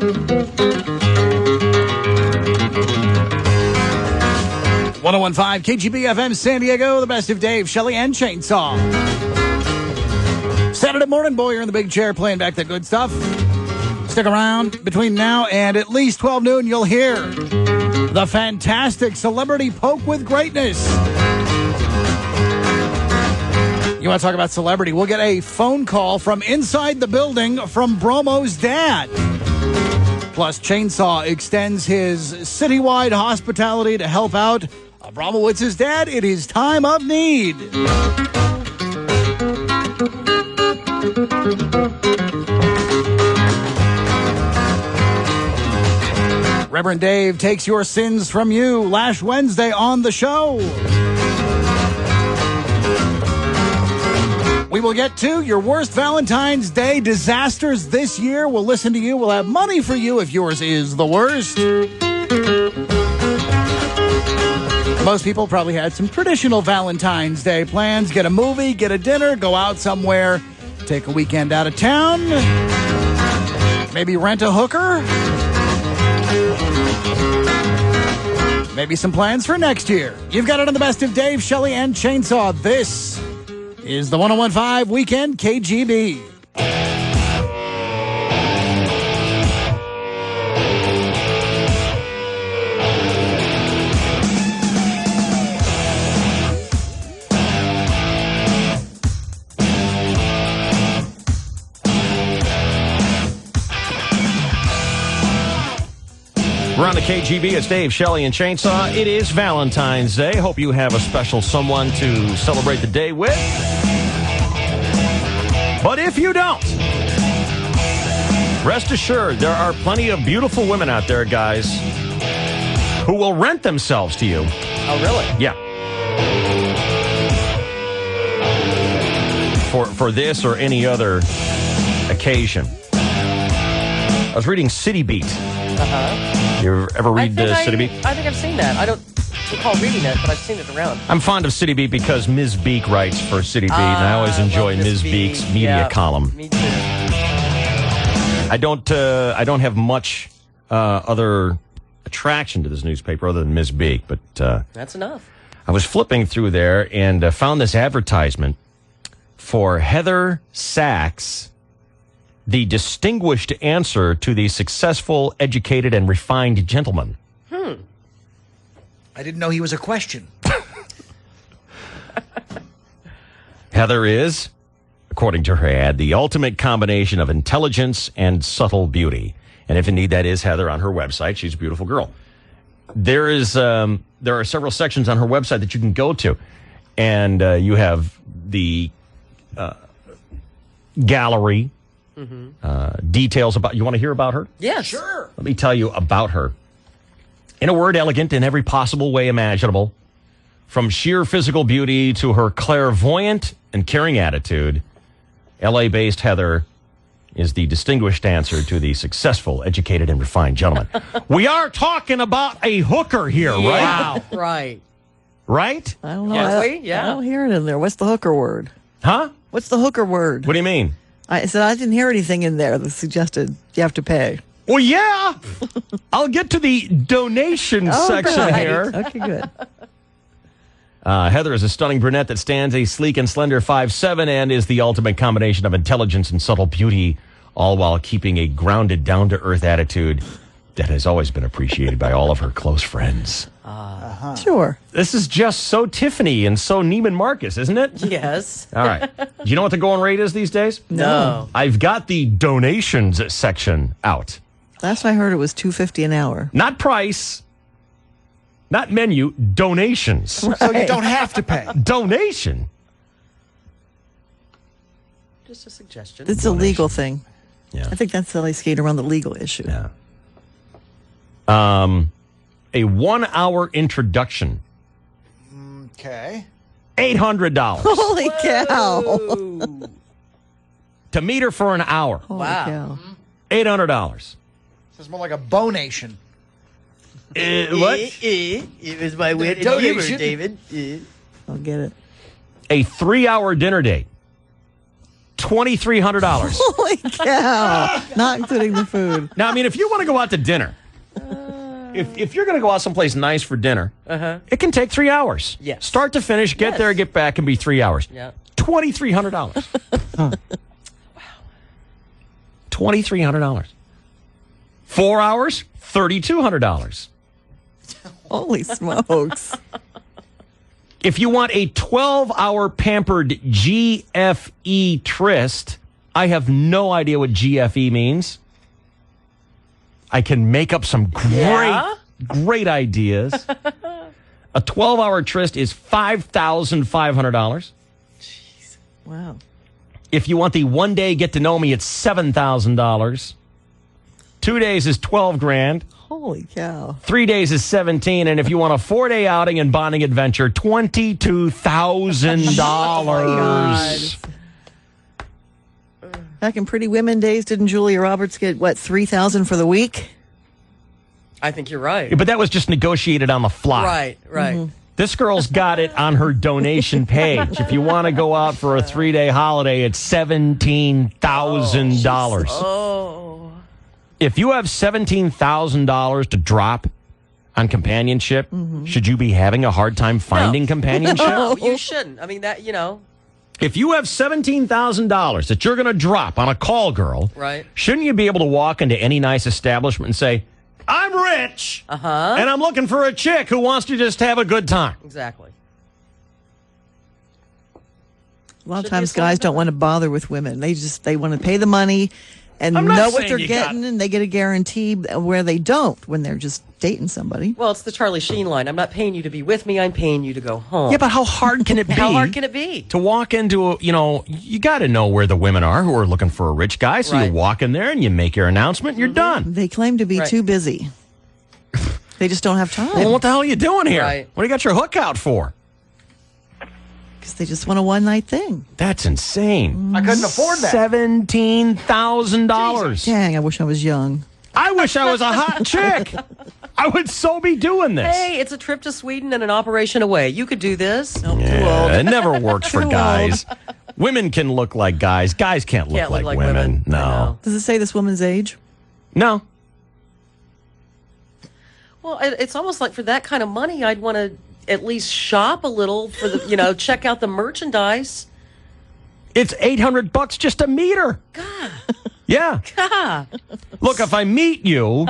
.1015 KGB FM San Diego, the best of Dave, Shelley, and Chainsaw. Saturday morning, boy, you're in the big chair playing back that good stuff. Stick around. Between now and at least 12 noon, you'll hear the fantastic Celebrity Poke with Greatness. You want to talk about celebrity? We'll get a phone call from inside the building from Bromo's dad. Plus, Chainsaw extends his citywide hospitality to help out Abramowitz's dad in his time of need. Reverend Dave takes your sins from you last Wednesday on the show. We will get to your worst Valentine's Day disasters this year. We'll listen to you. We'll have money for you if yours is the worst. Most people probably had some traditional Valentine's Day plans. Get a movie, get a dinner, go out somewhere, take a weekend out of town, maybe rent a hooker. Maybe some plans for next year. You've got it on the best of Dave, Shelley, and Chainsaw. This is the 1015 Weekend KGB. We're on the KGB. It's Dave, Shelley, and Chainsaw. It is Valentine's Day. Hope you have a special someone to celebrate the day with. But if you don't, rest assured there are plenty of beautiful women out there, guys, who will rent themselves to you. Oh, really? Yeah. For this or any other occasion. I was reading City Beat. Uh-huh. You ever read City Beat? I think I've seen that. I don't recall reading it, but I've seen it around. I'm fond of City Beat because Ms. Beak writes for City Beat, and I always enjoy Ms. Beak's media column. Me too. I don't have much other attraction to this newspaper other than Ms. Beak, but that's enough. I was flipping through there and found this advertisement for Heather Sachs, the distinguished answer to the successful, educated, and refined gentleman. I didn't know he was a question. Heather is, according to her ad, the ultimate combination of intelligence and subtle beauty. And if indeed that is Heather on her website, she's a beautiful girl. There are several sections on her website that you can go to. And you have the gallery, details about... You want to hear about her? Yeah, sure. Let me tell you about her. In a word, elegant in every possible way imaginable. From sheer physical beauty to her clairvoyant and caring attitude, LA-based Heather is the distinguished answer to the successful, educated, and refined gentleman. We are talking about a hooker here, right? Wow. Right. Right? I don't know. Yeah. I don't hear it in there. What's the hooker word? Huh? What's the hooker word? What do you mean? I said I didn't hear anything in there that suggested you have to pay. Well, yeah. I'll get to the donation section here. Okay, good. Heather is a stunning brunette that stands a sleek and slender 5'7" and is the ultimate combination of intelligence and subtle beauty, all while keeping a grounded, down-to-earth attitude that has always been appreciated by all of her close friends. Sure. This is just so Tiffany and so Neiman Marcus, isn't it? Yes. All right. Do you know what the going rate is these days? No. I've got the donations section out. Last I heard it was $2.50 an hour. Not price, not menu, donations. So you don't have to pay. Donation. Just a suggestion. It's a legal thing. Yeah. I think that's how they skate around the legal issue. Yeah. A 1 hour introduction. Okay. $800 Holy cow. Ooh. to meet her for an hour. Holy Wow. cow. $800. This is more like a bonation. What? It was my wit and Donation. humor, David. I'll get it. A 3 hour dinner date. $2,300. Holy cow. Not including the food. Now, I mean, if you want to go out to dinner, if you're going to go out someplace nice for dinner, it can take 3 hours. Yes. Start to finish, get there, get back, and be 3 hours. Yeah. $2,300. Wow. $2,300. 4 hours, $3,200. Holy smokes. If you want a 12-hour pampered GFE tryst, I have no idea what GFE means. I can make up some great ideas. A 12-hour tryst is $5,500. Wow. If you want the one-day get-to-know-me, it's $7,000. 2 days is $12,000. Holy cow. 3 days is $17,000, and if you want a 4-day outing and bonding adventure, $22,000. Back in Pretty Women days, didn't Julia Roberts get, what, $3,000 for the week? I think you're right. But that was just negotiated on the fly. Right. Mm-hmm. This girl's got it on her donation page. If you want to go out for a 3-day holiday, it's $17,000. Oh. If you have $17,000 to drop on companionship, should you be having a hard time finding companionship? No, you shouldn't. I mean, If you have $17,000 that you're going to drop on a call girl, Right. shouldn't you be able to walk into any nice establishment and say, I'm rich, and I'm looking for a chick who wants to just have a good time? Exactly. A lot of Should times be a guys song. don't want to bother with women. They want to pay the money and I'm not know what saying they're you getting, and they get a guarantee where they don't when they're just dating somebody. Well, it's the Charlie Sheen line. I'm not paying you to be with me. I'm paying you to go home. Yeah, but how hard can it be? How hard can it be? To walk into you got to know where the women are who are looking for a rich guy. So you Right. walk in there and you make your announcement and you're done. They claim to be Right. too busy. They just don't have time Well, what the hell are you doing here? Right. What do you got your hook out for? because they just want a one-night thing. That's insane. I couldn't afford that. $17,000. Dang, I wish I was young. I wish I was a hot chick. I would so be doing this. Hey, it's a trip to Sweden and an operation away. You could do this. Nope, too old. Yeah, it never works for Too guys. Women can look like guys. Guys can't look, Can't look like, like women. women. I No. know. Does it say this woman's age? No. Well, it's almost like for that kind of money, I'd want to at least shop a little for the, check out the merchandise. It's $800 just to meet her. God. Yeah. God. Look, if I meet you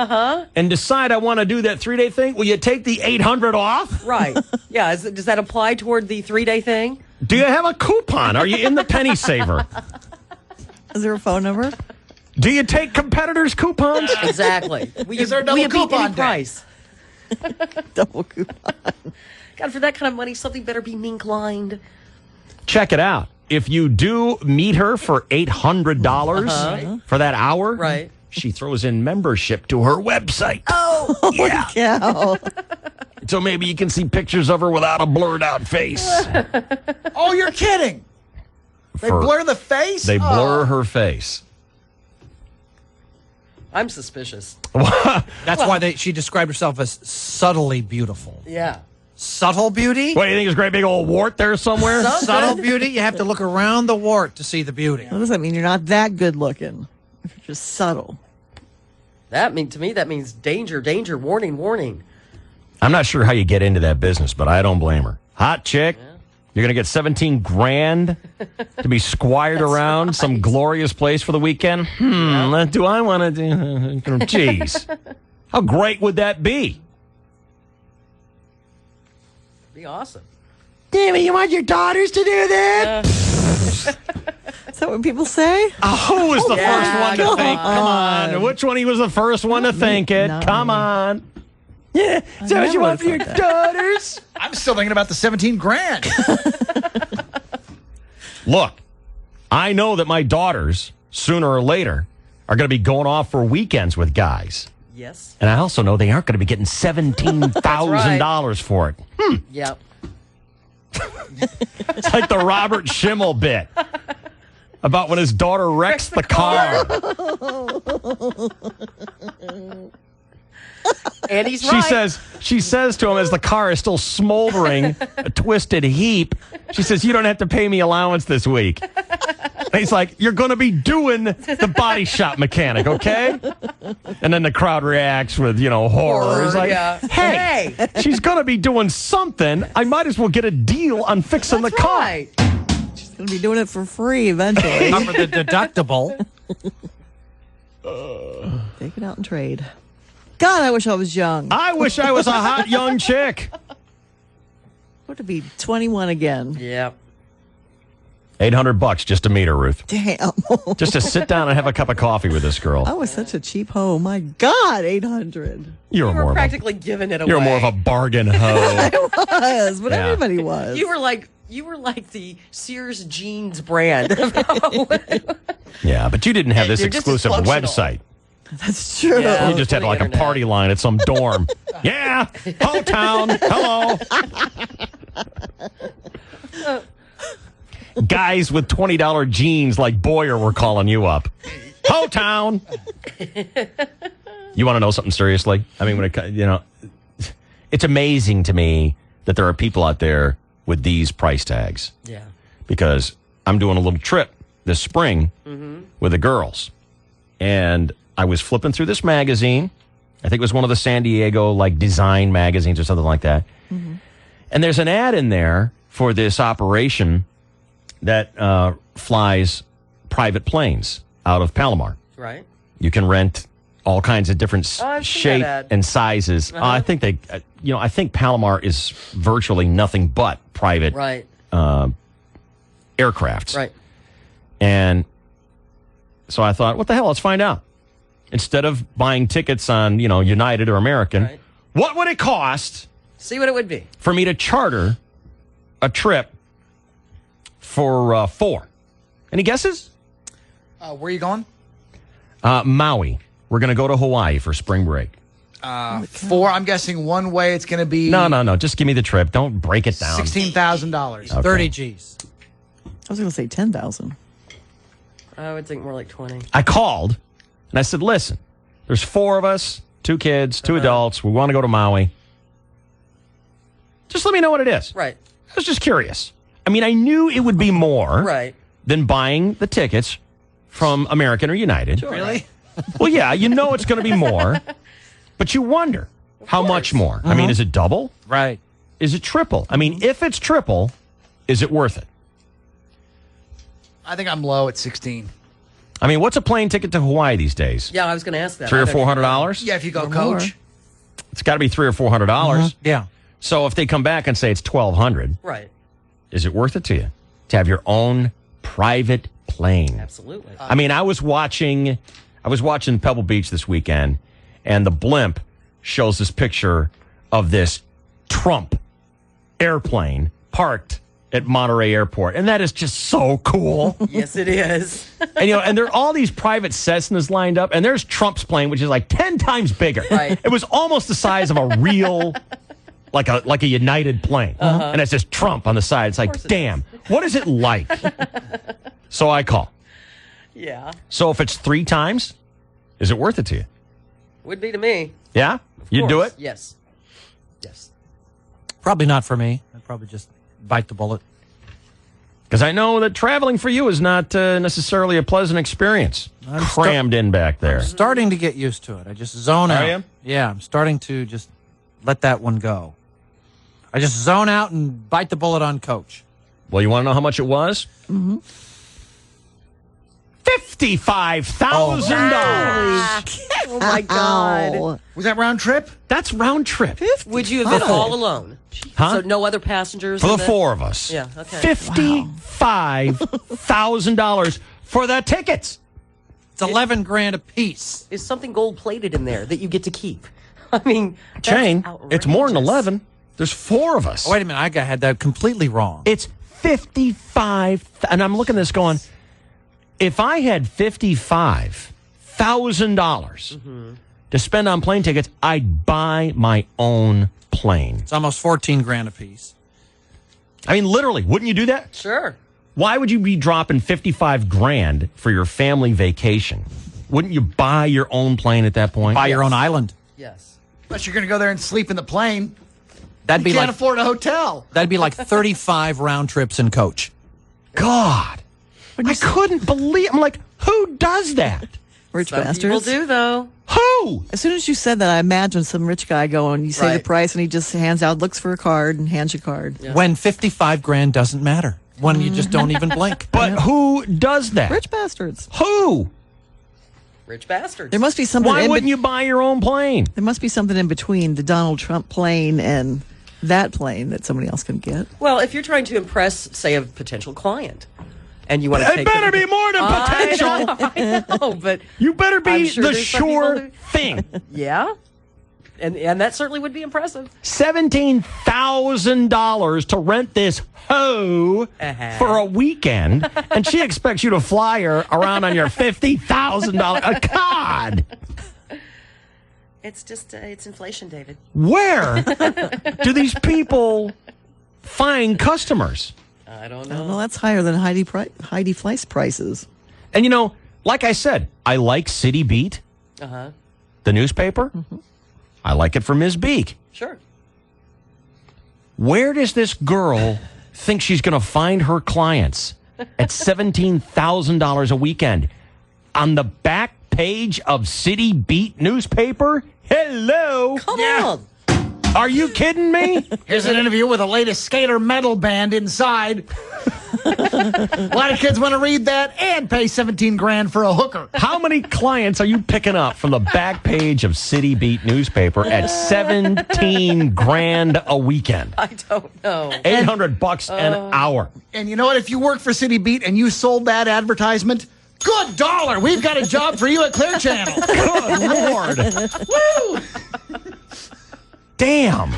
and decide I want to do that 3-day thing, will you take the $800 off? Right. Yeah. Does that apply toward the 3-day thing? Do you have a coupon? Are you in the penny saver? Is there a phone number? Do you take competitors' coupons? Exactly. Is there a double will you beat coupon any day? price? Double coupon. God, for that kind of money, something better be inclined. Check it out. If you do meet her for $800 for that hour, Right. she throws in membership to her website. Oh, Yeah. Cow. So maybe you can see pictures of her without a blurred out face. Oh, you're kidding. They For- blur the face? They blur her face. I'm suspicious. That's why she described herself as subtly beautiful. Yeah. Subtle beauty? What, do you think there's a great big old wart there somewhere? Subtle beauty? You have to look around the wart to see the beauty. What does that mean? You're not that good looking. If you're just subtle. To me, that means danger, danger, warning, warning. I'm not sure how you get into that business, but I don't blame her. Hot chick. You're going to get $17,000 to be squired around some glorious place for the weekend? Do I want to do? Jeez. How great would that be? Be awesome. Damn it, you want your daughters to do that? Is that what people say? Who was the Yeah, first one to come think? Come on. Which one he was the first one to think it? Not Come me. on. Yeah. Is that what you never want for your thought that. daughters? I'm still thinking about the $17,000. Look, I know that my daughters, sooner or later, are going to be going off for weekends with guys. Yes. And I also know they aren't going to be getting $17,000 for it. Yep. It's like the Robert Schimmel bit about when his daughter wrecks the car. And he's right. She says to him as the car is still smoldering, a twisted heap. She says, "You don't have to pay me allowance this week." He's like, you're going to be doing the body shop mechanic, okay? And then the crowd reacts with, horror. He's like, hey, she's going to be doing something. I might as well get a deal on fixing the car. Right. She's going to be doing it for free eventually. Cover the deductible. Take it out and trade. God, I wish I was young. I wish I was a hot young chick. What to be 21 again? Yeah. $800 just to meet her, Ruth. Damn. Just to sit down and have a cup of coffee with this girl. I was such a cheap hoe. My God, 800. You're You more were of practically giving it away. you're more of a bargain hoe. I was, but Yeah. everybody was. You were like the Sears jeans brand. Yeah, but you didn't have this You're just exclusive dysfunctional. website. That's true. Yeah. You just had for the like a internet. party line at some dorm. Yeah, Ho Town. Hello. Guys with $20 jeans like Boyer were calling you up. Ho Town. You want to know something seriously? I mean, it's amazing to me that there are people out there with these price tags. Yeah. Because I'm doing a little trip this spring with the girls. And I was flipping through this magazine. I think it was one of the San Diego design magazines or something like that. And there's an ad in there for this operation that flies private planes out of Palomar. Right. You can rent all kinds of different I've seen shape that ad. and sizes. I think I think Palomar is virtually nothing but private Right. aircrafts. Right. And so I thought, what the hell? Let's find out. Instead of buying tickets on, United or American, Right. what would it cost See what it would be. for me to charter a trip for 4? Any guesses? Where are you going? Maui. We're going to go to Hawaii for spring break. 4. I'm guessing one way it's going to be No. Just give me the trip. Don't break it down. $16,000. Okay. 30 G's. I was going to say 10,000. I would think more like 20. I called and I said, listen, there's 4 of us, 2 kids, 2 adults. We want to go to Maui. Just let me know what it is. Right. I was just curious. I mean, I knew it would be more Right. than buying the tickets from American or United. Really? Well, yeah, it's going to be more, but you wonder how much more. I mean, is it double? Right. Is it triple? I mean, if it's triple, is it worth it? I think I'm low at 16. I mean, what's a plane ticket to Hawaii these days? Yeah, I was going to ask that. $300 or I don't $400? Yeah, if you go Or coach. It's got to be $300 or $400. Yeah. So if they come back and say it's $1,200, Right. is it worth it to you to have your own private plane? Absolutely. I mean, I was watching Pebble Beach this weekend, and the blimp shows this picture of this Trump airplane parked at Monterey Airport, and that is just so cool. Yes, it is. And there are all these private Cessnas lined up, and there's Trump's plane, which is like 10 times bigger. Right. It was almost the size of a real, like a United plane, and it says Trump on the side. It's like, course it damn, what is it like? So I call. Yeah. So if it's 3 times, is it worth it to you? Would be to me. Yeah, you'd do Course. it. Yes. Yes. Probably not for me. I'd probably just bite the bullet. Because I know that traveling for you is not necessarily a pleasant experience. I'm Crammed in back there. Starting to get used to it. I just zone out. you? Yeah, I'm starting to just let that one go. I just zone out and bite the bullet on coach. Well, you want to know how much it was? Mm-hmm. $55,000. Oh, my God. Ow. Was that round trip? That's round trip. Would you have been all alone? Huh? So no other passengers? For in the 4 of us. Yeah, okay. $55,000 for the tickets. It's 11 grand a piece. Is something gold plated in there that you get to keep? I mean, that's Jane, it's more than outrageous. 11. There's 4 of us. Oh, wait a minute. I had that completely wrong. It's 55, and I'm looking at this going, if I had $55,000 to spend on plane tickets, I'd buy my own plane. It's almost 14 grand a piece. I mean, literally, wouldn't you do that? Sure. Why would you be dropping 55 grand for your family vacation? Wouldn't you buy your own plane at that point? Buy your own island. Yes. Unless you're going to go there and sleep in the plane. That'd You be can't uh, afford a hotel. Oh, That'd be like 35 round trips in coach. God. I couldn't believe. I'm like, who does that? Rich Some bastards. people do, though. Who? As soon as you said that, I imagined some rich guy going, you say Right. the price, and he just hands out, looks for a card, and hands you a card. Yeah. When 55 grand doesn't matter. When you just don't even blink. But who does that? Rich bastards. Who? Rich bastards. There must be something. Why wouldn't you buy your own plane? There must be something in between the Donald Trump plane and that plane that somebody else can get. Well, if you're trying to impress, say, a potential client, and you want to It take better be more than potential. I know, but You better be I'm sure the there's some people sure who- thing. yeah, and that certainly would be impressive. $17,000 to rent this hoe for a weekend, and she expects you to fly her around on your $50,000. God, It's just it's inflation, David. where do these people find customers? I don't I don't know. know. That's higher than Heidi Fleiss prices. And you know, like I said, I like City Beat, the newspaper. I like it for Ms. Beak. Sure. Where does this girl think she's going to find her clients at $17,000 a weekend? On the back page of City Beat newspaper? Hello? Come on. Are you kidding me? Here's an interview with the latest skater metal band inside. A lot of kids want to read that and pay 17 grand for a hooker. How many clients are you picking up from the back page of City Beat newspaper at 17 grand a weekend? I don't know. $800 an hour. And you know what? If you work for City Beat and you sold that advertisement, good dollar. We've got a job for you at Clear Channel. Good Lord. Woo! Damn.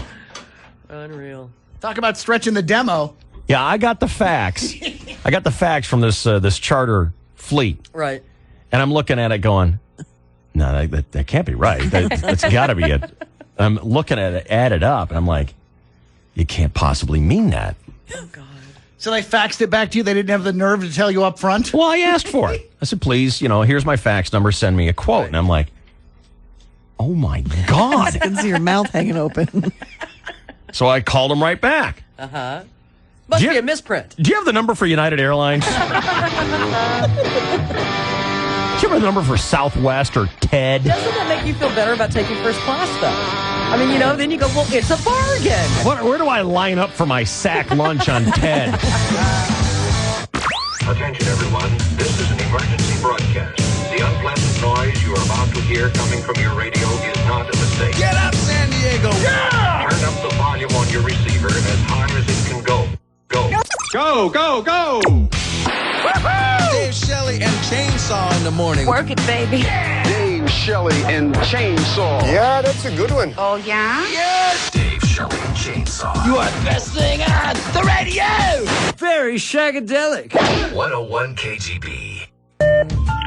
Unreal. Talk about stretching the demo. Yeah, I got the facts. I got the facts from this this charter fleet, Right. and I'm looking at it going, no, that can't be right. That's got to be it. I'm looking at it, add it up, and I'm like, you can't possibly mean that. Oh God. So they faxed it back to you. They didn't have the nerve to tell you up front. Well, I asked for it. I said, please, here's my fax number. Send me a quote. And I'm like, oh my God. I can see your mouth hanging open. So I called him right back. Must Do be you- a misprint. Do you have the number for United Airlines? Do you have the number for Southwest or TED? Doesn't that make you feel better about taking first class, though? I mean, then you go, well, it's a bargain. Where do I line up for my sack lunch on TED? Attention everyone, this is an emergency broadcast. The unpleasant noise you are about to hear coming from your radio is not a mistake. Get up, San Diego! Turn up the volume on your receiver as high as it can go. Go. Go, go, go! Dave Shelley and Chainsaw in the morning. Work it, baby. Dave Shelley and Chainsaw. Yeah, that's a good one. Oh, yeah? Dave Shelley and Chainsaw. You are the best thing on the radio! Very shagadelic. 101 KGB.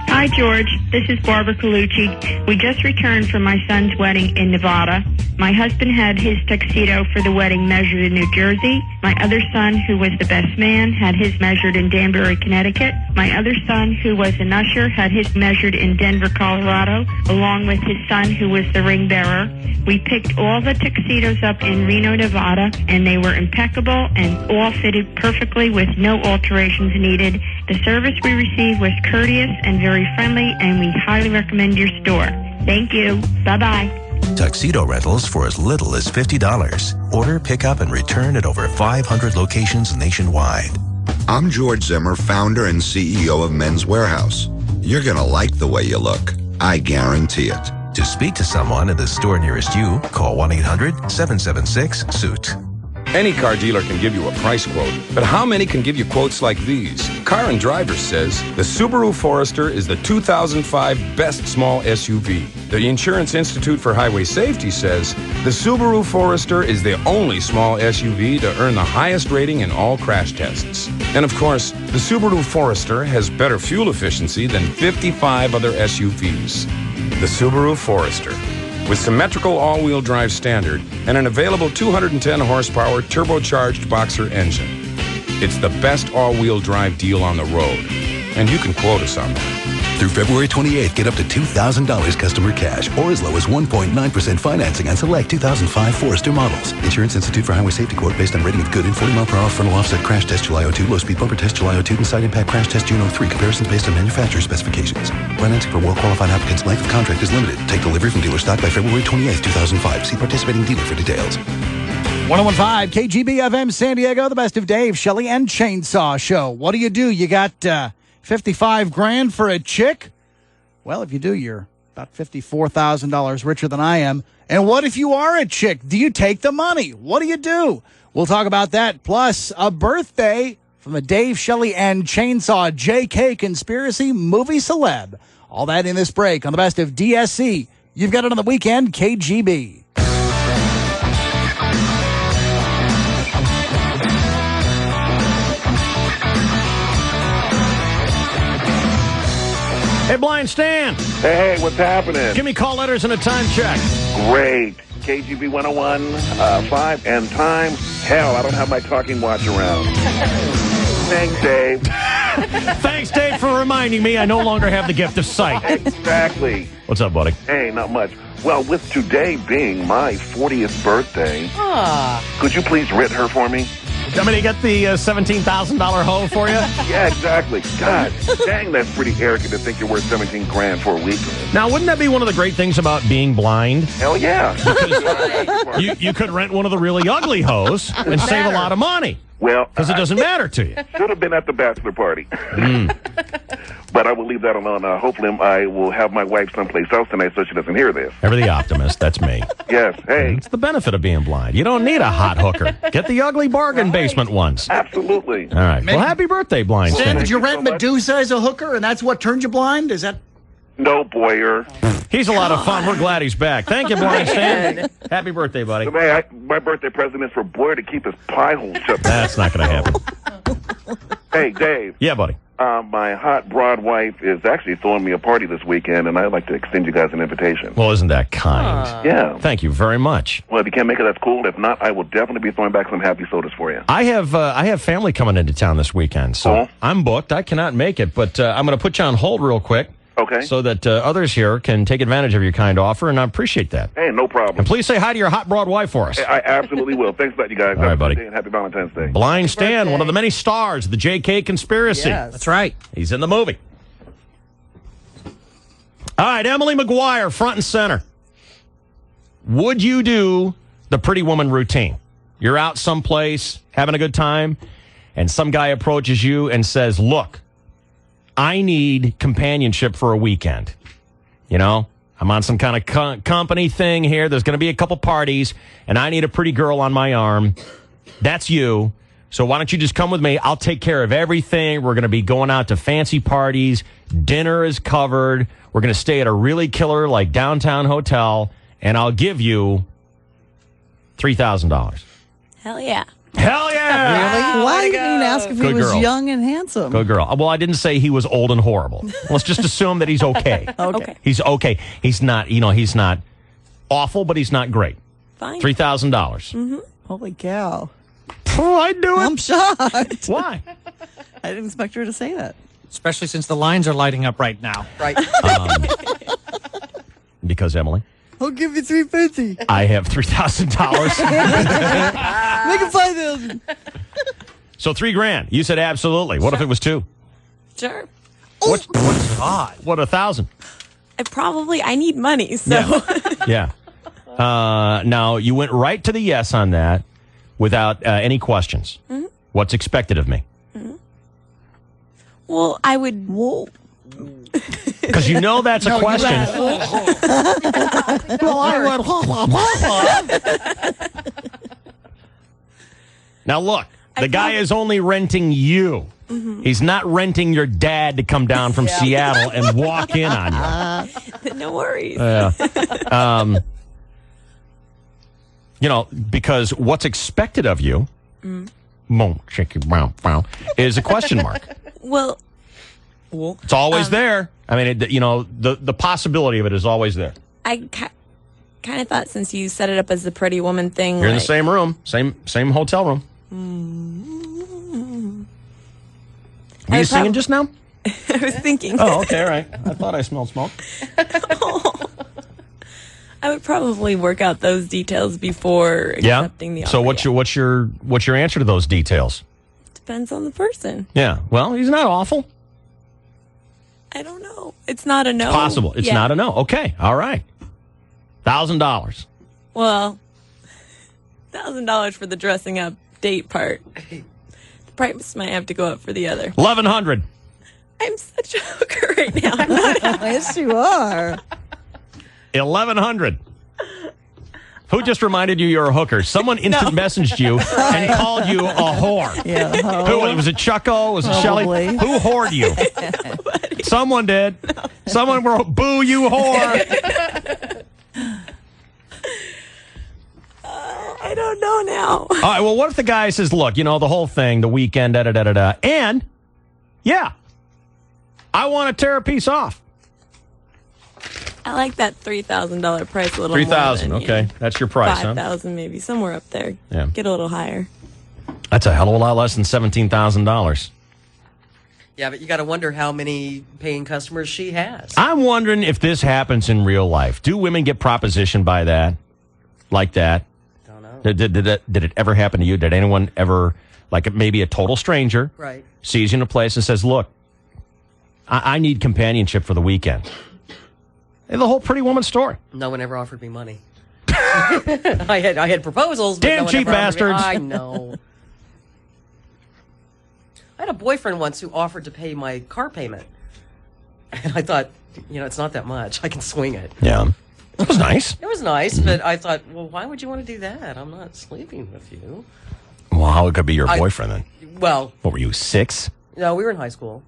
Hi, George. This is Barbara Colucci. We just returned from my son's wedding in Nevada. My husband had his tuxedo for the wedding measured in New Jersey. My other son, who was the best man, had his measured in Danbury, Connecticut. My other son, who was an usher, had his measured in Denver, Colorado, along with his son, who was the ring bearer. We picked all the tuxedos up in Reno, Nevada, and they were impeccable and all fitted perfectly with no alterations needed. The service we received was courteous and very friendly, and we highly recommend your store. Thank you. Bye-bye. Tuxedo rentals for as little as $50. Order, pick up, and return at over 500 locations nationwide. I'm George Zimmer, founder and CEO of Men's Warehouse. You're going to like the way you look. I guarantee it. To speak to someone at the store nearest you, call 1-800-776-SUIT. Any car dealer can give you a price quote, but how many can give you quotes like these? Car and Driver says the Subaru Forester is the 2005 best small SUV. The Insurance Institute for Highway Safety says the Subaru Forester is the only small SUV to earn the highest rating in all crash tests. And of course, the Subaru Forester has better fuel efficiency than 55 other SUVs. The Subaru Forester. With symmetrical all-wheel drive standard and an available 210 horsepower turbocharged Boxer engine. It's the best all-wheel drive deal on the road, and you can quote us on that. Through February 28th, get up to $2,000 customer cash or as low as 1.9% financing on select 2005 Forester models. Insurance Institute for Highway Safety quote based on rating of good and 40 mile per hour frontal offset crash test July 02, low speed bumper test July 02, and side impact crash test June 03. Comparisons based on manufacturer specifications. Financing for well-qualified applicants. Length of contract is limited. Take delivery from dealer stock by February 28th, 2005. See participating dealer for details. 1015 KGB FM San Diego, the best of Dave, Shelley, and Chainsaw Show. What do? You got 55 grand for a chick? Well, if you do, you're about $54,000 richer than I am. And what if you are a chick? Do you take the money? What do you do? We'll talk about that, plus a birthday from a Dave, Shelley, and Chainsaw JK conspiracy movie celeb. All that in this break on the best of DSC. You've got it on the weekend, KGB. Hey, Blind Stan. Hey, what's happening? Give me call letters and a time check. Great. KGB 101.5 and time. Hell, I don't have my talking watch around. Thanks, Dave. Thanks, Dave, for reminding me I no longer have the gift of sight. Exactly. What's up, buddy? Hey, not much. Well, with today being my 40th birthday, could you please rent her for me? Want me to get the $17,000 hoe for you? Yeah, exactly. God, dang, that's pretty arrogant to think you're worth 17 grand for a weekend. Now, wouldn't that be one of the great things about being blind? Hell yeah. You could rent one of the really ugly hoes and save a lot of money. Well, because it doesn't matter to you. Should have been at the bachelor party. But I will leave that alone. Hopefully, I will have my wife someplace else tonight so she doesn't hear this. Ever the optimist. That's me. Yes. Hey. It's the benefit of being blind. You don't need a hot hooker. Get the ugly bargain basement ones. Absolutely. All right. Well, happy birthday, Blind Stan. Did you rent Medusa as a hooker, and that's what turned you blind? Is that... No, Boyer. He's a lot of fun. We're glad he's back. Thank you, Blind Stan. Happy birthday, buddy. So, my birthday present is for Boyer to keep his pie hole shut. That's not going to happen. Hey, Dave. Yeah, buddy. My hot broad wife is actually throwing me a party this weekend, and I'd like to extend you guys an invitation. Well, isn't that kind? Yeah. Thank you very much. Well, if you can't make it, that's cool. If not, I will definitely be throwing back some happy sodas for you. I have family coming into town this weekend, so I'm booked. I cannot make it, but I'm going to put you on hold real quick. Okay. So that others here can take advantage of your kind offer, and I appreciate that. Hey, no problem. And please say hi to your hot broad wife for us. Hey, I absolutely will. Thanks for that, you guys. All right, buddy. And happy Valentine's Day. Blind Stan, one of the many stars of the JK conspiracy. Yes. That's right. He's in the movie. All right, Emily McGuire, front and center. Would you do the pretty woman routine? You're out someplace, having a good time, and some guy approaches you and says, look, I need companionship for a weekend. You know, I'm on some kind of company thing here. There's going to be a couple parties, and I need a pretty girl on my arm. That's you. So why don't you just come with me? I'll take care of everything. We're going to be going out to fancy parties. Dinner is covered. We're going to stay at a really killer, like, downtown hotel, and I'll give you $3,000. Hell yeah. Hell yeah! Really? Why didn't you ask if he Good was girl. young and handsome? Good girl. Well, I didn't say he was old and horrible. Let's just assume that he's okay. Okay. He's okay. He's not, he's not awful, but he's not great. Fine. $3,000. Mm-hmm. Holy cow. Oh, I'd do it. I'm shocked. Why? I didn't expect her to say that. Especially since the lines are lighting up right now. Right. Because, Emily, I'll give you $350. I have $3,000. Make it $5,000. So $3,000. You said absolutely. What if it was $2,000? Sure. What's odd? What, $1,000? I need money, so. Yeah. Now, you went right to the yes on that without any questions. Mm-hmm. What's expected of me? Mm-hmm. Well, I would. Whoa. Because you know that's a question. Now, look, the guy is only renting you. Mm-hmm. He's not renting your dad to come down from Seattle and walk in on you. No worries. Because what's expected of you is a question mark. Well, it's always there. I mean, the possibility of it is always there. I kind of thought since you set it up as the pretty woman thing. You're in the same room, same hotel room. Were you singing just now? I was thinking. Oh, okay, all right. I thought I smelled smoke. I would probably work out those details before accepting the offer. So what's your answer to those details? Depends on the person. Yeah. Well, he's not awful. I don't know. It's not a no. It's possible. It's not a no. Okay. All right. $1,000. Well, $1,000 for the dressing up date part. The price might have to go up for the other. $1,100. I'm such a hooker right now. I'm not. Yes, you are. $1,100. Who just reminded you you're a hooker? Someone instant messaged you and called you a whore. Yeah. Who was it? Chucko? Was it Shelley? Who whored you? Someone did. No. Someone wrote, "Boo, you whore." I don't know now. All right. Well, what if the guy says, "Look, the whole thing, the weekend, da da da da da, and yeah, I want to tear a piece off." I like that $3,000 price a little $3,000. more. Okay, that's your price, huh? $5,000 maybe, somewhere up there. Yeah. Get a little higher. That's a hell of a lot less than $17,000. Yeah, but you got to wonder how many paying customers she has. I'm wondering if this happens in real life. Do women get propositioned by that? Like that? Don't know. Did it ever happen to you? Did anyone ever, like maybe a total stranger, Right. sees you in a place and says, "Look, I need companionship for the weekend"? And the whole Pretty Woman story. No one ever offered me money. I had proposals, but Damn no one cheap ever offered me- bastards. I know. I had a boyfriend once who offered to pay my car payment. And I thought, it's not that much. I can swing it. Yeah. It was nice. It was nice, but I thought, well, why would you want to do that? I'm not sleeping with you. Well, how it could be your boyfriend then? Well, What were you, 6? no, we were in high school.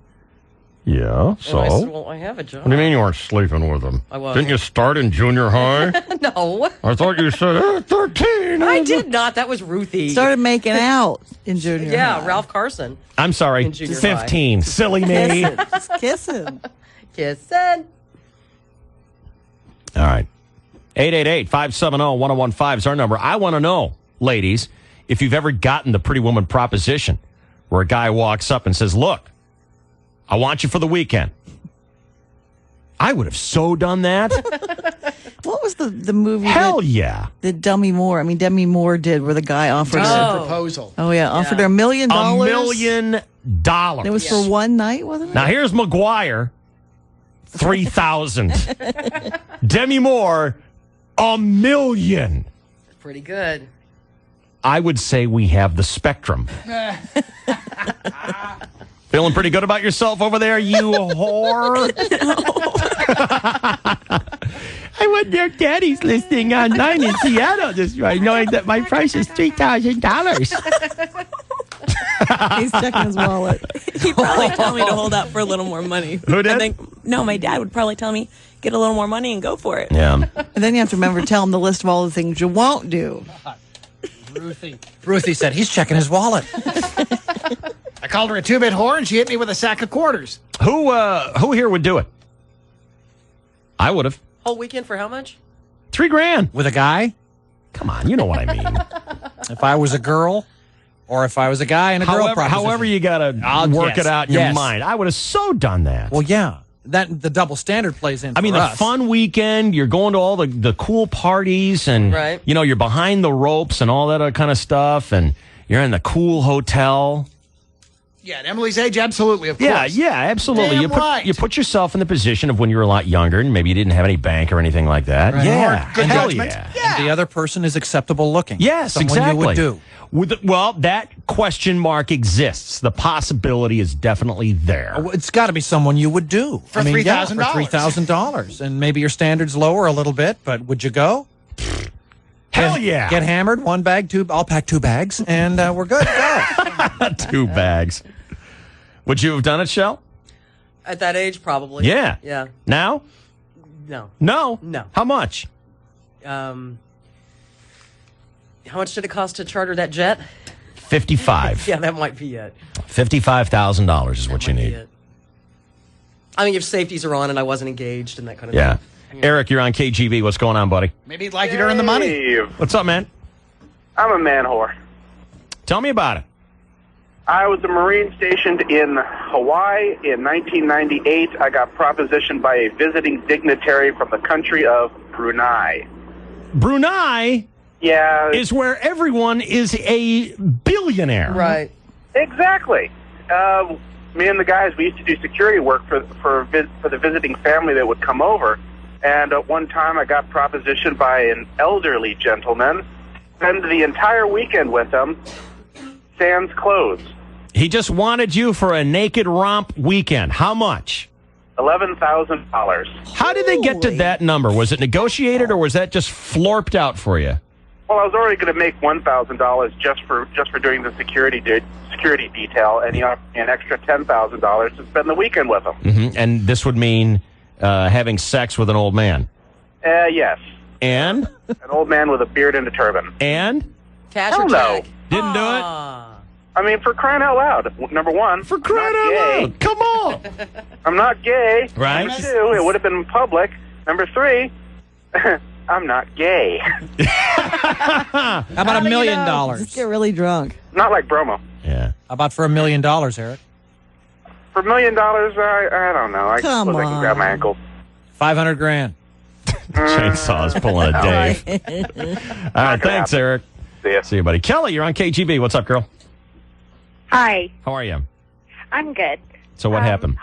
Yeah, so? And I said, well, I have a job. What do you mean you weren't sleeping with him? I was. Didn't you start in junior high? No. I thought you said 13. I did not. That was Ruthie. Started making out in junior Yeah, high. Ralph Carson. I'm sorry, In junior 15. Silly me. Just kissing. Kissing. All right. 888-570-1015 is our number. I want to know, ladies, if you've ever gotten the Pretty Woman proposition where a guy walks up and says, "Look, I want you for the weekend." I would have so done that. What was the movie? Hell yeah. That Demi Moore. I mean, Demi Moore did, where the guy offered her. Proposal. Oh yeah, offered her $1 million. $1 million. It was for one night, wasn't it? Now here's McGuire, 3,000. Demi Moore, $1 million. Pretty good. I would say we have the spectrum. Feeling pretty good about yourself over there, you whore? I wonder if Daddy's listening online in Seattle just right, knowing that my price is $3,000. He's checking his wallet. He'd probably tell me to hold out for a little more money. Who did? I think, no, my dad would probably tell me, get a little more money and go for it. Yeah. And then you have to remember to tell him the list of all the things you won't do. Ruthie said he's checking his wallet. I called her a 2-bit whore, and she hit me with a sack of quarters. Who here would do it? I would have. Whole weekend for how much? $3,000 With a guy? Come on, you know what I mean. If I was a girl, or if I was a guy and a girl proposition. However you got to work it out in your mind. I would have so done that. Well, yeah. The double standard plays in. I mean, for the us. fun weekend, you're going to all the cool parties and, Right. you're behind the ropes and all that other kind of stuff, and you're in the cool hotel. Yeah, at Emily's age, absolutely, of course. Yeah, absolutely. Damn You put yourself in the position of when you were a lot younger and maybe you didn't have any bank or anything like that. Right. Yeah, Good hell judgment. yeah. And the other person is acceptable looking. Yes, Someone exactly. you would do. Well, that question mark exists. The possibility is definitely there. It's got to be someone you would do. For $3,000. Yeah, for $3,000. And maybe your standards lower a little bit, but would you go? Hell yeah. Get hammered, one bag, two. I'll pack 2 bags, and we're good. Go. 2 bags. Would you have done it, Shell? At that age, probably. Yeah. Yeah. Now? No. No? No. How much? How much did it cost to charter that jet? $55,000. Yeah, that might be it. $55,000 is what you Might be need. it. I mean, if safeties are on and I wasn't engaged and that kind of Yeah. thing. Eric, you're on KGB. What's going on, buddy? Maybe he'd like you to earn the money. What's up, man? I'm a man whore. Tell me about it. I was a Marine stationed in Hawaii in 1998. I got propositioned by a visiting dignitary from the country of Brunei. Brunei Yeah. is where everyone is a billionaire. Right. Exactly. Me and the guys, we used to do security work for the visiting family that would come over. And at one time I got propositioned by an elderly gentleman, spend the entire weekend with them, sans clothes. He just wanted you for a naked romp weekend. How much? $11,000. How did they get to that number? Was it negotiated or was that just florped out for you? Well, I was already going to make $1,000 just for doing the security detail, and he offered me an extra $10,000 to spend the weekend with him. Mm-hmm. And this would mean having sex with an old man. Yes. And? An old man with a beard and a turban. And? Cash Hell or no. check? Didn't do it? I mean, for crying out loud. Number one. For crying out loud. Come on. I'm not gay. Right. Number two, it would have been in public. Number three, I'm not gay. How about $1 million? Just get really drunk. Not like Bromo. Yeah. How about for $1 million, Eric? For $1 million, I don't know. I Come suppose I can grab my ankle. $500,000. Chainsaw's pulling a Dave. All right, thanks, Eric. See ya. See you, buddy. Kelly, you're on KGB. What's up, girl? Hi, How are you? I'm good. So what happened?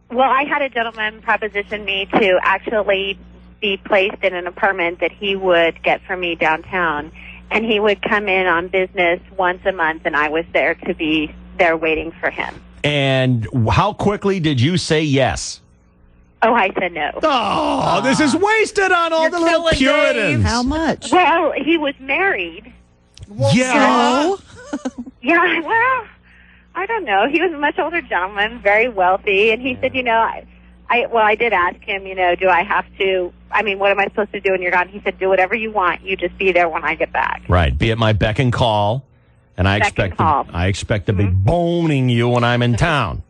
Well, I had a gentleman proposition me to actually be placed in an apartment that he would get for me downtown, and he would come in on business once a month, and I was there to be there waiting for him. And how quickly did you say yes? Oh, I said no. Oh, this is wasted on all the little Puritans. How much? Well, he was married. Yeah. Yeah, well, I don't know. He was a much older gentleman, very wealthy, and he said, I did ask him, do I have to, what am I supposed to do when you're gone? He said, do whatever you want. You just be there when I get back. Right. Be at my beck and call. And I expect to be boning you when I'm in town.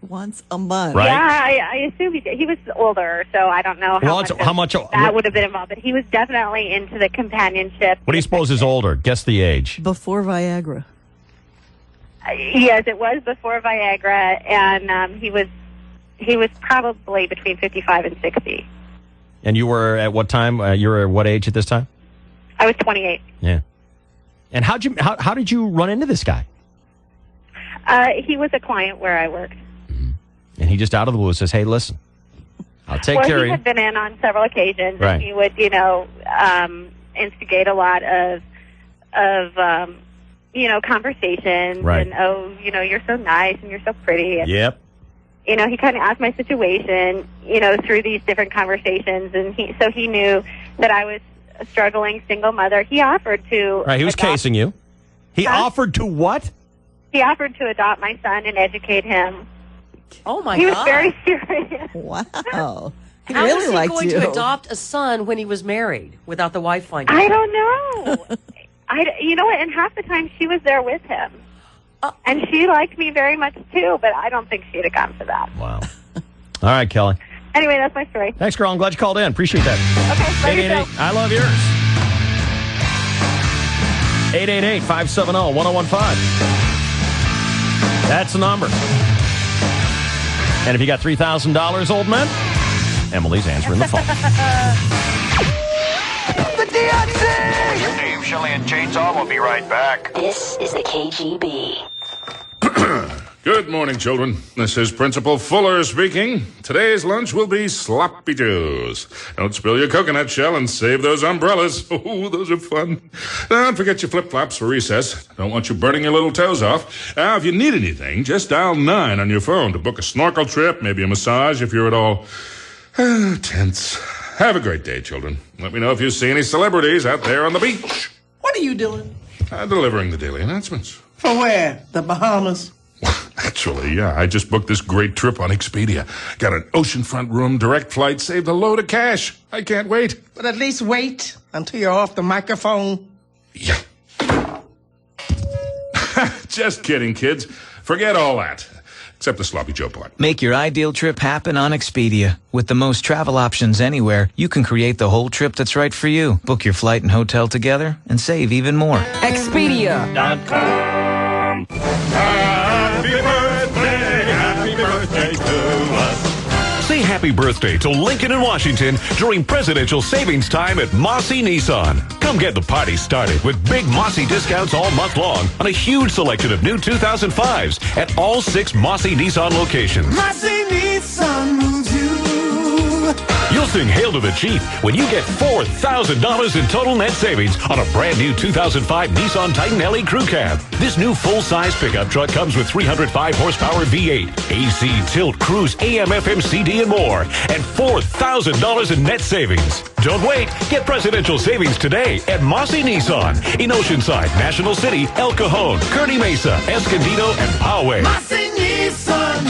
Once a month. Right? Yeah, I assume he did. He was older, so I don't know how much that would have been involved. But he was definitely into the companionship. What do you suppose is older? Guess the age. Before Viagra. Yes, it was before Viagra, and he was probably between 55 and 60. And you were at what time? You were at what age at this time? I was 28. Yeah. And how did you run into this guy? He was a client where I worked. And he just out of the blue says, "Hey, listen, I'll take care of he you." had been in on several occasions, Right. and he would, instigate a lot of conversations. Right. And, you're so nice and you're so pretty. And, Yep. he kind of asked my situation, through these different conversations, and he knew that I was a struggling single mother. He offered to. Right. He was casing you. He offered to what? He offered to adopt my son and educate him. Oh my God! He God. was very serious. Wow. He How really was he liked going you. to adopt a son when he was married without the wife finding I out? don't know. You know what? And half the time she was there with him. And she liked me very much too, but I don't think she'd have gone for that. Wow. All right, Kelly. Anyway, that's my story. Thanks, girl. I'm glad you called in. Appreciate that. Okay, love yourself. 888, I love yours. 888-570-1015. That's the number. And if you got $3,000, old man, Emily's answering the phone. The DSC! Dave, Shelley, and Chainsaw will be right back. This is the KGB. Good morning, children. This is Principal Fuller speaking. Today's lunch will be sloppy joes. Don't spill your coconut shell and save those umbrellas. Oh, those are fun. Don't forget your flip-flops for recess. Don't want you burning your little toes off. Now, if you need anything, just dial 9 on your phone to book a snorkel trip, maybe a massage if you're at all tense. Have a great day, children. Let me know if you see any celebrities out there on the beach. What are you doing? Delivering the daily announcements. For where? The Bahamas? Actually, yeah, I just booked this great trip on Expedia. Got an oceanfront room, direct flight, saved a load of cash. I can't wait. But at least wait until you're off the microphone. Yeah. Just kidding, kids. Forget all that. Except the sloppy Joe part. Make your ideal trip happen on Expedia. With the most travel options anywhere, you can create the whole trip that's right for you. Book your flight and hotel together and save even more. Expedia.com. Nissan. Happy birthday to us. Say happy birthday to Lincoln in Washington during presidential savings time at Mossy Nissan. Come get the party started with big Mossy discounts all month long on a huge selection of new 2005s at all 6 Mossy Nissan locations. Mossy Nissan moves you. You'll sing Hail to the Chief when you get $4,000 in total net savings on a brand new 2005 Nissan Titan LE Crew Cab. This new full-size pickup truck comes with 305 horsepower V8, AC, tilt, cruise, AM, FM, CD, and more, and $4,000 in net savings. Don't wait. Get presidential savings today at Mossy Nissan in Oceanside, National City, El Cajon, Kearney Mesa, Escondido, and Poway. Mossy Nissan.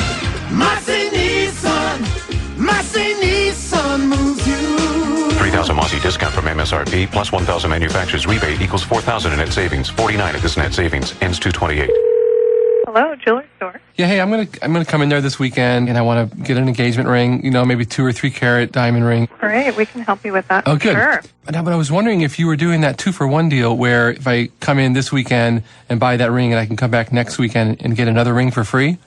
Mossy Nissan. Mossy Nissan moves you. 3,000 Mossy discount from MSRP plus 1,000 manufacturer's rebate equals 4,000 in net savings. 49 at this net savings. Ends 2/28. Hello, jewelry store. Yeah, hey, I'm gonna come in there this weekend, and I want to get an engagement ring. You know, maybe 2 or 3 carat diamond ring. Great, we can help you with that. Oh, good. Sure. But I was wondering if you were doing that 2-for-1 deal, where if I come in this weekend and buy that ring, and I can come back next weekend and get another ring for free.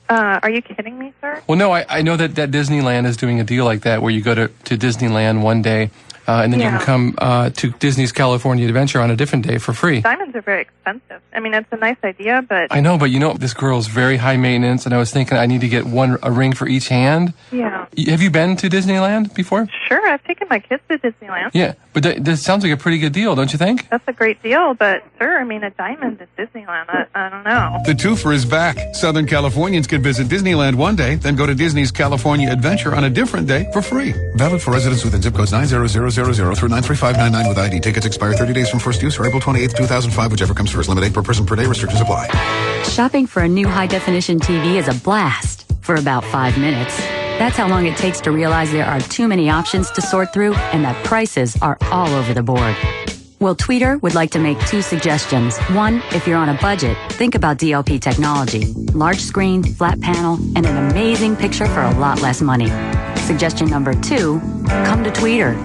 Are you kidding me, sir? Well, no, I know that Disneyland is doing a deal like that, where you go to Disneyland one day, and then you can come to Disney's California Adventure on a different day for free. Diamonds are very expensive. I mean, it's a nice idea, but... I know, but you know, this girl's very high maintenance, and I was thinking I need to get a ring for each hand. Yeah. Have you been to Disneyland before? Sure, I've taken my kids to Disneyland. Yeah, but this sounds like a pretty good deal, don't you think? That's a great deal, but, sir, I mean, a diamond at Disneyland, I don't know. The twofer is back. Southern Californians can visit Disneyland one day, then go to Disney's California Adventure on a different day for free. Valid for residents within zip codes 90000 through 93599 with ID. Tickets expire 30 days from first use or April 28th, 2005, whichever comes first. Limit 8 per person per day. Restrictions apply. Shopping for a new high-definition TV is a blast for about 5 minutes. That's how long it takes to realize there are too many options to sort through and that prices are all over the board. Well, Tweeter would like to make 2 suggestions. One, if you're on a budget, think about DLP technology. Large screen, flat panel, and an amazing picture for a lot less money. Suggestion number 2, come to Tweeter.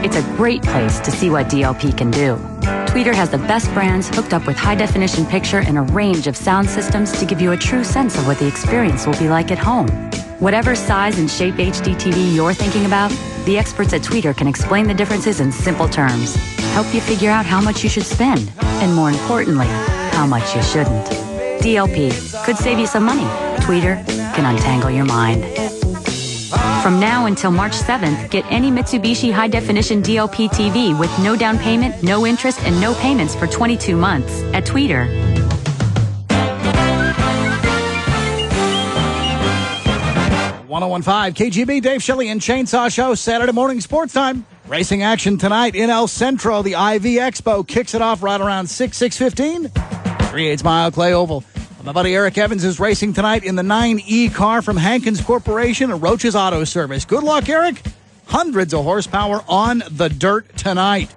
It's a great place to see what DLP can do. Tweeter has the best brands hooked up with high-definition picture and a range of sound systems to give you a true sense of what the experience will be like at home. Whatever size and shape HD TV you're thinking about, the experts at Tweeter can explain the differences in simple terms, help you figure out how much you should spend, and more importantly, how much you shouldn't. DLP could save you some money. Tweeter can untangle your mind. From now until March 7th, get any Mitsubishi high-definition DLP TV with no down payment, no interest, and no payments for 22 months at Tweeter. .105 KGB, Dave Shelley and Chainsaw Show, Saturday morning sports time. Racing action tonight in El Centro. The IV Expo kicks it off right around 6:15. 3/8 mile Clay Oval. My buddy Eric Evans is racing tonight in the 9E car from Hankins Corporation and Roach's Auto Service. Good luck, Eric. Hundreds of horsepower on the dirt tonight.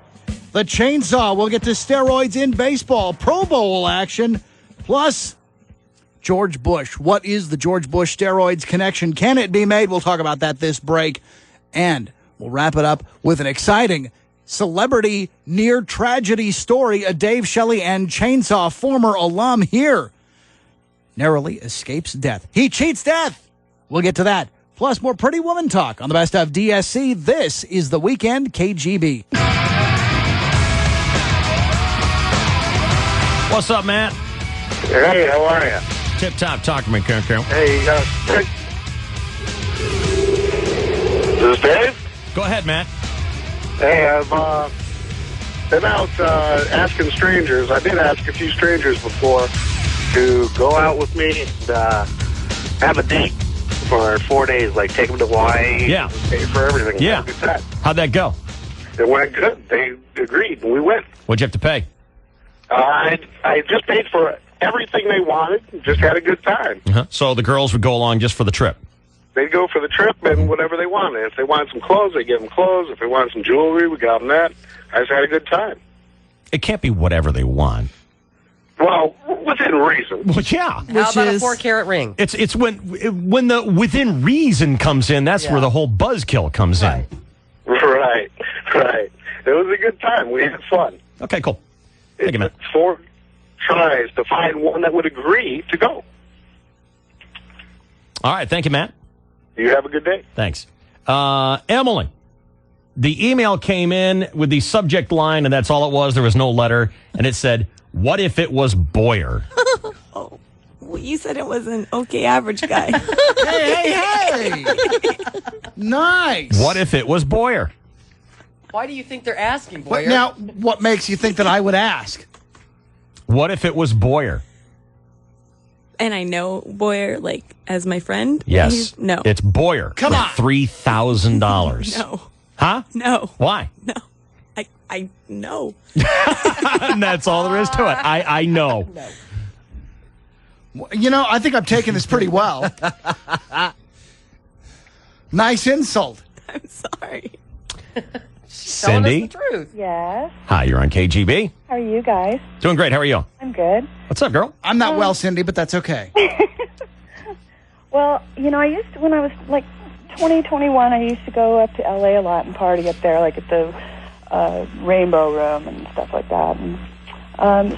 The Chainsaw will get to steroids in baseball. Pro Bowl action. Plus, George Bush. What is the George Bush steroids connection? Can it be made? We'll talk about that this break. And we'll wrap it up with an exciting celebrity near tragedy story. A Dave Shelley and Chainsaw former alum here narrowly escapes death. He cheats death. We'll get to that. Plus more Pretty Woman talk on the best of DSC. This is The Weekend KGB. What's up, Matt? Hey, how are you? Tip top, talk to me, Coco. Hey, this is Dave? Go ahead, Matt. Hey, I've been out asking strangers. I did ask a few strangers before to go out with me and have a date for 4 days, like take them to Hawaii, yeah, pay for everything. Yeah. How'd that go? It went good. They agreed, and we went. What'd you have to pay? I just paid for everything they wanted, just had a good time. Uh-huh. So the girls would go along just for the trip? They'd go for the trip and whatever they wanted. If they wanted some clothes, they gave them clothes. If they wanted some jewelry, we got them that. I just had a good time. It can't be whatever they want. Well, within reason. Well, yeah. How about a 4-carat ring? It's when the within reason comes in, that's where the whole buzzkill comes in. Right. It was a good time. We had fun. Okay, cool. Thank you, man. tries to find one that would agree to go. All right. Thank you, Matt. You have a good day. Thanks. Emily, the email came in with the subject line, and that's all it was. There was no letter, and it said, "What if it was Boyer?" Well, you said it was an okay average guy. Hey! Nice. What if it was Boyer? Why do you think they're asking, Boyer? Now, what makes you think that I would ask? What if it was Boyer? And I know Boyer, like, as my friend. Yes. No. It's Boyer. Come on. $3,000. No. Huh? No. Why? No. I know. And that's all there is to it. I know. You know, I think I'm taking this pretty well. Nice insult. I'm sorry. Cindy? Telling us the truth. Yes. Hi, you're on KGB. How are you guys? Doing great. How are you? I'm good. What's up, girl? I'm not well, Cindy, but that's okay. Well, you know, when I was like 20, 21, I used to go up to LA a lot and party up there, like at the Rainbow Room and stuff like that. And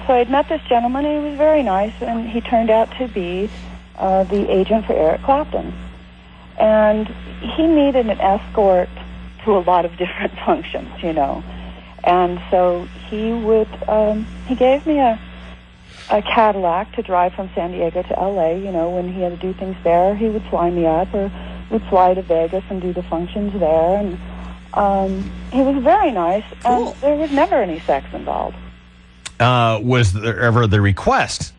so I'd met this gentleman, and he was very nice, and he turned out to be the agent for Eric Clapton. And he needed an escort to a lot of different functions, you know. And so he gave me a Cadillac to drive from San Diego to LA, you know, when he had to do things there. He would fly me up, or we'd fly to Vegas and do the functions there. And he was very nice, Cool. and there was never any sex involved. Was there ever the request?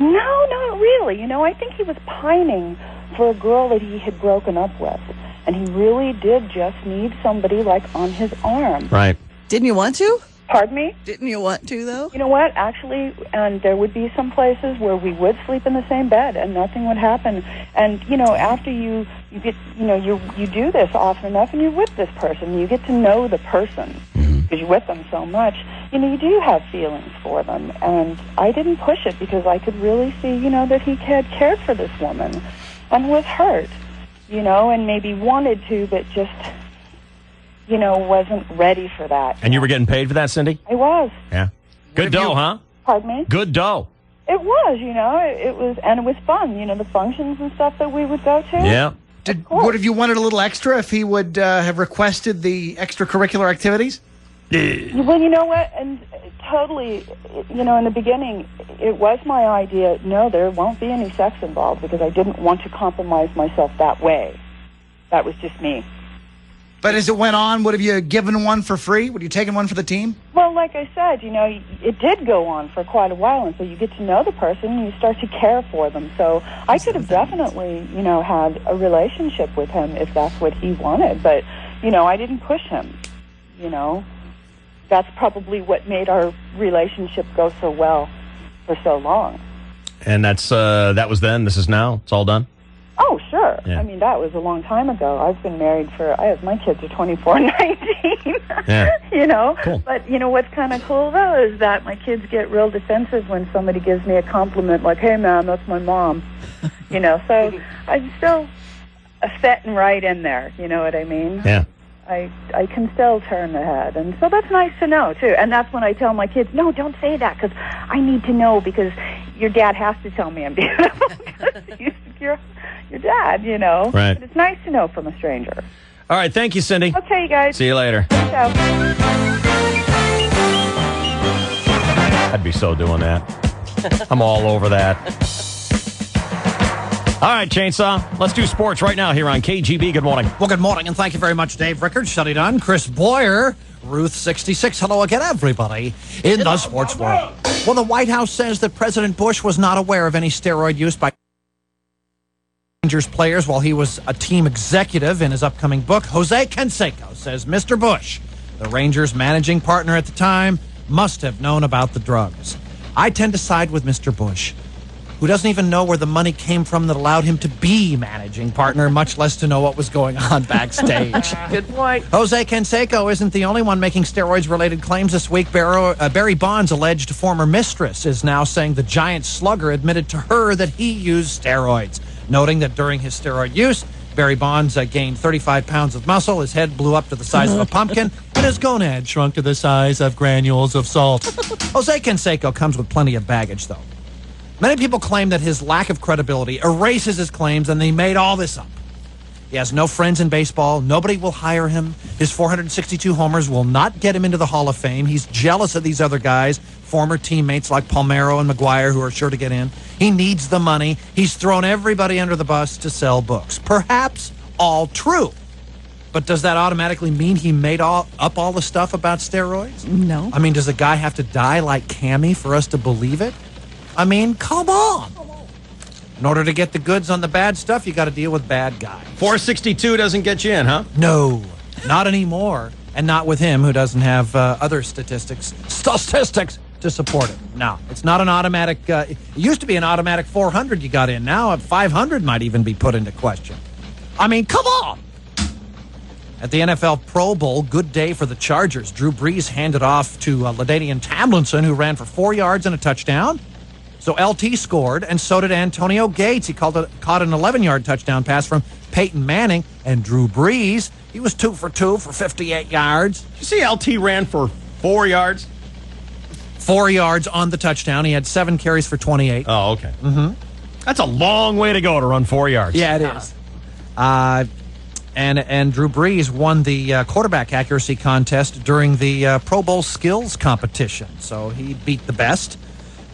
No, not really. You know, I think he was pining for a girl that he had broken up with. And he really did just need somebody, like, on his arm. Right. Didn't you want to? Pardon me? Didn't you want to, though? You know what? Actually, and there would be some places where we would sleep in the same bed and nothing would happen. And, you know, after you get, you know, you do this often enough and you're with this person, you get to know the person because you're with them so much, you know, you do have feelings for them. And I didn't push it because I could really see, you know, that he had cared for this woman and was hurt, you know, and maybe wanted to, but just, you know, wasn't ready for that. And you were getting paid for that, Cindy? I was. Yeah. Good dough, huh? Pardon me? Good dough. It was, you know, it was fun, you know, the functions and stuff that we would go to. Yeah. Would have you wanted a little extra if he would have requested the extracurricular activities? Well, you know what, and totally, you know, in the beginning, it was my idea, no, there won't be any sex involved because I didn't want to compromise myself that way. That was just me. But as it went on, would have you given one for free? Would you taken one for the team? Well, like I said, you know, it did go on for quite a while, and so you get to know the person, and you start to care for them. So I could have definitely, you know, had a relationship with him if that's what he wanted, but, you know, I didn't push him, you know. That's probably what made our relationship go so well for so long. And that was then. This is now. It's all done. Oh, sure. Yeah. I mean, that was a long time ago. I've been married my kids are 24 and 19. Yeah. You know? Cool. But, you know, what's kind of cool, though, is that my kids get real defensive when somebody gives me a compliment like, hey, ma'am, that's my mom. You know, so I'm still fitting right in there. You know what I mean? Yeah. I can still turn the head. And so that's nice to know, too. And that's when I tell my kids, no, don't say that, because I need to know, because your dad has to tell me I'm beautiful. You're your dad, you know. Right. But it's nice to know from a stranger. All right. Thank you, Cindy. Okay, you guys. See you later. Ciao. I'd be so doing that. I'm all over that. All right, Chainsaw. Let's do sports right now here on KGB. Good morning. Well, good morning, and thank you very much, Dave Rickard. Study done. Chris Boyer, Ruth 66. Hello again, everybody in the sports world. Well, the White House says that President Bush was not aware of any steroid use by Rangers players while he was a team executive. In his upcoming book, Jose Canseco says Mr. Bush, the Rangers' managing partner at the time, must have known about the drugs. I tend to side with Mr. Bush, who doesn't even know where the money came from that allowed him to be managing partner, much less to know what was going on backstage. Good point. Jose Canseco isn't the only one making steroids-related claims this week. Barry Bonds' alleged former mistress is now saying the giant slugger admitted to her that he used steroids, noting that during his steroid use, Barry Bonds gained 35 pounds of muscle. His head blew up to the size of a pumpkin, and his gonad shrunk to the size of granules of salt. Jose Canseco comes with plenty of baggage, though. Many people claim that his lack of credibility erases his claims and he made all this up. He has no friends in baseball. Nobody will hire him. His 462 homers will not get him into the Hall of Fame. He's jealous of these other guys, former teammates like Palmeiro and McGuire, who are sure to get in. He needs the money. He's thrown everybody under the bus to sell books. Perhaps all true. But does that automatically mean he made up all the stuff about steroids? No. I mean, does a guy have to die like Cammy for us to believe it? I mean, come on. In order to get the goods on the bad stuff, you got to deal with bad guys. 462 doesn't get you in, huh? No, not anymore. And not with him, who doesn't have other statistics to support it. No, it's not an automatic. It used to be an automatic 400 you got in. Now a 500 might even be put into question. I mean, come on. At the NFL Pro Bowl, good day for the Chargers. Drew Brees handed off to LaDainian Tomlinson, who ran for 4 yards and a touchdown. So LT scored, and so did Antonio Gates. He caught an 11-yard touchdown pass from Peyton Manning. And Drew Brees, he was 2 for 2 for 58 yards. Did you see LT ran for 4 yards? 4 yards on the touchdown. He had 7 carries for 28. Oh, okay. Mm-hmm. That's a long way to go to run 4 yards. Yeah, it is. And Drew Brees won the quarterback accuracy contest during the Pro Bowl skills competition. So he beat the best.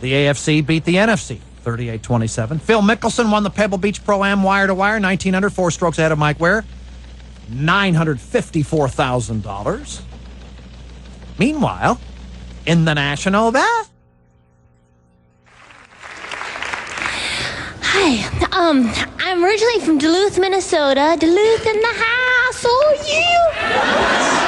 The AFC beat the NFC 38-27. Phil Mickelson won the Pebble Beach Pro-Am wire-to-wire, 19 under, 4 strokes ahead of Mike Ware, $954,000. Meanwhile, in the National Bath. Hi, I'm originally from Duluth, Minnesota. Duluth in the house, oh yeah!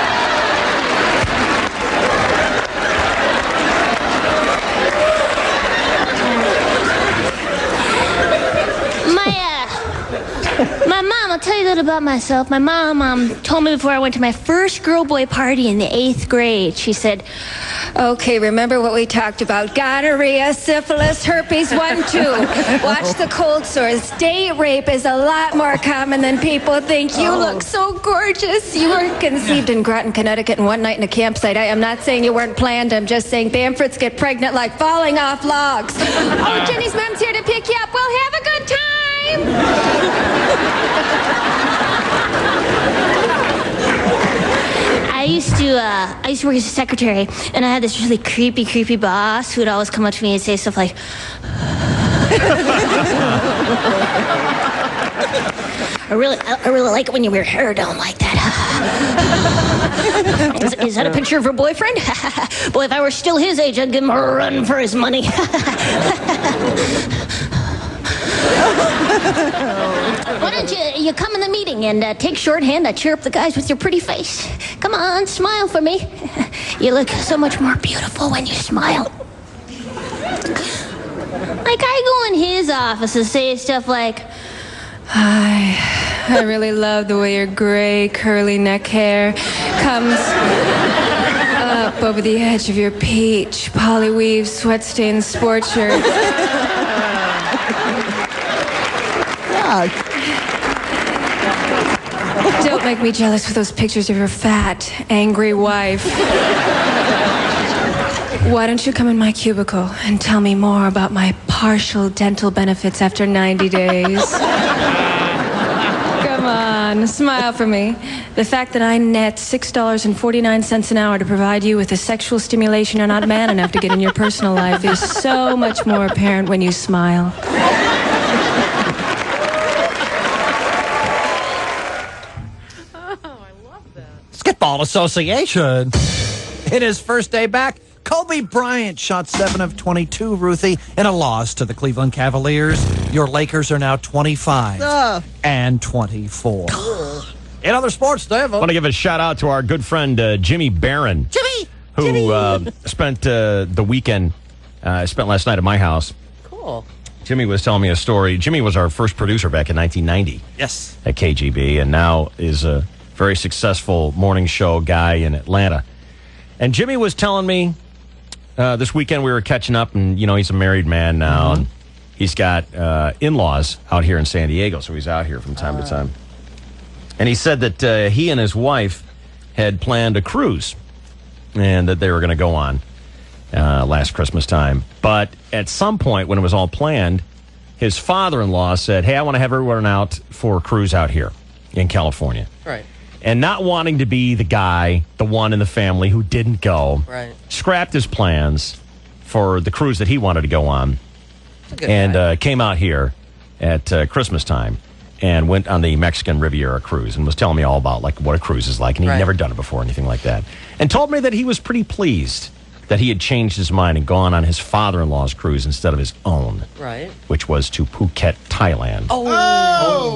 My mom, I'll tell you a little about myself. My mom told me before I went to my first girl-boy party in the 8th grade. She said, okay, remember what we talked about. Gonorrhea, syphilis, herpes 1, 2. Watch the cold sores. Date rape is a lot more common than people think. You look so gorgeous. You were conceived in Groton, Connecticut, and one night in a campsite. I am not saying you weren't planned. I'm just saying Bamfords get pregnant like falling off logs. Oh, Jenny's mom's here to pick you up. Well, have a good time. I used to work as a secretary, and I had this really creepy boss who would always come up to me and say stuff like, I really like it when you wear hair down like that. Is that a picture of her boyfriend? Boy, if I were still his age, I'd give him a run for his money. Why don't you come in the meeting and take shorthand, cheer up the guys with your pretty face. Come on, smile for me. You look so much more beautiful when you smile. Like I go in his office and say stuff like, hi, I really love the way your gray curly neck hair comes up over the edge of your peach polyweave sweat-stained sports shirt. Don't make me jealous with those pictures of your fat, angry wife. Why don't you come in my cubicle and tell me more about my partial dental benefits after 90 days? Come on, smile for me. The fact that I net $6.49 an hour to provide you with the sexual stimulation you're not man enough to get in your personal life is so much more apparent when you smile. Basketball Association. In his first day back, Kobe Bryant shot 7 of 22, Ruthie, in a loss to the Cleveland Cavaliers. Your Lakers are now 25 and 24. In other sports, Dave. I want to give a shout out to our good friend Jimmy Barron. Who spent the weekend, spent last night at my house. Cool. Jimmy was telling me a story. Jimmy was our first producer back in 1990. Yes. At KGB, and now is a very successful morning show guy in Atlanta. And Jimmy was telling me this weekend we were catching up, and, you know, he's a married man now, and he's got in-laws out here in San Diego, so he's out here from time to time. And he said that he and his wife had planned a cruise and that they were going to go on last Christmas time. But at some point when it was all planned, his father-in-law said, hey, I want to have everyone out for a cruise out here in California. Right. And not wanting to be the guy, the one in the family who didn't go, Right. scrapped his plans for the cruise that he wanted to go on good and came out here at Christmas time and went on the Mexican Riviera cruise and was telling me all about like what a cruise is like. And he'd Right. never done it before, anything like that. And told me that he was pretty pleased that he had changed his mind and gone on his father-in-law's cruise instead of his own, Right. which was to Phuket, Thailand,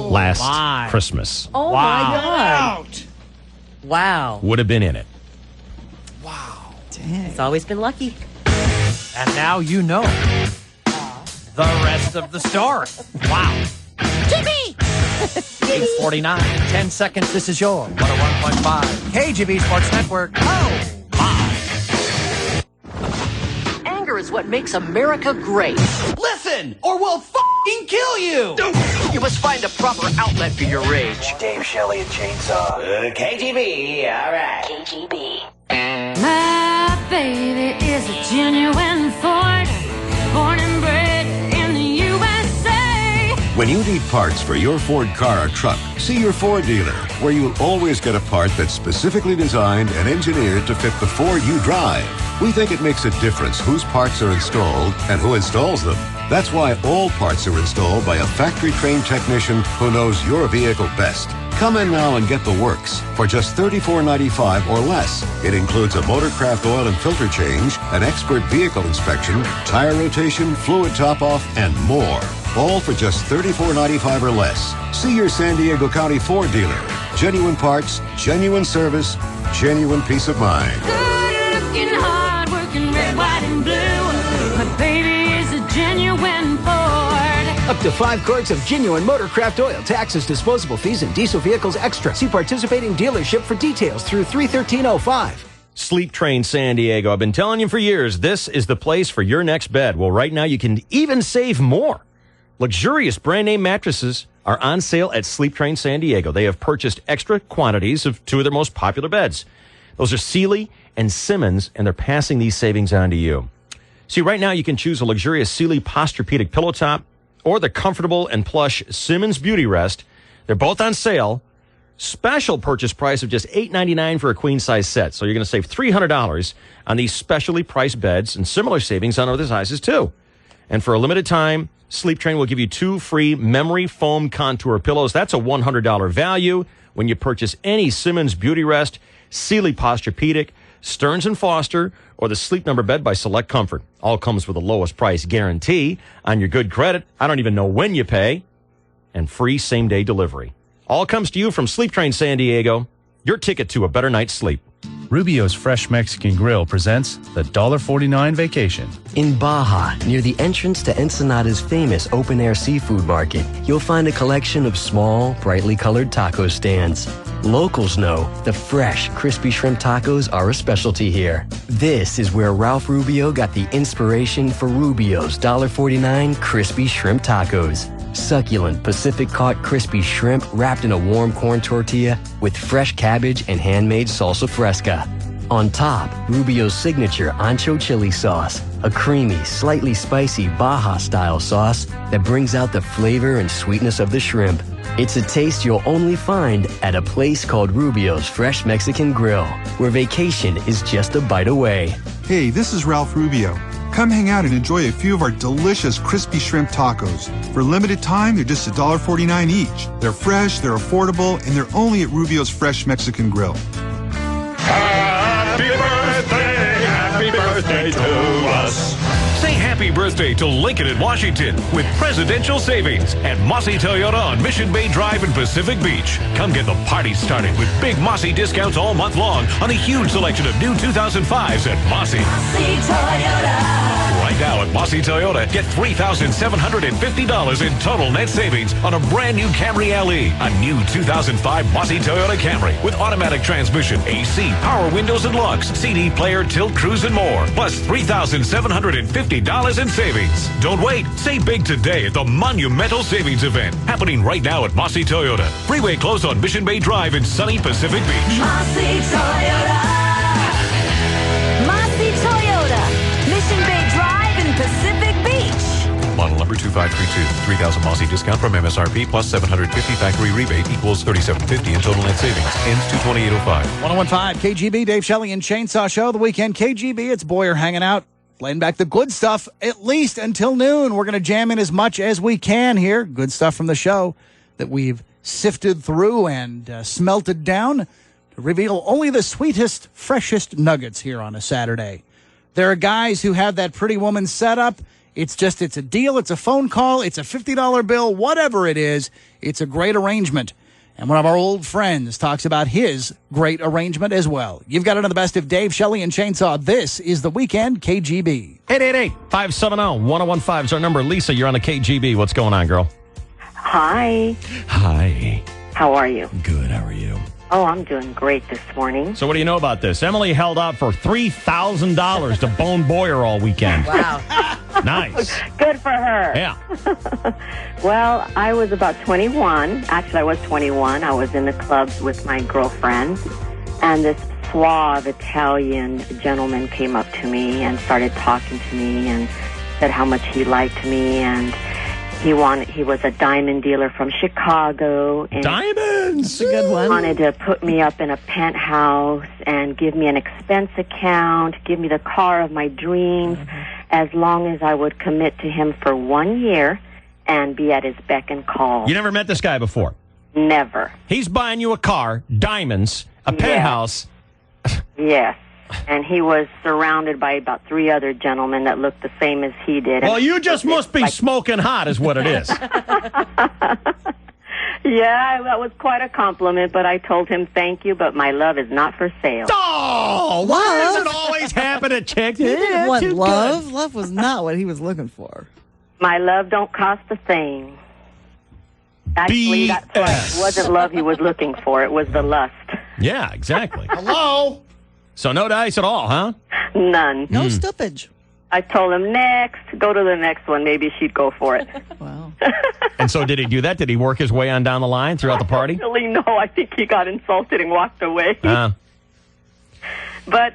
last Christmas. Oh, my God. Wow. Would have been in it. He's always been lucky. And now you know the rest of the story. Wow. Jimmy! 8:49. 10 seconds. This is your 101.5 KGB Sports Network. Oh, Anger is what makes America great. Listen, or we'll f***ing kill you! You must find a proper outlet for your rage. Dave Shelley and Chainsaw. KGB, all right. KGB. My baby is a genuine Ford, born and bred in the USA. When you need parts for your Ford car or truck, see your Ford dealer, where you'll always get a part that's specifically designed and engineered to fit the Ford you drive. We think it makes a difference whose parts are installed and who installs them. That's why all parts are installed by a factory-trained technician who knows your vehicle best. Come in now and get the works for just $34.95 or less. It includes a Motorcraft oil and filter change, an expert vehicle inspection, tire rotation, fluid top-off, and more. All for just $34.95 or less. See your San Diego County Ford dealer. Genuine parts, genuine service, genuine peace of mind. Good-looking, hard-working, red, white, and blue. My baby is a genuine Ford. Up to 5 quarts of genuine Motorcraft oil, taxes, disposable fees, and diesel vehicles extra. See participating dealership for details through 3/13/05. Sleep Train San Diego. I've been telling you for years, this is the place for your next bed. Well, right now you can even save more. Luxurious brand name mattresses are on sale at Sleep Train San Diego. They have purchased extra quantities of 2 of their most popular beds. Those are Sealy and Simmons, and they're passing these savings on to you. See, right now you can choose a luxurious Sealy Posturepedic pillow top or the comfortable and plush Simmons Beauty Rest. They're both on sale. Special purchase price of just $8.99 for a queen-size set. So you're going to save $300 on these specially priced beds and similar savings on other sizes, too. And for a limited time, Sleep Train will give you 2 free memory foam contour pillows. That's a $100 value when you purchase any Simmons Beauty Rest, Sealy Posturepedic, Stearns & Foster, or the Sleep Number bed by Select Comfort. All comes with the lowest price guarantee on your good credit. I don't even know when you pay. And free same-day delivery. All comes to you from Sleep Train San Diego, your ticket to a better night's sleep. Rubio's Fresh Mexican Grill presents the $1.49 Vacation. In Baja, near the entrance to Ensenada's famous open-air seafood market, you'll find a collection of small, brightly colored taco stands. Locals know the fresh, crispy shrimp tacos are a specialty here. This is where Ralph Rubio got the inspiration for Rubio's $1.49 crispy shrimp tacos. Succulent Pacific-caught crispy shrimp wrapped in a warm corn tortilla with fresh cabbage and handmade salsa fresca. On top, Rubio's signature ancho chili sauce, a creamy, slightly spicy Baja-style sauce that brings out the flavor and sweetness of the shrimp. It's a taste you'll only find at a place called Rubio's Fresh Mexican Grill, where vacation is just a bite away. Hey, this is Ralph Rubio. Come hang out and enjoy a few of our delicious crispy shrimp tacos. For a limited time, they're just $1.49 each. They're fresh, they're affordable, and they're only at Rubio's Fresh Mexican Grill. Happy birthday to us. Say happy birthday to Lincoln in Washington with presidential savings at Mossy Toyota on Mission Bay Drive in Pacific Beach. Come get the party started with big Mossy discounts all month long on a huge selection of new 2005s at Mossy. Mossy Toyota. Right Right now at Mossy Toyota, get $3,750 in total net savings on a brand new Camry LE. A new 2005 Mossy Toyota Camry with automatic transmission, AC, power windows and locks, CD player, tilt, cruise, and more. Plus $3,750 in savings. Don't wait. Save big today at the Monumental Savings Event, happening right now at Mossy Toyota. Freeway closed on Mission Bay Drive in sunny Pacific Beach. Mossy Toyota. Mossy Toyota. Mission Bay Drive in Pacific Beach. Model number 2532. 3,000 Mossy discount from MSRP plus 750 factory rebate equals $3,750 in total net savings. Ends 2/28/05. 101.5 KGB, Dave Shelley and Chainsaw Show. The weekend KGB, it's Boyer hanging out, playing back the good stuff at least until noon. We're going to jam in as much as we can here. Good stuff from the show that we've sifted through and smelted down to reveal only the sweetest, freshest nuggets here on a Saturday. There are guys who have that pretty woman set up. It's a deal, it's a phone call, it's a $50 bill, whatever it is, it's a great arrangement. And one of our old friends talks about his great arrangement as well. You've got it on the best of Dave, Shelley, and Chainsaw. This is the weekend KGB. 888-570-1015 is our number. Lisa, you're on the KGB. What's going on, girl? Hi. Hi. How are you? Good. How are you? Oh, I'm doing great this morning. So what do you know about this? Emily held out for $3,000 to bone Boyer all weekend. Wow. Nice. Good for her. Yeah. Well, I was about 21. Actually, I was 21. I was in the clubs with my girlfriend, and this suave Italian gentleman came up to me and started talking to me and said how much he liked me, and he was a diamond dealer from Chicago. And Diamonds! That's a good one. Wanted to put me up in a penthouse and give me an expense account, give me the car of my dreams, as long as I would commit to him for 1 year and be at his beck and call. You never met this guy before? Never. He's buying you a car, diamonds, a penthouse. Yes. And he was surrounded by about 3 other gentlemen that looked the same as he did. Well, you just must be smoking hot is what it is. Yeah, that was quite a compliment, but I told him thank you, but my love is not for sale. Oh, why does it always happen to chicks? He didn't want love. Good. Love was not what he was looking for. My love don't cost a thing. Actually, that's right. It wasn't love he was looking for. It was the lust. Yeah, exactly. Hello? So no dice at all, huh? None. No stuffage. I told him, next, go to the next one. Maybe she'd go for it. Wow. And so did he do that? Did he work his way on down the line throughout the party? Actually, no. I think he got insulted and walked away. But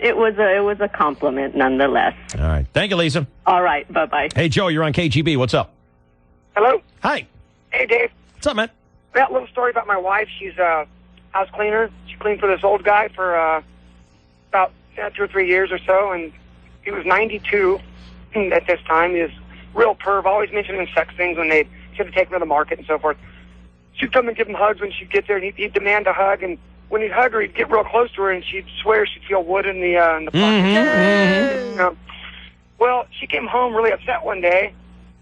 it was a compliment nonetheless. All right. Thank you, Lisa. All right. Bye-bye. Hey, Joe, you're on KGB. What's up? Hello. Hi. Hey, Dave. What's up, man? That little story about my wife. She's a house cleaner. She cleaned for this old guy for about 2 or 3 years or so, and he was 92 at this time. He was real perv, always mentioning sex things when they should have taken her to the market and so forth. She'd come and give him hugs when she'd get there, and he'd demand a hug, and when he'd hug her, he'd get real close to her, and she'd swear she'd feel wood in the pocket. You know. Well, she came home really upset one day,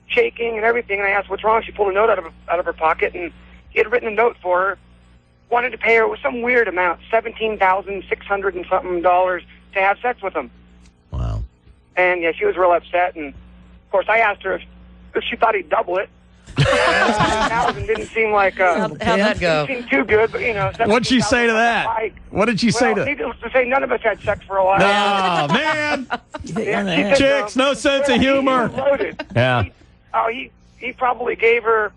shaking and everything, and I asked what's wrong. She pulled a note out of her pocket, and he had written a note for her, wanted to pay her with some weird amount, $17,600 and something to have sex with him. Wow. And yeah, she was real upset, and of course I asked her if she thought he'd double it. 7,000 didn't seem like how'd that go? Didn't seem too good, but you know. What'd she say to that? What did she say to? Needless to say, none of us had sex for a while. Oh man, Yeah, chicks, no sense of humor. Yeah. He probably gave her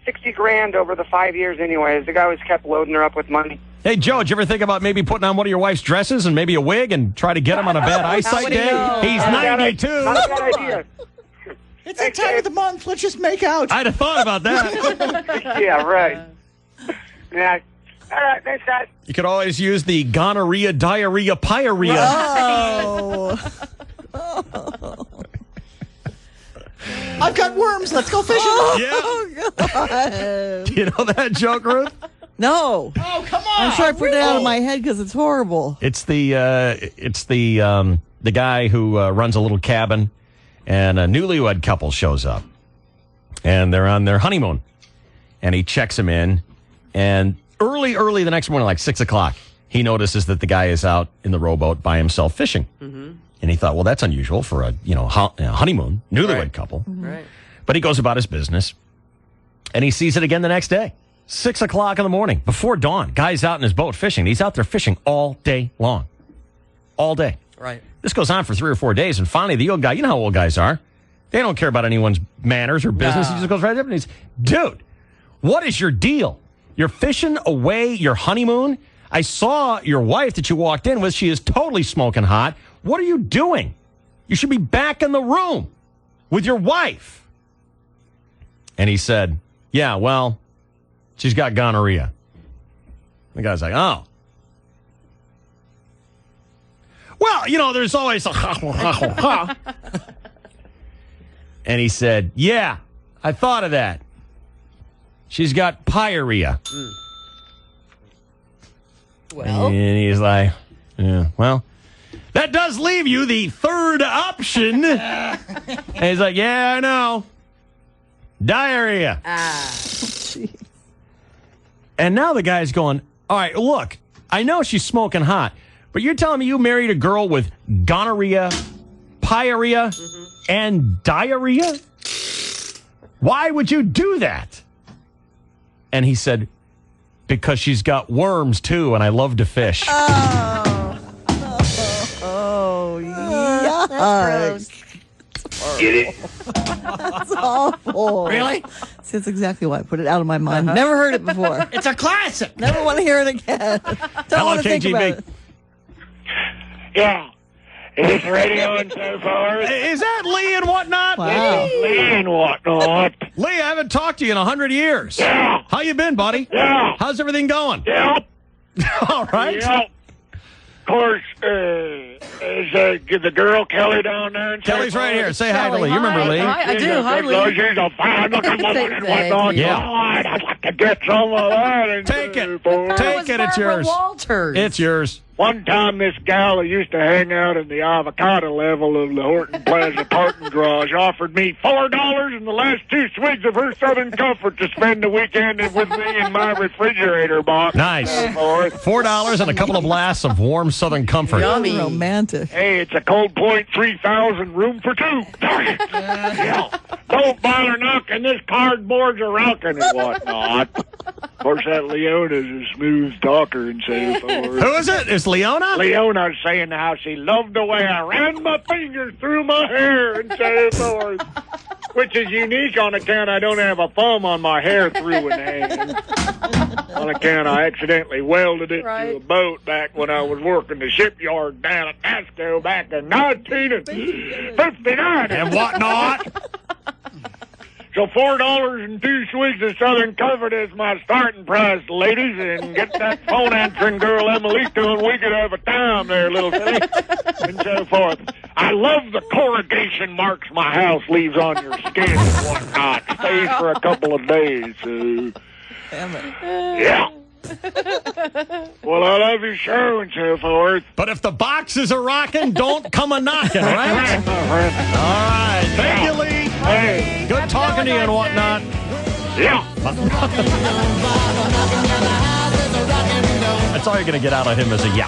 $60,000 over the 5 years. Anyways, the guy was kept loading her up with money. Hey, Joe, did you ever think about maybe putting on one of your wife's dresses and maybe a wig and try to get him on a bad eyesight day? He's 92. Not a bad idea. It's that time of the month. Let's just make out. I'd have thought about that. Yeah, right. Yeah. All right, thanks, guys. You could always use the gonorrhea, diarrhea, pyorrhea. Oh. I've got worms. Let's go fishing. Oh, God. Do you know that joke, Ruth? No. Oh, come on. I'm sure I put it out of my head because it's horrible. It's the guy who runs a little cabin, and a newlywed couple shows up, and they're on their honeymoon, and he checks him in, and early the next morning, like 6 o'clock, he notices that the guy is out in the rowboat by himself fishing. Mm-hmm. And he thought, well, that's unusual for a honeymoon, newlywed couple. Right. But he goes about his business, and he sees it again the next day. 6 o'clock in the morning, before dawn. Guy's out in his boat fishing. He's out there fishing all day long. All day. Right. This goes on for 3 or 4 days, and finally the old guy, you know how old guys are. They don't care about anyone's manners or business. He just goes right up and he's, dude, what is your deal? You're fishing away your honeymoon? I saw your wife that you walked in with. She is totally smoking hot. What are you doing? You should be back in the room with your wife. And he said, yeah, well, she's got gonorrhea. The guy's like, oh. Well, there's always a And he said, yeah, I thought of that. She's got pyorrhea. Well. And he's like, yeah, well, that does leave you the third option. And he's like, yeah, I know. Diarrhea. And now the guy's going, all right, look, I know she's smoking hot, but you're telling me you married a girl with gonorrhea, pyorrhea, and diarrhea? Why would you do that? And he said, because she's got worms too, and I love to fish. Oh, yeah. That's gross. Get it? That's awful. Really? See, that's exactly why I put it out of my mind. Never heard it before. It's a classic. Never want to hear it again. Don't want to think about it. Yeah. Is this radio and so forth? Is that Lee and whatnot? Wow. Lee and whatnot. Lee, I haven't talked to you in 100 years. Yeah. How you been, buddy? Yeah. How's everything going? Yeah. All right. Yeah. Of course, is the girl Kelly down there? And Kelly's right here. Say hi to Kelly, Lee. You remember hi. Lee? Hi, I do. Hi, Lee. She's a fine looking woman and whatnot. Yeah. God, I'd like to get some of that. And Take it. forth. Take it. It's Barbara yours. Walters. It's yours. One time, this gal who used to hang out in the avocado level of the Horton Plaza parking garage offered me $4 and the last 2 swigs of her Southern Comfort to spend the weekend with me in my refrigerator box. Nice. $4 and a couple of blasts of warm Southern Comfort. Yummy. Romantic. Hey, it's a Cold Point 3000 room for 2. Yeah. Don't bother knocking. This cardboard's a rockin' and whatnot. Of course, that Leona's a smooth talker and so forth. Who is it? It's Leona? Leona's saying how she loved the way I ran my fingers through my hair and so forth. Which is unique on account I don't have a thumb on my hair through an hand. On account I accidentally welded it to a boat back when I was working the shipyard down at Nasco back in 1959. And whatnot? So $4 and 2 swigs of Southern Comfort is my starting price, ladies, and get that phone answering girl Emelito and we could have a time there, little silly, and so forth. I love the corrugation marks my house leaves on your skin and whatnot. Stays for a couple of days, so... Yeah. Well, I love your show and so forth. But if the boxes are rocking, don't come a knocking, right? All right. Thank you, Lee. Hey. Good talking to you and whatnot. Yeah. That's all you're going to get out of him is a yeah.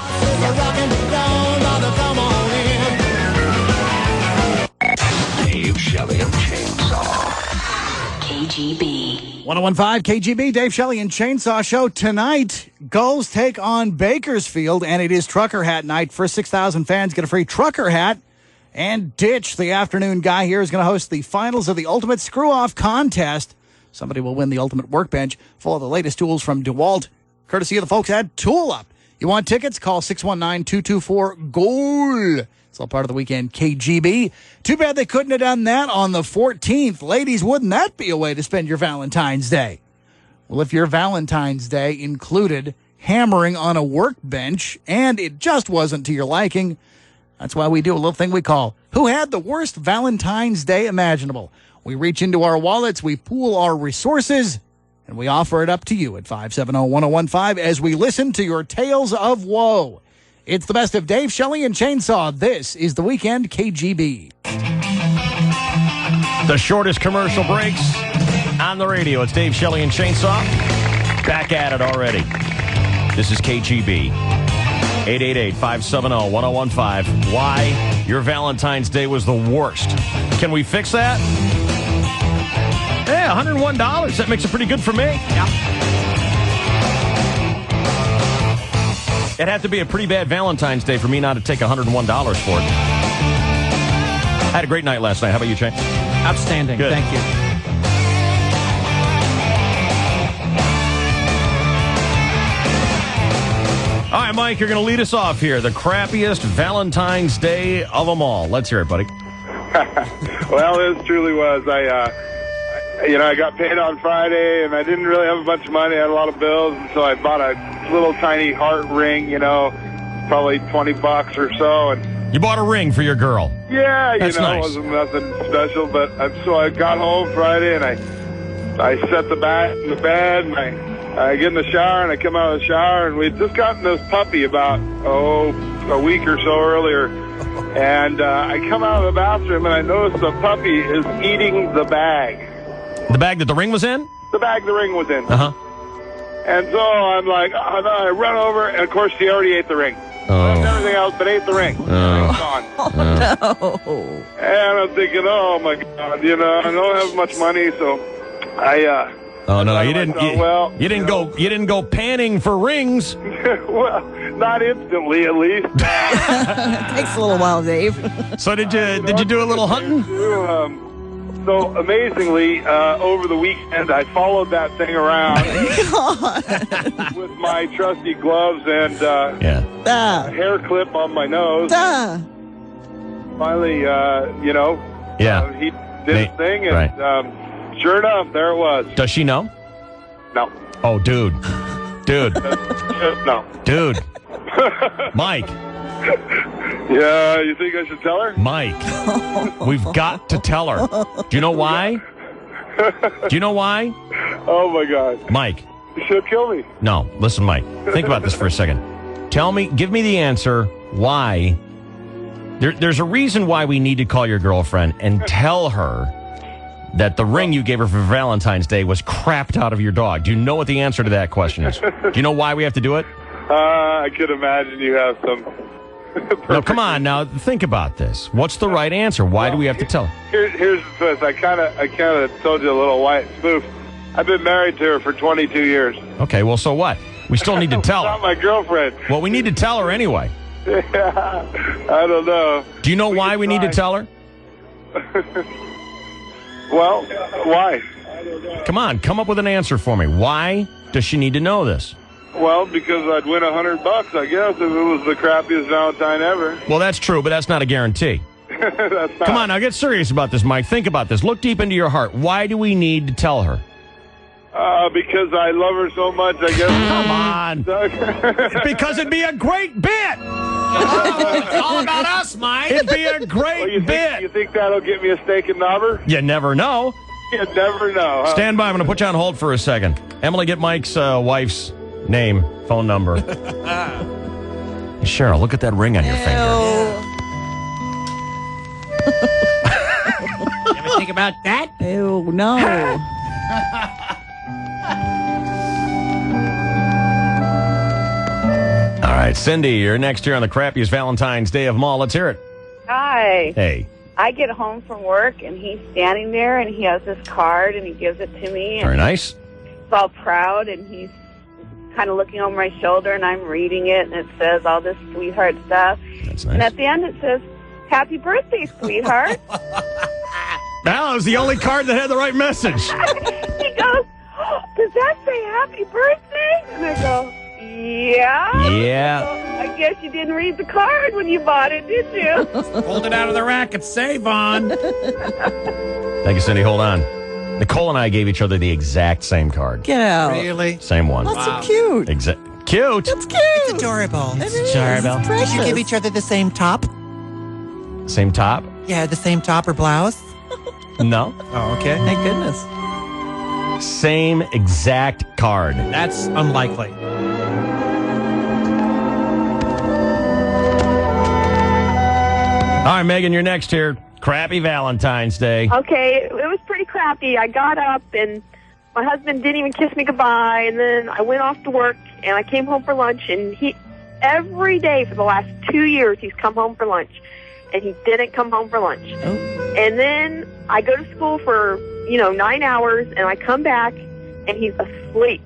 Dave, Shelley, and Chainsaw. KGB. 1015 KGB, Dave Shelley and Chainsaw Show. Tonight, Gulls take on Bakersfield, and it is Trucker Hat Night. First 6,000 fans get a free trucker hat. And Ditch, the afternoon guy here, is going to host the finals of the Ultimate Screw-Off Contest. Somebody will win the Ultimate Workbench full of the latest tools from DeWalt, courtesy of the folks at Tool Up. You want tickets? Call 619-224-GOAL. It's all part of the weekend KGB. Too bad they couldn't have done that on the 14th. Ladies, wouldn't that be a way to spend your Valentine's Day? Well, if your Valentine's Day included hammering on a workbench and it just wasn't to your liking, that's why we do a little thing we call Who Had the Worst Valentine's Day Imaginable? We reach into our wallets, we pool our resources, and we offer it up to you at 570-1015 as we listen to your tales of woe. It's the best of Dave, Shelley, and Chainsaw. This is the Weekend KGB. The shortest commercial breaks on the radio. It's Dave, Shelley, and Chainsaw. Back at it already. This is KGB. 888-570-1015. Why your Valentine's Day was the worst. Can we fix that? Yeah, $101. That makes it pretty good for me. Yeah. It'd have to be a pretty bad Valentine's Day for me not to take $101 for it. I had a great night last night. How about you, Jay? Outstanding. Good. Thank you. All right, Mike, you're going to lead us off here. The crappiest Valentine's Day of them all. Let's hear it, buddy. Well, this truly was. I got paid on Friday, and I didn't really have a bunch of money. I had a lot of bills, and so I bought a little tiny heart ring, probably $20 or so. And you bought a ring for your girl. yeah, That's nice. It wasn't nothing special, but so I got home Friday, and I set the bat in the bed, and I get in the shower, and I come out of the shower, and we'd just gotten this puppy about, a week or so earlier. And I come out of the bathroom, and I notice the puppy is eating the bag. The bag that the ring was in? The bag the ring was in. Uh-huh. And so I'm like, oh, no, I run over, and of course she already ate the ring. Oh. Left everything else but ate the ring. The ring's gone. No. And I'm thinking, oh my God, I don't have much money, so I Oh no, you didn't. Myself, You didn't go panning for rings. well, not instantly, at least. It takes a little while, Dave. So did you do a little hunting? So amazingly, over the weekend, I followed that thing around with my trusty gloves and a hair clip on my nose. Finally, he did his thing, and sure enough, there it was. Does she know? No. Oh, dude. No. Dude. Mike. Yeah, you think I should tell her? Mike. We've got to tell her. Do you know why? Do you know why? Oh, my God. Mike. She'll kill me. No, listen, Mike. Think about this for a second. Give me the answer why. There's a reason why we need to call your girlfriend and tell her that the ring you gave her for Valentine's Day was crapped out of your dog. Do you know what the answer to that question is? Do you know why we have to do it? I could imagine you have some. No, come on now. Think about this. What's the right answer? Why do we have to tell her? Here's the twist. I kind of told you a little white spoof. I've been married to her for 22 years. Okay, well, so what? We still need to tell her. Not my girlfriend. Well, we need to tell her anyway. Yeah, I don't know. Do you know why we need to tell her? Well, why? Come on, come up with an answer for me. Why does she need to know this? Well, because I'd win $100, I guess, if it was the crappiest Valentine ever. Well, that's true, but that's not a guarantee. That's not. Come on, now get serious about this, Mike. Think about this. Look deep into your heart. Why do we need to tell her? Because I love her so much, I guess. Come on. Because it'd be a great bit. It's all about us, Mike. It'd be a great bit. You think that'll get me a steak and knobber? You never know. You never know. Huh? Stand by. I'm going to put you on hold for a second. Emily, get Mike's wife's name, phone number. Cheryl, look at that ring on your finger. You ever think about that? Ew, no. All right, Cindy, you're next here on the crappiest Valentine's Day of them all. Let's hear it. Hi. Hey. I get home from work, and he's standing there, and he has this card, and he gives it to me. Very and nice. He's all proud, and he's kind of looking over my shoulder, and I'm reading it, and it says all this sweetheart stuff. That's And nice. at the end, it says, "Happy birthday, sweetheart." That was the only card that had the right message. He goes, "Oh, does that say happy birthday?" And I go, "Yeah." Yeah. So I guess you didn't read the card when you bought it, did you? Pulled it out of the rack at Save-On. Thank you, Cindy. Hold on. Nicole and I gave each other the exact same card. Get out. Really? Same one. That's so cute. Cute. That's cute. It's adorable. It is. adorable. It's Did you precious. give each other the same top? Same top? Yeah, the same top or blouse? No. Oh, okay. Thank goodness. Same exact card. That's unlikely. All right, Megan, you're next here. Crappy Valentine's Day. Okay, it was pretty crappy. I got up and my husband didn't even kiss me goodbye, and then I went off to work and I came home for lunch and he every day for the last 2 years he's come home for lunch, and he didn't come home for lunch. Oh. And then I go to school for, 9 hours, and I come back, and he's asleep.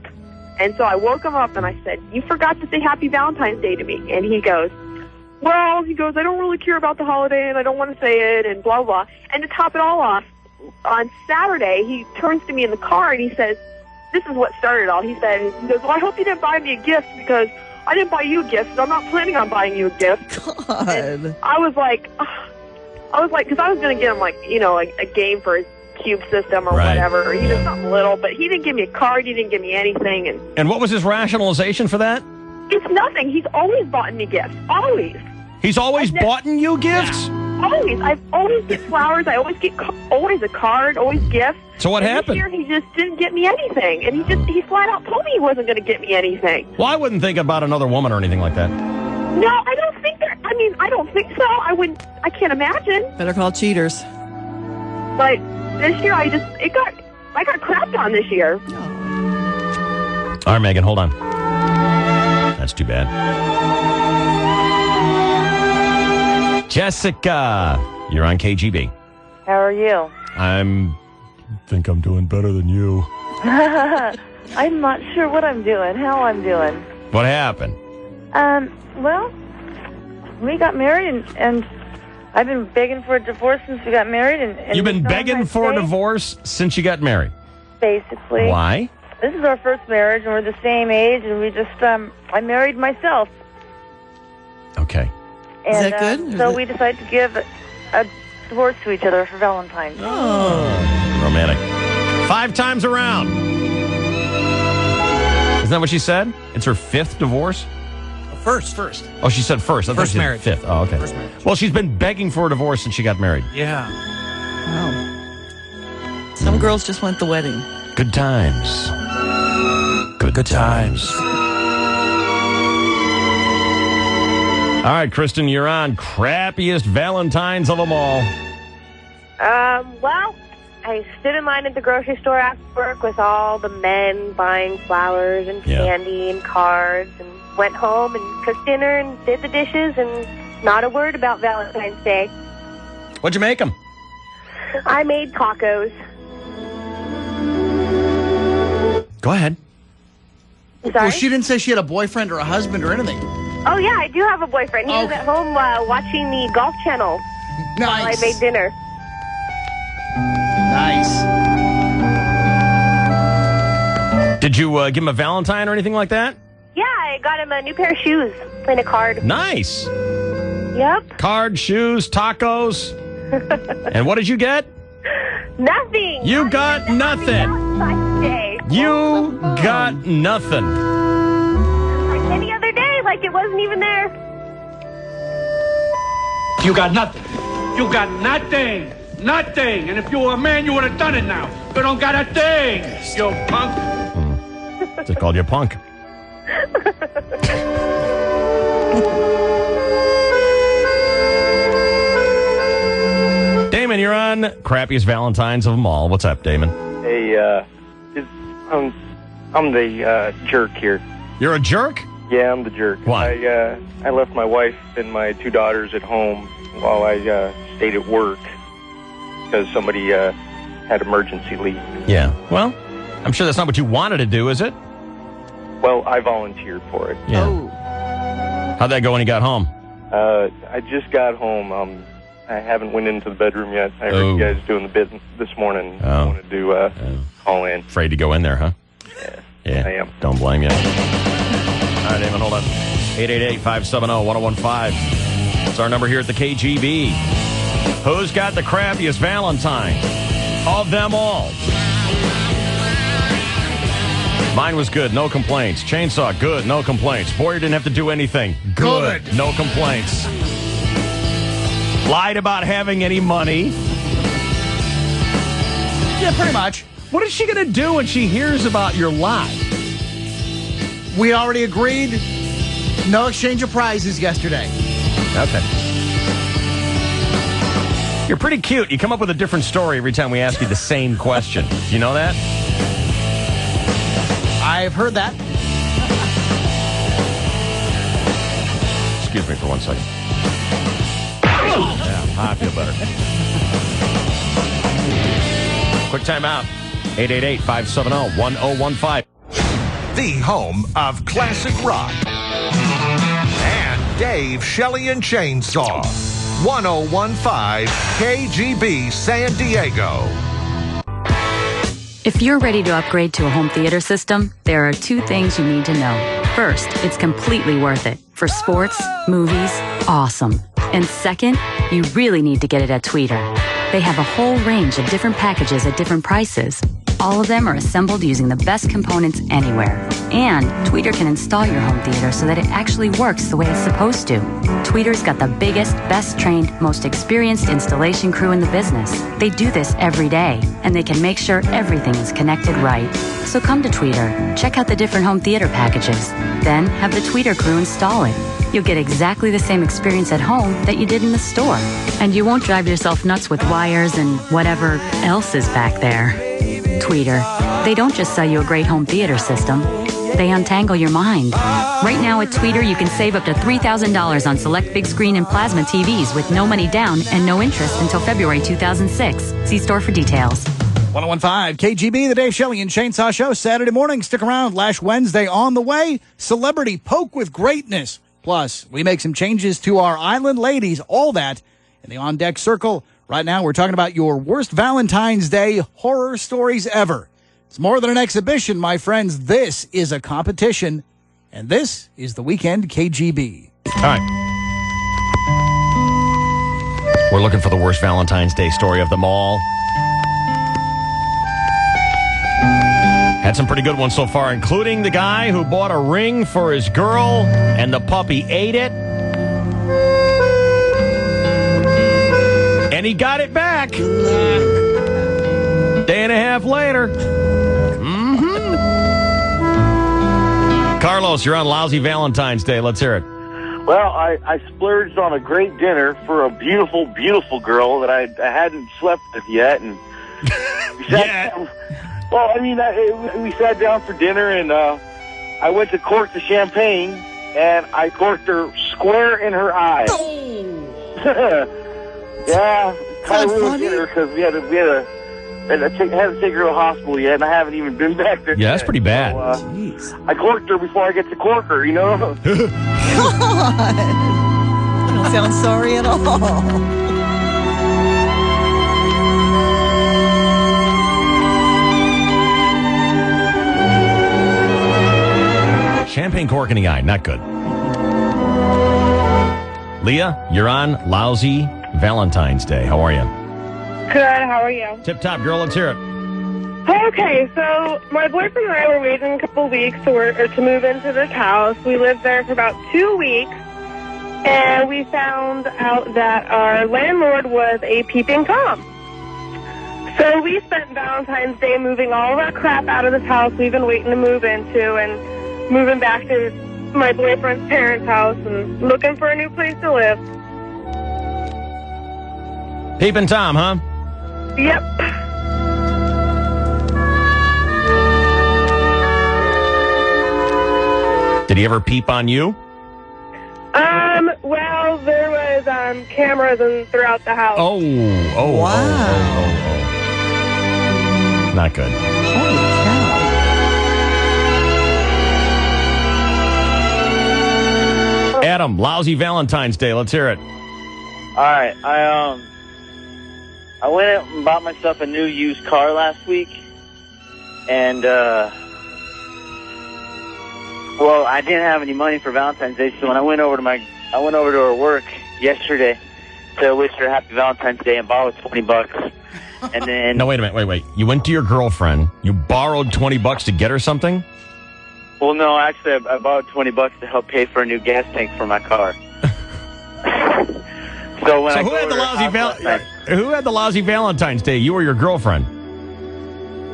And so I woke him up, and I said, "You forgot to say Happy Valentine's Day to me." And he goes, "I don't really care about the holiday, and I don't want to say it, and blah, blah." And to top it all off, on Saturday, he turns to me in the car, and he says, this is what started it all. He goes, "Well, I hope you didn't buy me a gift, because I didn't buy you a gift, and I'm not planning on buying you a gift." God. And I was like, because I was going to get him, a game for his cube system or whatever, or something little, but he didn't give me a card, he didn't give me anything. And what was his rationalization for that? It's nothing. He's always bought me gifts. Always. He's always bought you gifts? Yeah. Always. I always get flowers. I always get always a card, always gifts. So what happened? This year he just didn't get me anything, and he flat out told me he wasn't going to get me anything. Well, I wouldn't think about another woman or anything like that. No, I don't think that. I don't think so. I can't imagine. Better call cheaters. But this year I got crapped on this year. All right, Megan, hold on. That's too bad. Jessica, you're on KGB. How are you? Think I'm doing better than you. I'm not sure what I'm doing, how I'm doing. What happened? Well, we got married, and I've been begging for a divorce since we got married. And You've been begging for a divorce since you got married? Basically. Why? This is our first marriage, and we're the same age, and we just, I married myself. Okay. And, is that good? So we decided to give a divorce to each other for Valentine's. Oh. Romantic. 5 times around. Isn't that what she said? It's her 5th divorce? First. Oh, she said first. I thought First she said marriage. 5th. Oh, okay. First marriage. Well, she's been begging for a divorce since she got married. Yeah. Wow. Some girls just want the wedding. Good times. Good times. All right, Kristen, you're on. Crappiest Valentines of them all. Well, I stood in line at the grocery store after work with all the men buying flowers and candy and cards, and went home and cooked dinner and did the dishes, and not a word about Valentine's Day. What'd you make them? I made tacos. Go ahead. Sorry? Well, she didn't say she had a boyfriend or a husband or anything. Oh, yeah, I do have a boyfriend. He was at home watching the Golf Channel while I made dinner. Nice. Did you give him a Valentine or anything like that? Yeah, I got him a new pair of shoes and a card. Nice. Yep. Card, shoes, tacos. And what did you get? Nothing. You got nothing. You got nothing. Like any other day, like it wasn't even there. You got nothing. You got nothing. Nothing. And if you were a man, you would have done it now. You don't got a thing, you punk. Just called you a punk. Damon, you're on Crappiest Valentines of them all. What's up, Damon? Hey, I'm the jerk here. You're a jerk? Yeah, I'm the jerk. Why? I left my wife and my 2 daughters at home while I stayed at work because somebody had emergency leave. Yeah. Well, I'm sure that's not what you wanted to do, is it? Well, I volunteered for it. Yeah. Oh. How'd that go when you got home? I just got home. I haven't went into the bedroom yet. I heard you guys doing the bit this morning. I wanted to call in. Afraid to go in there, huh? Yeah. I am. Don't blame you. All right, Damon, hold on. 888-570-1015. It's our number here at the KGB. Who's got the crappiest Valentine of them all? Mine was good, no complaints. Chainsaw, good, no complaints. Boyer didn't have to do anything. Good. No complaints. Lied about having any money. Yeah, pretty much. What is she going to do when she hears about your lie? We already agreed. No exchange of prizes yesterday. Okay. You're pretty cute. You come up with a different story every time we ask you the same question. Do you know that? I've heard that. Excuse me for 1 second. Yeah, I feel better. Quick timeout. 888-570-1015. The home of classic rock. And Dave, Shelley, and Chainsaw. 1015 KGB San Diego. If you're ready to upgrade to a home theater system, there are 2 things you need to know. First, it's completely worth it. For sports, movies, awesome. And second, you really need to get it at Tweeter. They have a whole range of different packages at different prices. All of them are assembled using the best components anywhere. And Tweeter can install your home theater so that it actually works the way it's supposed to. Tweeter's got the biggest, best trained, most experienced installation crew in the business. They do this every day, and they can make sure everything is connected right. So come to Tweeter, check out the different home theater packages, then have the Tweeter crew install it. You'll get exactly the same experience at home that you did in the store. And you won't drive yourself nuts with wires and whatever else is back there. Tweeter. They don't just sell you a great home theater system. They untangle your mind. Right now at Tweeter, you can save up to $3,000 on select big screen and plasma TVs with no money down and no interest until February 2006. See store for details. 1015 KGB, the Dave Shelley and Chainsaw Show, Saturday morning. Stick around. Lash Wednesday on the way. Celebrity Poke with Greatness. Plus, we make some changes to our island ladies. All that in the On Deck Circle. Right now, we're talking about your worst Valentine's Day horror stories ever. It's more than an exhibition, my friends. This is a competition, and this is the Weekend KGB. All right. We're looking for the worst Valentine's Day story of them all. Had some pretty good ones so far, including the guy who bought a ring for his girl, and the puppy ate it. And he got it back. Day and a half later. Carlos, you're on Lousy Valentine's Day. Let's hear it. Well, I splurged on a great dinner for a beautiful, beautiful girl that I hadn't slept with yet. And we sat down, well, I mean, we sat down for dinner, and I went to cork the champagne, and I corked her square in her eye. Yeah, kind of ruined dinner because we had to take her to the hospital yet, and I haven't even been back there. Yeah, that's pretty bad. So, I corked her before I get to cork her, you know? God. I don't sound sorry at all. Champagne cork in the eye, not good. Leah, you're on Lousy Valentine's Day. How are you? Good, how are you? Tip-top, girl. Let's hear it. Okay, so my boyfriend and I were waiting a couple weeks to move into this house. We lived there for about 2 weeks, and we found out that our landlord was a peeping Tom. So we spent Valentine's Day moving all of our crap out of this house we've been waiting to move into and moving back to my boyfriend's parents' house and looking for a new place to live. Peeping Tom, huh? Yep. Did he ever peep on you? Well, there was cameras throughout the house. Oh, not good. Holy cow. Adam, Lousy Valentine's Day. Let's hear it. All right, I went out and bought myself a new used car last week, and well, I didn't have any money for Valentine's Day, so when I went over to her work yesterday to wish her happy Valentine's Day and borrowed $20, and then No, wait a minute. Wait. You went to your girlfriend. You borrowed $20 to get her something? Well, no, actually, I borrowed $20 to help pay for a new gas tank for my car. So when who had the lousy Valentine's Day? You or your girlfriend?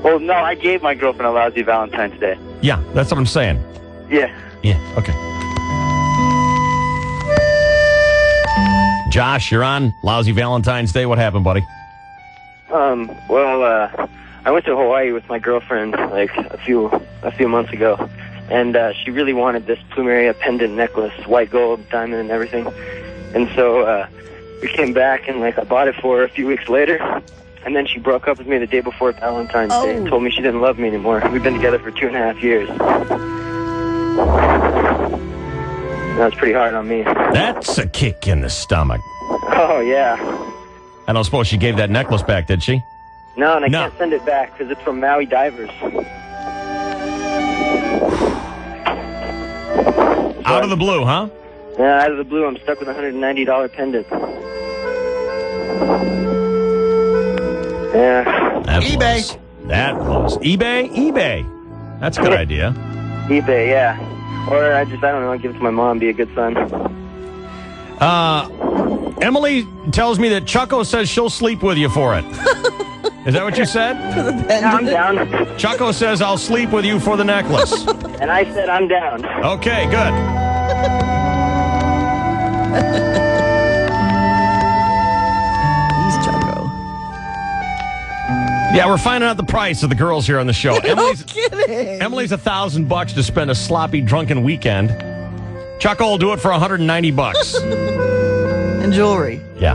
Well, no, I gave my girlfriend a lousy Valentine's Day. Yeah, that's what I'm saying. Yeah. Yeah, okay. Josh, you're on Lousy Valentine's Day. What happened, buddy? Well, I went to Hawaii with my girlfriend like a few months ago, And she really wanted this plumeria pendant necklace, white gold, diamond, and everything. And so we came back, and I bought it for her a few weeks later. And then she broke up with me the day before Valentine's Day and told me she didn't love me anymore. We've been together for 2.5 years. That was pretty hard on me. That's a kick in the stomach. Oh, yeah. I don't suppose she gave that necklace back, did she? No, and I can't send it back because it's from Maui Divers. Out of the blue, huh? Yeah, out of the blue, I'm stuck with a $190 pendant. Yeah. eBay. That was eBay. That's a good idea. eBay, yeah. Or I don't know, I'll give it to my mom, be a good son. Emily tells me that Chucko says she'll sleep with you for it. Is that what you said? No, I'm down. Chucko says I'll sleep with you for the necklace. And I said I'm down. Okay, good. Yeah, we're finding out the price of the girls here on the show. Emily's $1,000 to spend a sloppy, drunken weekend. Chucko will do it for $190. And jewelry. Yeah.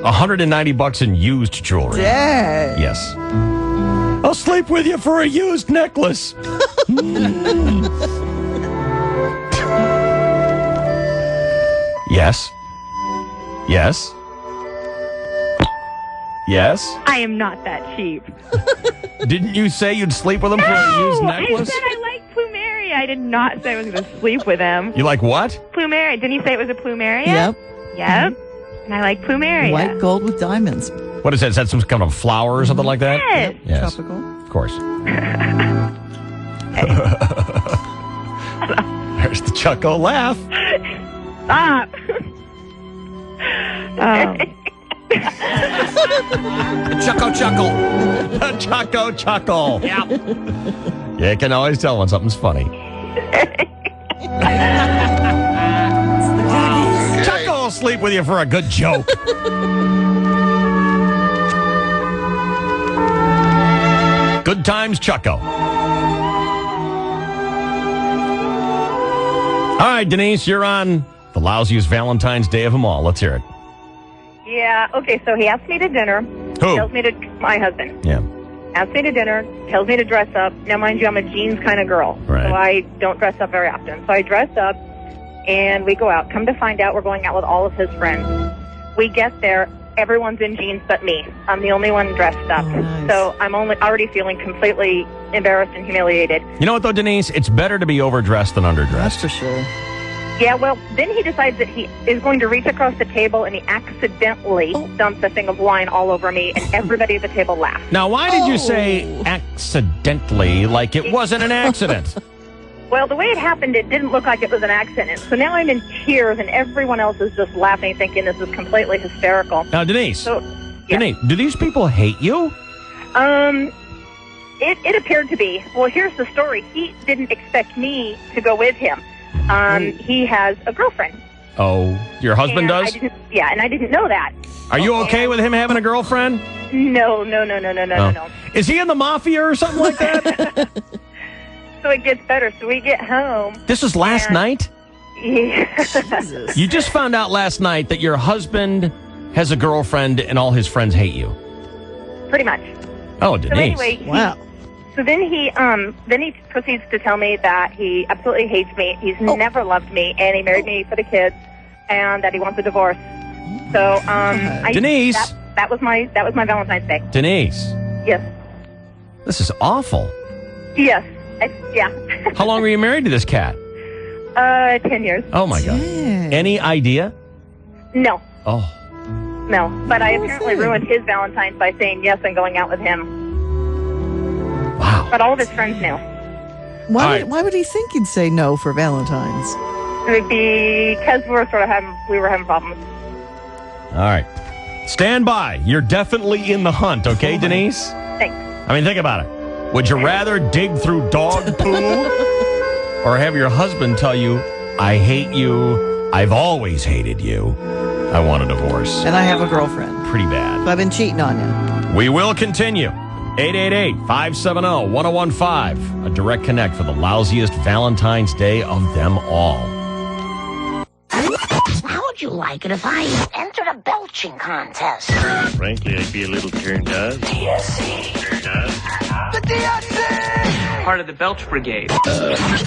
$190 in used jewelry. Yeah. Yes. I'll sleep with you for a used necklace. Yes. Yes. Yes. I am not that cheap. Didn't you say you'd sleep with him for a used necklace? I said I like plumeria. I did not say I was going to sleep with him. You like what? Plumeria. Didn't you say it was a plumeria? Yep. Yep. And I like plumeria. White gold with diamonds. What is that? Is that some kind of flower or something like that? Yes. Yes. Tropical. Of course. There's the Chucko laugh. Stop. Chucko chuckle. Chucko chuckle. Yeah. Yeah, you can always tell when something's funny. Chucko will sleep with you for a good joke. Good times, Chucko. All right, Denise, you're on the lousiest Valentine's Day of them all. Let's hear it. Yeah, okay, so he asked me to dinner. Who? Tells me to, my husband. Yeah. Asked me to dinner, tells me to dress up. Now, mind you, I'm a jeans kind of girl. Right. So I don't dress up very often. So I dress up, and we go out. Come to find out, we're going out with all of his friends. We get there, everyone's in jeans but me. I'm the only one dressed up. Oh, nice. So I'm already feeling completely embarrassed and humiliated. You know what, though, Denise? It's better to be overdressed than underdressed. That's for sure. Yeah, well, then he decides that he is going to reach across the table, and he accidentally dumps a thing of wine all over me, and everybody at the table laughed. Now, why did you say accidentally, like it wasn't an accident? Well, the way it happened, it didn't look like it was an accident. So now I'm in tears, and everyone else is just laughing, thinking this is completely hysterical. Now, Denise, So, yeah. Denise, do these people hate you? It appeared to be. Well, here's the story. He didn't expect me to go with him. He has a girlfriend. Oh, your husband And does? Yeah, and I didn't know that. Are you okay with him having a girlfriend? No. Is he in the mafia or something like that? So it gets better. So we get home. This was last night? Yeah. You just found out last night that your husband has a girlfriend and all his friends hate you. Pretty much. Oh, So Denise. anyway, so then he proceeds to tell me that he absolutely hates me. He's never loved me, and he married me for the kids, and that he wants a divorce. So, Denise. that was my Valentine's Day. Denise, Yes. this is awful. Yes. Yeah. How long were you married to this cat? 10 years. Oh, my God. Any idea? No. Oh. No. But I apparently ruined his Valentine's by saying yes and going out with him. Wow. But all of his friends knew. Why would he think you'd say no for Valentine's? Because we were having problems. All right. Stand by. You're definitely in the hunt, okay, Denise? Thanks. I mean, think about it. Would you rather dig through dog poo or have your husband tell you, I hate you, I've always hated you, I want a divorce? And I have a girlfriend. Pretty bad. I've been cheating on you. We will continue 888-570-1015. A direct connect for the lousiest Valentine's Day of them all. How would you like it if I entered a belching contest? Frankly, I'd be a little turned on. DSC. Turned on? The DSC! Part of the Belch Brigade.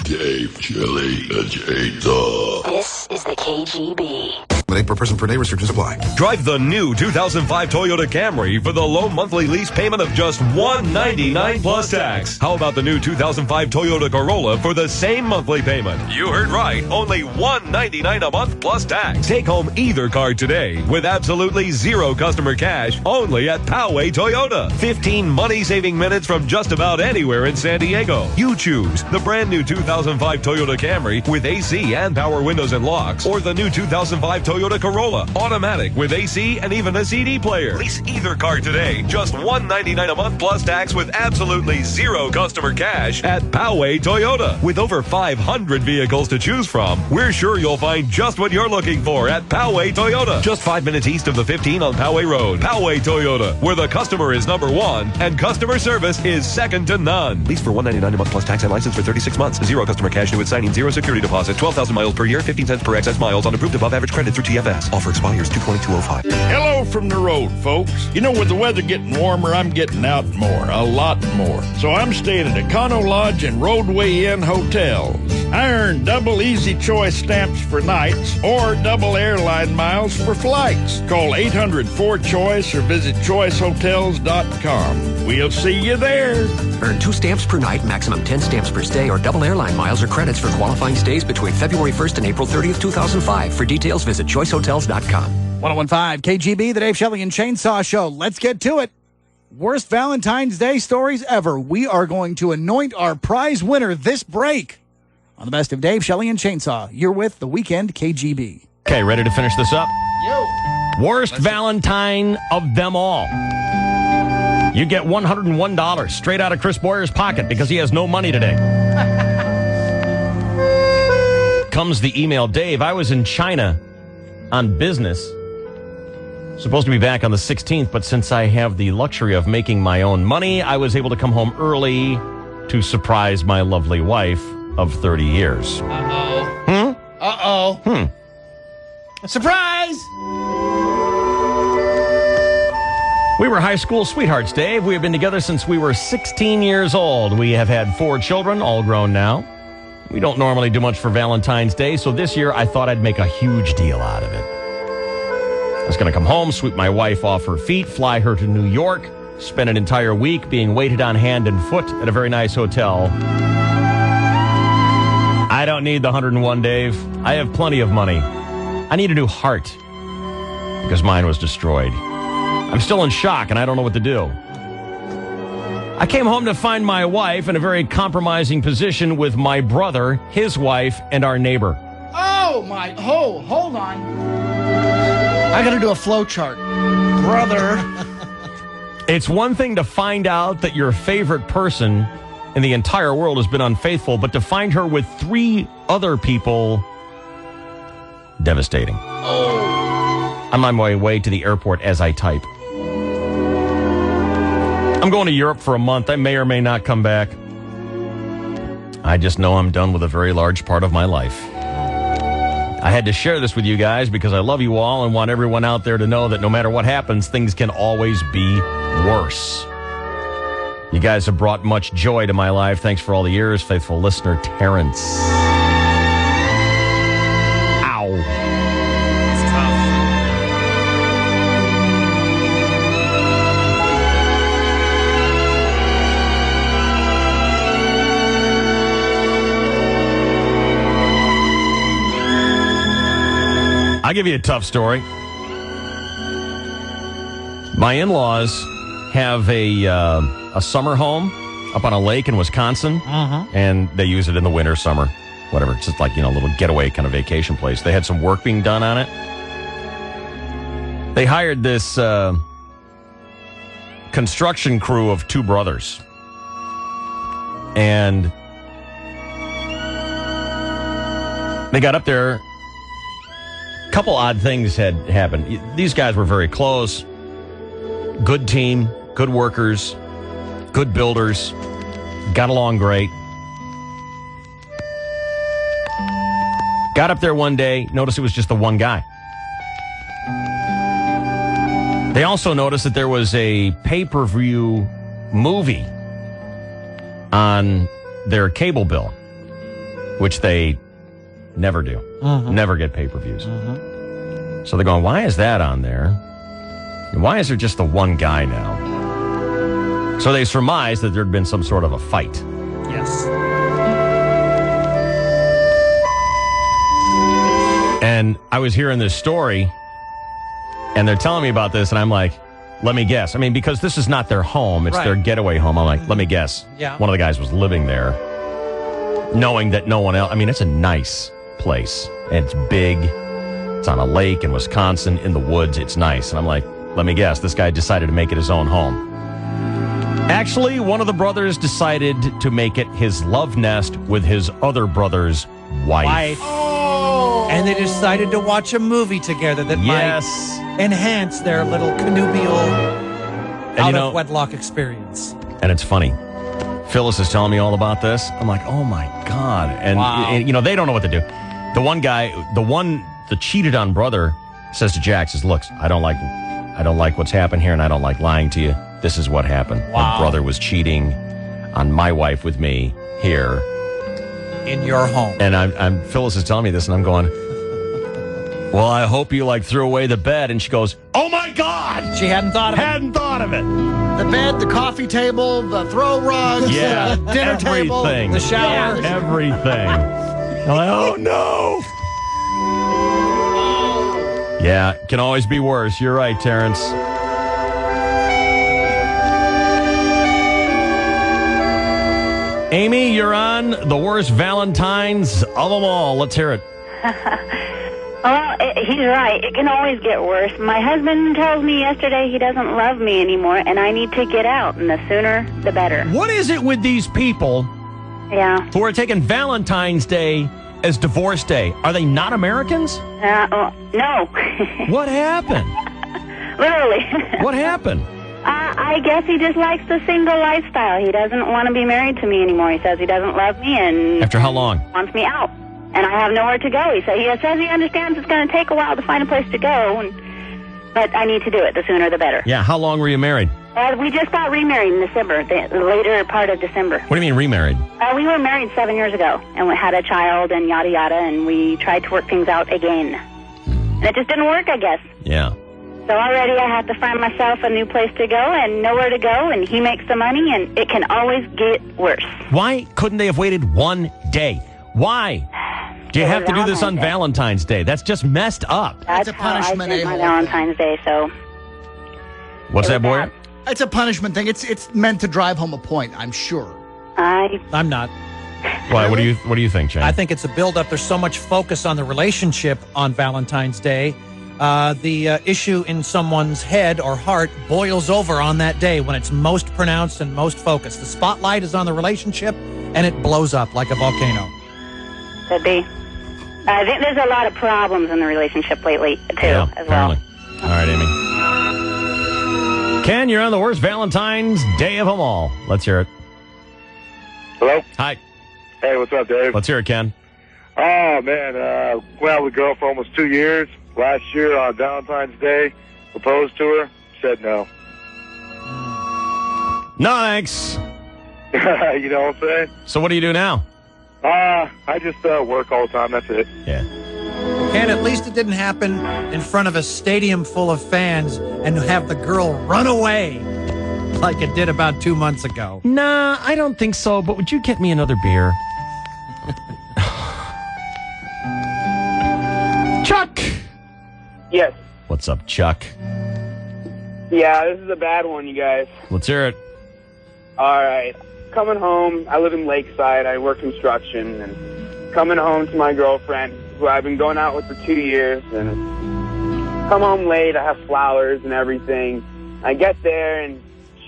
Dave, Chili, and Chainsaw. This is the KGB. Per person per day, restrictions apply. Drive the new 2005 Toyota Camry for the low monthly lease payment of just $199 plus tax. How about the new 2005 Toyota Corolla for the same monthly payment? You heard right, only $199 a month plus tax. Take home either car today with absolutely zero customer cash only at Poway Toyota. 15 money-saving minutes from just about anywhere in San Diego. You choose the brand new 2005 Toyota Camry with AC and power windows and locks, or the new 2005 Toyota Corolla, automatic with AC and even a CD player. Lease either car today. Just $199 a month plus tax with absolutely zero customer cash at Poway Toyota. With over 500 vehicles to choose from, we're sure you'll find just what you're looking for at Poway Toyota. Just 5 minutes east of the 15 on Poway Road. Poway Toyota, where the customer is number one and customer service is second to none. Lease for $199 a month plus tax and license for 36 months. Zero customer cash due at signing. Zero security deposit. 12,000 miles per year. 15 cents per excess miles on approved above average credit through TFS. Offer expires 2/22/05. Hello from the road, folks. You know, with the weather getting warmer, I'm getting out more, a lot more. So I'm staying at Econo Lodge and Roadway Inn hotels. I earn double Easy Choice stamps for nights or double airline miles for flights. Call 800-4CHOICE or visit choicehotels.com. We'll see you there. Earn 2 stamps per night, maximum 10 stamps per stay, or double airline miles or credits for qualifying stays between February 1st and April 30th, 2005. For details, visit choicehotels.com. 1015 KGB, the Dave Shelley and Chainsaw Show. Let's get to it. Worst Valentine's Day stories ever. We are going to anoint our prize winner this break on the best of Dave Shelley and Chainsaw. You're with the Weekend KGB. Okay, ready to finish this up? Worst Valentine of them all. You get $101 straight out of Chris Boyer's pocket because he has no money today. Comes the email, Dave, I was in China on business. Supposed to be back on the 16th, but since I have the luxury of making my own money, I was able to come home early to surprise my lovely wife of 30 years. Surprise! We were high school sweethearts, Dave. We have been together since we were 16 years old. We have had 4 children, all grown now. We don't normally do much for Valentine's Day, so this year I thought I'd make a huge deal out of it. I was going to come home, sweep my wife off her feet, fly her to New York, spend an entire week being waited on hand and foot at a very nice hotel. I don't need the 101, Dave. I have plenty of money. I need a new heart because mine was destroyed. I'm still in shock and I don't know what to do. I came home to find my wife in a very compromising position with my brother, his wife, and our neighbor. Hold on. I got to do a flow chart. Brother. It's one thing to find out that your favorite person in the entire world has been unfaithful, but to find her with 3 other people, devastating. I'm on my way to the airport as I type. I'm going to Europe for a month. I may or may not come back. I just know I'm done with a very large part of my life. I had to share this with you guys because I love you all and want everyone out there to know that no matter what happens, things can always be worse. You guys have brought much joy to my life. Thanks for all the years, faithful listener, Terrence. Ow. It's tough. I'll give you a tough story. My in-laws have a summer home up on a lake in Wisconsin, and they use it in the winter, summer, whatever. It's just like, a little getaway kind of vacation place. They had some work being done on it. They hired this construction crew of 2 brothers. And they got up there. A couple odd things had happened. These guys were very close. Good team, good workers. Good builders. Got along great. Got up there one day, noticed it was just the one guy. They also noticed that there was a pay-per-view movie on their cable bill, which they never do. Never get pay-per-views. So they're going, why is that on there? And why is there just the one guy now? So they surmised that there'd been some sort of a fight. Yes. And I was hearing this story, and they're telling me about this, and I'm like, let me guess. I mean, because this is not their home, it's their getaway home. I'm like, let me guess. Yeah. One of the guys was living there, knowing that no one else. I mean, it's a nice place. It's big. It's on a lake in Wisconsin, in the woods. It's nice. And I'm like, let me guess. This guy decided to make it his own home. Actually, one of the brothers decided to make it his love nest with his other brother's wife. And they decided to watch a movie together that might enhance their little connubial out-of-wedlock experience. And it's funny. Phyllis is telling me all about this. I'm like, oh, my God. And, you know, they don't know what to do. The one guy, the cheated on brother says to Jack, says, look, I don't like what's happened here, and I don't like lying to you. This is what happened. My brother was cheating on my wife with me here. In your home. And Phyllis is telling me this, and I'm going, well, I hope you threw away the bed. And she goes, oh my God! She hadn't thought of it. Hadn't thought of it. The bed, the coffee table, the throw rugs, the dinner table, everything. the shower. Everything. I'm like, oh no. Yeah, it can always be worse. You're right, Terrence. Amy, you're on the worst Valentines of them all. Let's hear it. Well, he's right. It can always get worse. My husband told me yesterday he doesn't love me anymore, and I need to get out, and the sooner, the better. What is it with these people who are taking Valentine's Day as divorce day? Are they not Americans? No. What happened? Literally. What happened? I guess he just likes the single lifestyle. He doesn't want to be married to me anymore. He says he doesn't love me and... After how long? Wants me out. And I have nowhere to go. He says he understands it's going to take a while to find a place to go, but I need to do it. The sooner, the better. Yeah, how long were you married? We just got remarried in December, the later part of December. What do you mean remarried? We were married 7 years ago, and we had a child and yada yada, and we tried to work things out again. And it just didn't work, I guess. Yeah. So already I have to find myself a new place to go and nowhere to go, and he makes the money, and it can always get worse. Why couldn't they have waited one day? Why? Do you have to do this on Valentine's Day? That's just messed up. That's a punishment. It's my Valentine's Day, so. What's that, boy? It's a punishment thing. It's meant to drive home a point, I'm sure. I'm not. Why? What do you think, Shane? I think it's a build-up. There's so much focus on the relationship on Valentine's Day. The issue in someone's head or heart boils over on that day when it's most pronounced and most focused. The spotlight is on the relationship, and it blows up like a volcano. Could be. I think there's a lot of problems in the relationship lately, too, as well. All right, Amy. Ken, you're on the worst Valentine's Day of them all. Let's hear it. Hello? Hi. Hey, what's up, Dave? Let's hear it, Ken. Oh, man. Went out with a girl for almost 2 years. Last year on Valentine's Day, proposed to her, said no. No, thanks. You know what I'm saying? So what do you do now? I just work all the time. That's it. Yeah. And at least it didn't happen in front of a stadium full of fans and have the girl run away like it did about 2 months ago. Nah, I don't think so, but would you get me another beer? Chuck! Yes. What's up, Chuck? Yeah, this is a bad one, you guys. Let's hear it. All right. Coming home, I live in Lakeside. I work construction. And coming home to my girlfriend, who I've been going out with for 2 years. And come home late. I have flowers and everything. I get there, and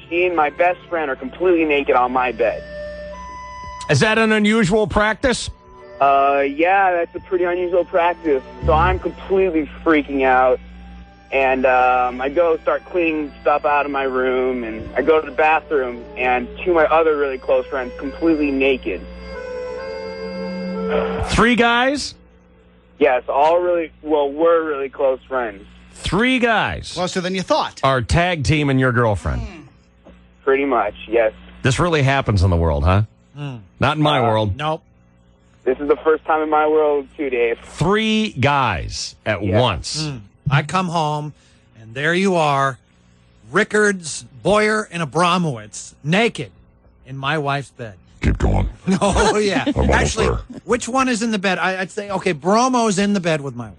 she and my best friend are completely naked on my bed. Is that an unusual practice? Yeah, that's a pretty unusual practice. So I'm completely freaking out. And I go start cleaning stuff out of my room, and I go to the bathroom, and two of my other really close friends completely naked. 3 guys? Yes, we're really close friends. 3 guys. Closer than you thought. Are tag teaming your girlfriend. Pretty much, yes. This really happens in the world, huh? Not in my world. Nope. This is the first time in my world, too, Dave. 3 guys at once. I come home, and there you are, Rickards, Boyer, and Abramowitz, naked in my wife's bed. Keep going. Oh, yeah. I'm almost Actually, there. which one is in the bed? I'd say, okay, Bromo's in the bed with my wife.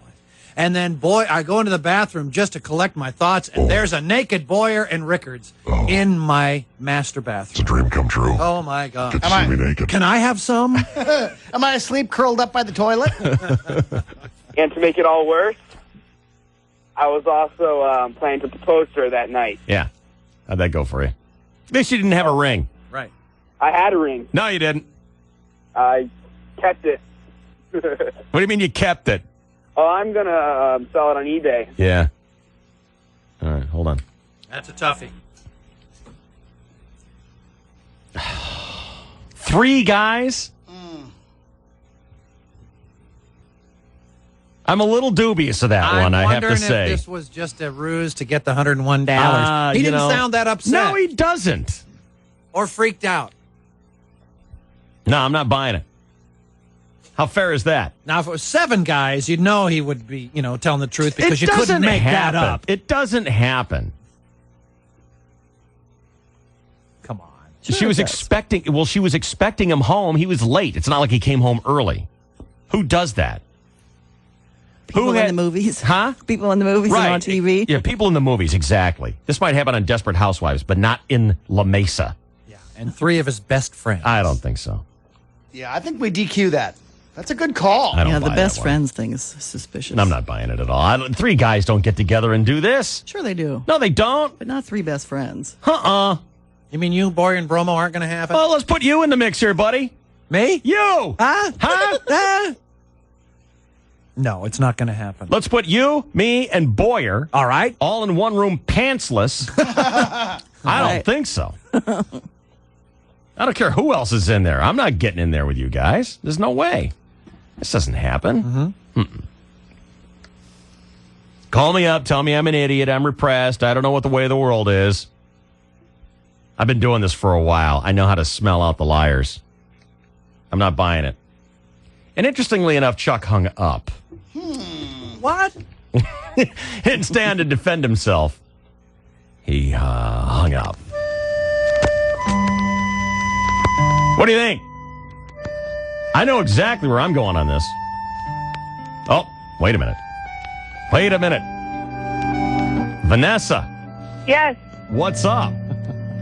And then I go into the bathroom just to collect my thoughts, and there's a naked Boyer and Rickards in my master bathroom. It's a dream come true. Oh, my God. Get to see me naked. Can I have some? Am I asleep curled up by the toilet? And to make it all worse, I was also planning to propose to her that night. Yeah. How'd that go for you? At least you didn't have a ring. Right. I had a ring. No, you didn't. I kept it. What do you mean you kept it? Oh, I'm going to sell it on eBay. Yeah. All right, hold on. That's a toughie. 3 guys? I'm a little dubious of that one, I have to I'm say. wondering if this was just a ruse to get the $101. He didn't sound that upset. No, he doesn't. Or freaked out. No, I'm not buying it. How fair is that? Now, if it was 7 guys, you'd know he would be, telling the truth because you couldn't make that up. It doesn't happen. Come on. She was expecting him home. He was late. It's not like he came home early. Who does that? People in the movies. Huh? People in the movies and on TV. Yeah, people in the movies, exactly. This might happen on Desperate Housewives, but not in La Mesa. Yeah, and 3 of his best friends. I don't think so. Yeah, I think we DQ that. That's a good call. I don't Yeah, buy the best that one. friends thing is suspicious. I'm not buying it at all. 3 guys don't get together and do this. Sure they do. No, they don't. But not 3 best friends. You mean you, Boyer, and Bromo aren't going to have it? Well, let's put you in the mix here, buddy. Me? You. Huh? No, it's not going to happen. Let's put you, me, and Boyer. All right. All in one room, pantsless. I don't think so. I don't care who else is in there. I'm not getting in there with you guys. There's no way. This doesn't happen. Call me up. Tell me I'm an idiot. I'm repressed. I don't know what the way of the world is. I've been doing this for a while. I know how to smell out the liars. I'm not buying it. And interestingly enough, Chuck hung up. What? He didn't stand to defend himself. He hung up. What do you think? I know exactly where I'm going on this. Oh, wait a minute. Wait a minute. Vanessa, Yes. what's up?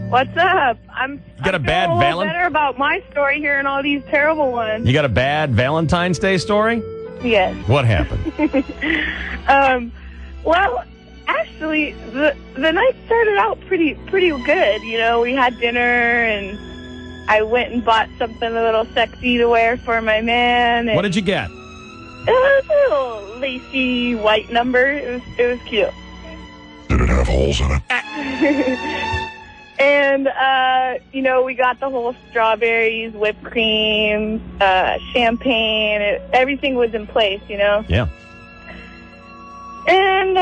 What's up? I'm got a bad feeling a little Valen- better about my story here and all these terrible ones. You got a bad Valentine's Day story? Yes. What happened? Well, actually, the night started out pretty good. We had dinner and I went and bought something a little sexy to wear for my man. And What did you get? It was a little lacy white number. It was cute. Did it have holes in it? And, we got the whole strawberries, whipped cream, champagne. Everything was in place, Yeah. And,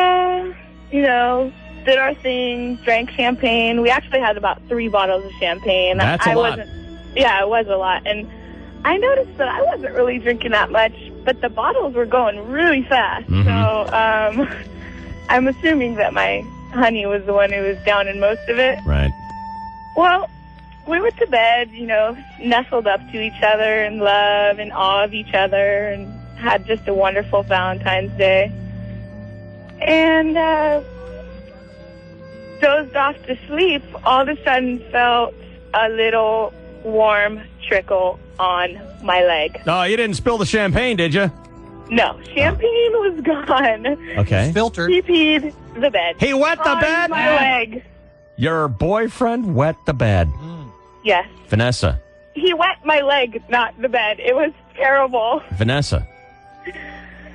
did our thing, drank champagne. We actually had about 3 bottles of champagne. That's a lot. Yeah, it was a lot. And I noticed that I wasn't really drinking that much, but the bottles were going really fast. Mm-hmm. So I'm assuming that my honey was the one who was down in most of it. Right. Well, we went to bed, nestled up to each other in love and awe of each other and had just a wonderful Valentine's Day. And dozed off to sleep, all of a sudden felt a little warm trickle on my leg. Oh, you didn't spill the champagne, did you? No, champagne was gone. Okay. Filtered. He peed the bed. He wet the on bed? my leg. Your boyfriend wet the bed. Yes. Vanessa. He wet my leg, not the bed. It was terrible. Vanessa.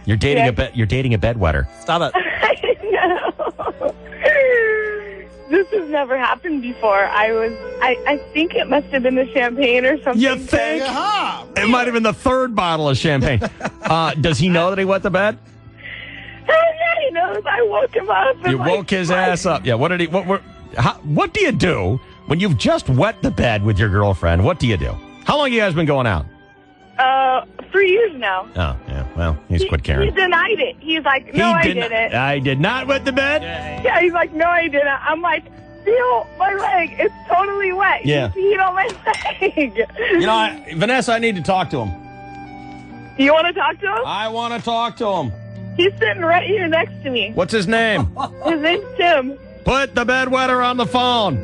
You're dating you're dating a bedwetter. Stop it. I know. This has never happened before. I think it must have been the champagne or something. You think? It might have been the third bottle of champagne. Does he know that he wet the bed? Hell yeah, he knows. I woke him up. You woke his ass up. Yeah. What did he? What do you do when you've just wet the bed with your girlfriend? What do you do? How long have you guys been going out? 3 years now. Oh, yeah. Well, he's quit caring. He denied it. He's like, no, I didn't. I did not wet the bed? Yeah, he's like, no, I didn't. I'm like, feel my leg. It's totally wet. Yeah. You see it on my leg. You know, Vanessa, I need to talk to him. You want to talk to him? I want to talk to him. He's sitting right here next to me. What's his name? His name's Tim. Put the bedwetter on the phone.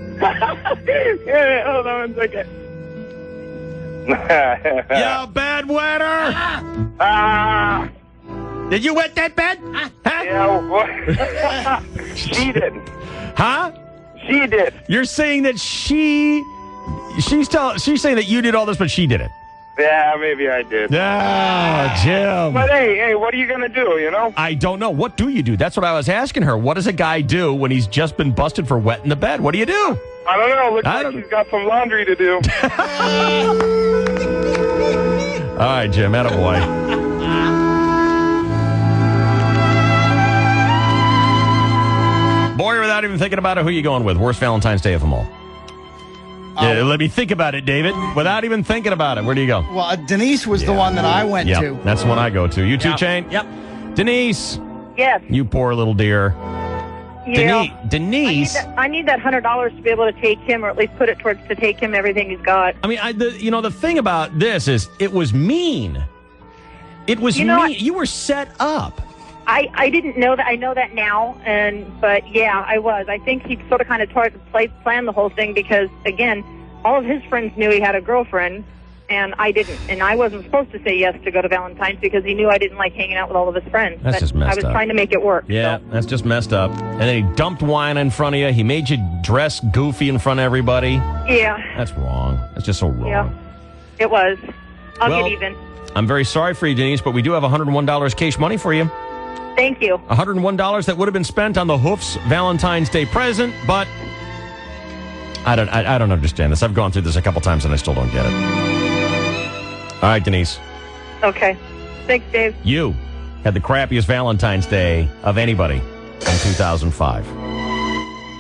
Here, hold on one second. Yeah, bedwetter. Did you wet that bed? Huh? Yeah, she did. Huh? She did. You're saying that she's saying that you did all this, but she did it. Yeah, maybe I did. Ah, Jim. But hey, what are you gonna do? You know? I don't know. What do you do? That's what I was asking her. What does a guy do when he's just been busted for wetting the bed? What do you do? I don't know. Looks like he's got some laundry to do. All right, Jim. Attaboy. Boy, without even thinking about it, who are you going with? Worst Valentine's Day of them all. Yeah, let me think about it, David. Without even thinking about it, where do you go? Well, Denise was the one that I went to. That's the one I go to. You too, Chain? Yep. Denise. Yes. You poor little dear. Yeah. Denise. I need that $100 to be able to take him, or at least put it towards to take him everything he's got. I mean, the thing about this is it was mean. It was mean. You were set up. I didn't know that. I know that now, but yeah, I was. I think he sort of kind of planned the whole thing because, again, all of his friends knew he had a girlfriend, and I didn't. And I wasn't supposed to say yes to go to Valentine's because he knew I didn't like hanging out with all of his friends. That's just messed up. I was up. trying to make it work. Yeah, so. that's just messed up. And then he dumped wine in front of you. He made you dress goofy in front of everybody. Yeah. That's wrong. That's just so wrong. Yeah, it was. I'll Well, get even. I'm very sorry for you, Denise, but we do have $101 cash money for you. Thank you. $101 that would have been spent on the Hoofs Valentine's Day present, but I don't understand this. I've gone through this a couple times and I still don't get it. All right, Denise. Okay. Thanks, Dave. You had the crappiest Valentine's Day of anybody in 2005.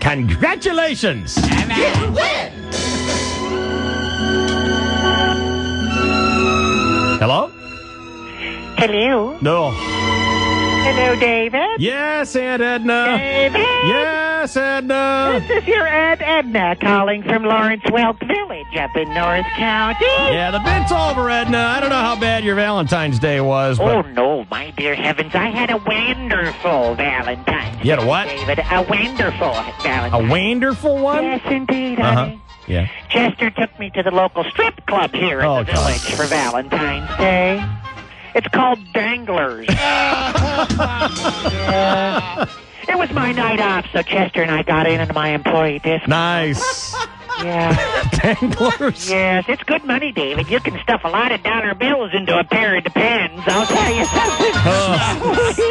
Congratulations! You win! Hello? Hello. No. Hello, David. Yes, Aunt Edna. David. Yes, Edna. This is your Aunt Edna calling from Lawrence Welk Village up in North County. Yeah, the bit's over, Edna. I don't know how bad your Valentine's Day was, but... Oh, no, my dear heavens. I had a wonderful Valentine's You had a what? David. A wonderful Valentine's. A wonderful one? Yes, indeed, honey. Yeah. Chester took me to the local strip club here in the village for Valentine's Day. It's called Danglers. Yeah. It was my night off, so Chester and I got into my employee discount. Nice. Yeah. Danglers? Yes, it's good money, David. You can stuff a lot of dollar bills into a pair of Depends. I'll tell you something.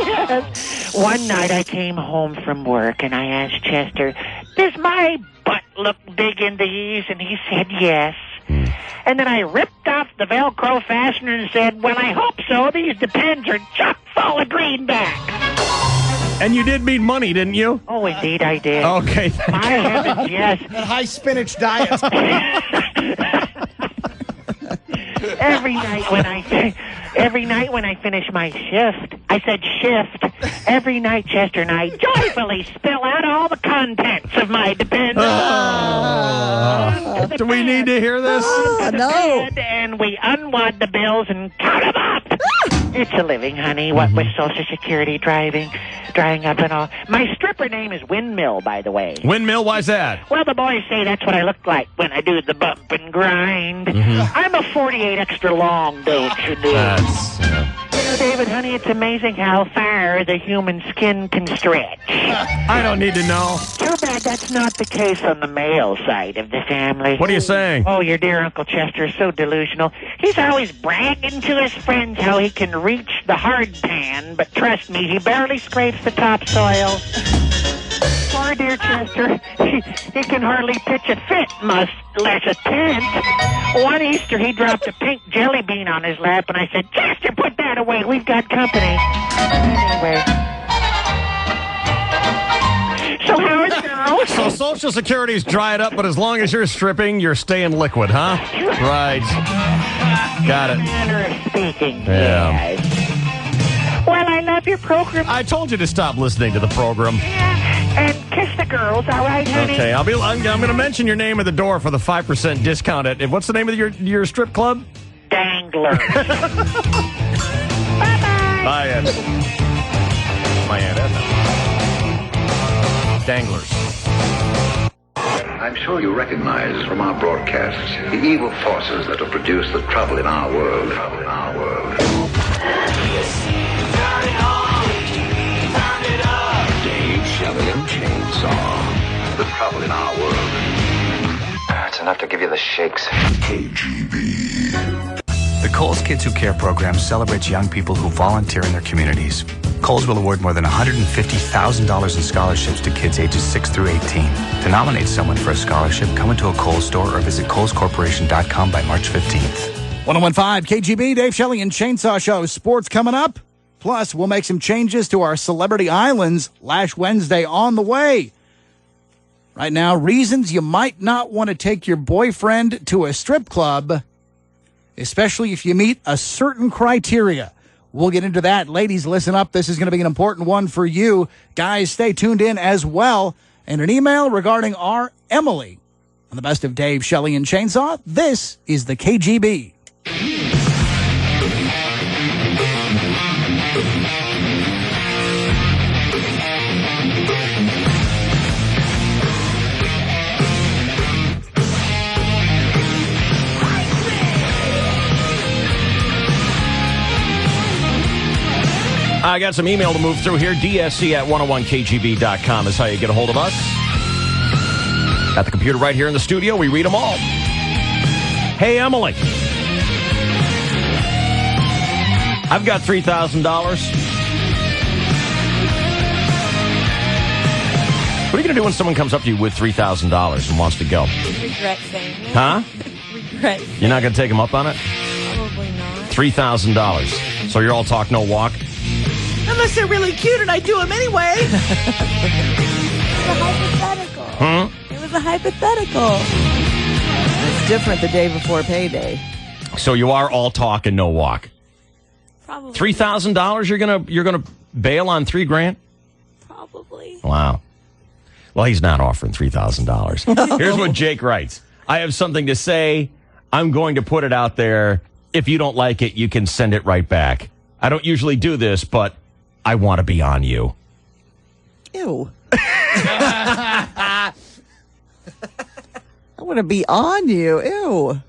Yes. One night I came home from work and I asked Chester, does my butt look big in these? And he said yes. And then I ripped off the Velcro fastener and said, well, I hope so. These Depends are chock full of greenbacks. And you did mean money, didn't you? Oh, indeed I did. Okay. My heavens, yes. That high spinach diet. Every night when I finish my shift, I said shift. Every night, Chester and I joyfully spill out all the contents of my Depends. Do we need to hear this? No. And we unwad the bills and count them up. It's a living, honey. What with Social Security drying up and all. My stripper name is Windmill, by the way. Windmill? Why's that? Well, the boys say that's what I look like when I do the bump and grind. I'm a 48 extra long, don't you know? David, honey, it's amazing how far the human skin can stretch. I don't need to know. Too bad that's not the case on the male side of the family. What are you saying? Oh, your dear Uncle Chester is so delusional. He's always bragging to his friends how he can reach the hard pan, but trust me, he barely scrapes the topsoil. Poor dear Chester, he can hardly pitch a fit, much less a tent. One Easter, he dropped a pink jelly bean on his lap, and I said, Chester, put that away. We've got company. Anyway. So how are the girls? So Social Security's dried up, but as long as you're stripping, you're staying liquid, huh? Right. Got it. Manner of speaking. Yeah. Yes. Well, I love your program. I told you to stop listening to the program. And kiss the girls, all right, honey? Okay, I'm going to mention your name at the door for the 5% discount. What's the name of your strip club? Dangler. Bye-bye. Bye, Ed. My Aunt Edna. Danglers. I'm sure you recognize from our broadcasts the evil forces that have produced the trouble in our world. Dave Shelley and Chainsaw. The trouble in our world. It's enough to give you the shakes. KGB. The Kohl's Kids Who Care program celebrates young people who volunteer in their communities. Kohl's will award more than $150,000 in scholarships to kids ages 6 through 18. To nominate someone for a scholarship, come into a Kohl's store or visit KohlsCorporation.com by March 15th. 101.5 KGB, Dave Shelley and Chainsaw Show. Sports coming up. Plus, we'll make some changes to our Celebrity Islands Lash Wednesday on the way. Right now, reasons you might not want to take your boyfriend to a strip club, especially if you meet a certain criteria. We'll get into that. Ladies, listen up. This is going to be an important one for you. Guys, stay tuned in as well. And an email regarding our Emily. On the best of Dave, Shelley, and Chainsaw, this is the KGB. I got some email to move through here. DSC at 101kgb.com is how you get a hold of us. At the computer right here in the studio, we read them all. Hey, Emily. I've got $3,000. What are you going to do when someone comes up to you with $3,000 and wants to go? Regret saying it. Huh? Regret. You're not going to take them up on it? Probably not. $3,000. So you're all talk, no walk? Unless they're really cute and I do them anyway. It was a hypothetical. It was a hypothetical. It's different the day before payday. So you are all talk and no walk. Probably. $3,000 you're gonna bail on $3,000? Probably. Wow. Well, he's not offering $3,000. Here's what Jake writes. I have something to say. I'm going to put it out there. If you don't like it, you can send it right back. I don't usually do this, but I want to be on you. Ew. I want to be on you. Ew.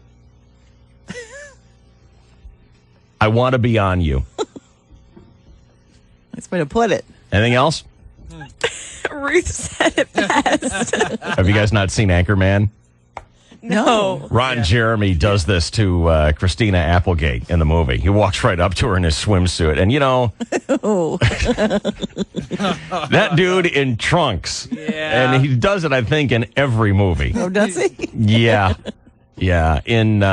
I want to be on you. That's the way to put it. Anything else? Ruth said it best. Have you guys not seen Anchorman? No. Ron Jeremy does this to Christina Applegate in the movie. He walks right up to her in his swimsuit. And, you know, that dude in trunks. Yeah. And he does it, I think, in every movie. Oh, does he? Yeah. Yeah. In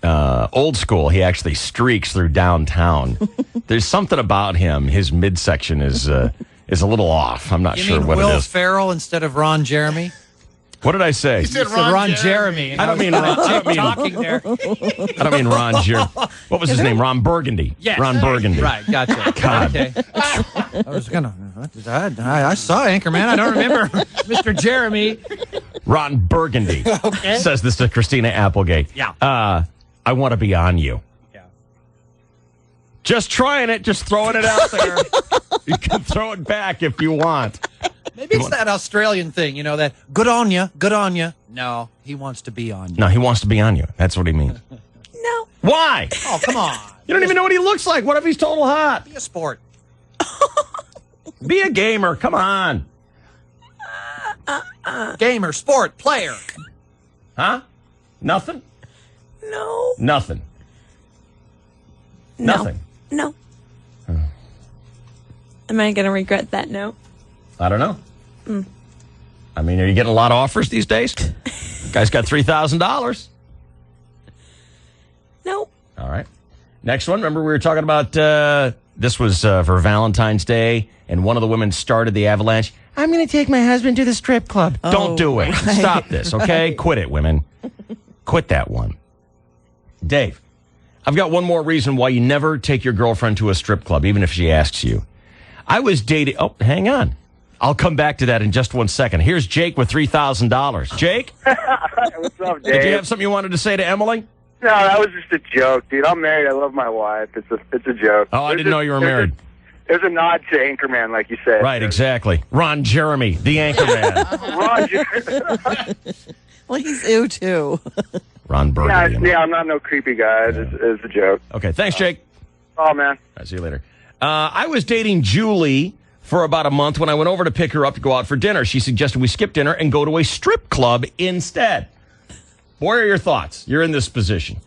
Old School, he actually streaks through downtown. There's something about him. His midsection is a little off. I'm not sure what Will it is. Ferrell instead of Ron Jeremy? What did I say? You said Ron Jeremy. I don't mean Ron. Talking there. I don't mean Ron Jeremy. What was his name? Ron Burgundy. Yes. Ron Burgundy. Right, gotcha. God. Okay. I was gonna. I saw Anchorman. I don't remember Mr. Jeremy. Ron Burgundy. Okay. Says this to Christina Applegate. Yeah. I want to be on you. Yeah. Just trying it. Just throwing it out there. You can throw it back if you want. Maybe it's that Australian thing, you know, that good on you, good on you. No, he wants to be on you. No, he wants to be on you. That's what he means. No. Why? Oh, come on. You don't even know what he looks like. What if he's total hot? Be a sport. Be a gamer. Come on. Gamer, sport, player. Huh? Nothing? No. Nothing. No. Nothing. No. Am I going to regret that? No. I don't know. Mm. I mean, are you getting a lot of offers these days? Guy's got $3,000. No. All right. Next one. Remember we were talking about, this was for Valentine's Day, and one of the women started the avalanche. I'm going to take my husband to the strip club. Don't do it. right. Stop this, okay? Right. Quit it, women. Quit that one. Dave, I've got one more reason why you never take your girlfriend to a strip club, even if she asks you. I was dating... Oh, hang on. I'll come back to that in just 1 second. Here's Jake with $3,000. Jake? What's up, Dave? Did you have something you wanted to say to Emily? No, that was just a joke, dude. I'm married. I love my wife. It's a joke. Oh, I didn't know you were married. There's a nod to Anchorman, like you said. Right, exactly. Ron Jeremy, the Anchorman. Ron Jeremy. Well, he's ew, too. Ron Burgundy. Yeah, I'm not no creepy guy. It's a joke. Okay, thanks, Jake. Oh, man. All right, see you later. I was dating Julie for about a month. When I went over to pick her up to go out for dinner, she suggested we skip dinner and go to a strip club instead. What are your thoughts? You're in this position.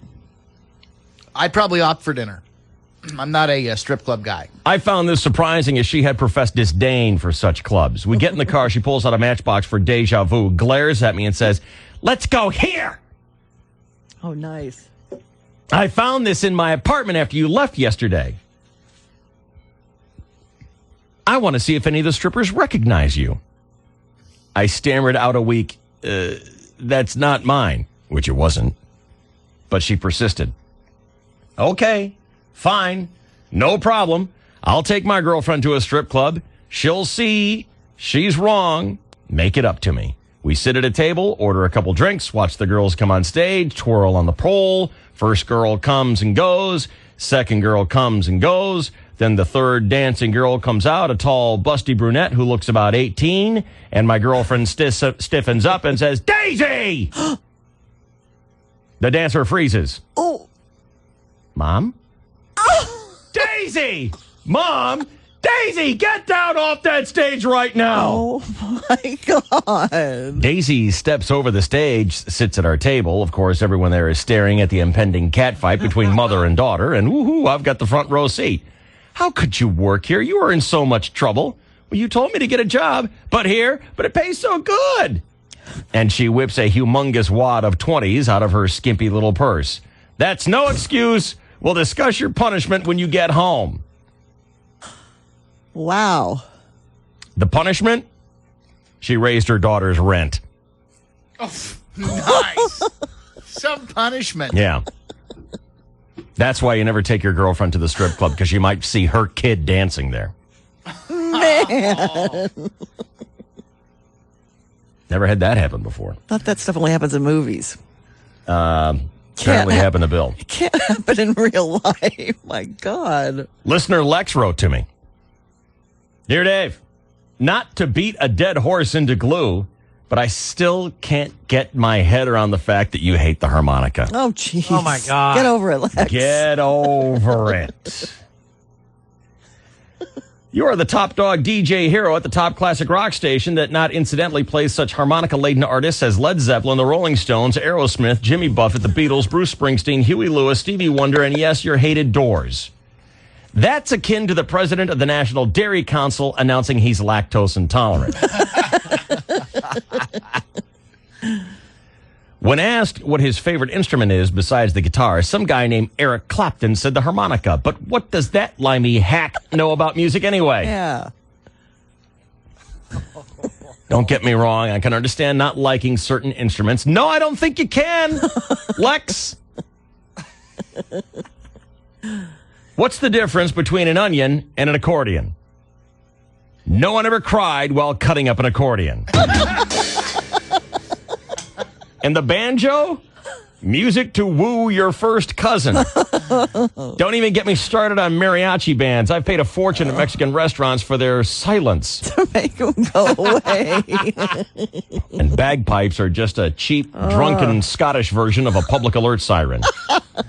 I'd probably opt for dinner. I'm not a strip club guy. I found this surprising as she had professed disdain for such clubs. We get in the car, she pulls out a matchbox for deja vu, glares at me and says, "Let's go here." Oh, nice. I found this in my apartment after you left yesterday. I want to see if any of the strippers recognize you. I stammered out a weak, that's not mine, which it wasn't. But she persisted. Okay, fine, no problem. I'll take my girlfriend to a strip club. She'll see she's wrong. Make it up to me. We sit at a table, order a couple drinks, watch the girls come on stage, twirl on the pole. First girl comes and goes. Second girl comes and goes. Then the third dancing girl comes out, a tall, busty brunette who looks about 18. And my girlfriend stiffens up and says, "Daisy!" The dancer freezes. Oh. Mom? Daisy! Mom! Daisy, get down off that stage right now! Oh, my God. Daisy steps over the stage, sits at our table. Of course, everyone there is staring at the impending catfight between mother and daughter. And woohoo, I've got the front row seat. How could you work here? You are in so much trouble. Well, you told me to get a job, but it pays so good. And she whips a humongous wad of 20s out of her skimpy little purse. That's no excuse. We'll discuss your punishment when you get home. Wow. The punishment? She raised her daughter's rent. Oh, nice. Some punishment. Yeah. That's why you never take your girlfriend to the strip club, because you might see her kid dancing there. Man. Never had that happen before. Thought that stuff only happens in movies. Apparently happened to Bill. It can't happen in real life. My God. Listener Lex wrote to me. Dear Dave, not to beat a dead horse into glue, but I still can't get my head around the fact that you hate the harmonica. Oh, jeez. Oh, my God. Get over it, Lex. Get over it. You are the top dog DJ hero at the top classic rock station that not incidentally plays such harmonica-laden artists as Led Zeppelin, the Rolling Stones, Aerosmith, Jimmy Buffett, the Beatles, Bruce Springsteen, Huey Lewis, Stevie Wonder, and yes, your hated Doors. That's akin to the president of the National Dairy Council announcing he's lactose intolerant. When asked what his favorite instrument is besides the guitar, some guy named Eric Clapton said the harmonica. But what does that limey hack know about music anyway? Yeah. Don't get me wrong. I can understand not liking certain instruments. No, I don't think you can. Lex. What's the difference between an onion and an accordion? No one ever cried while cutting up an accordion. And the banjo? Music to woo your first cousin. Don't even get me started on mariachi bands. I've paid a fortune at Mexican restaurants for their silence. To make them go away. And bagpipes are just a cheap, drunken Scottish version of a public alert siren.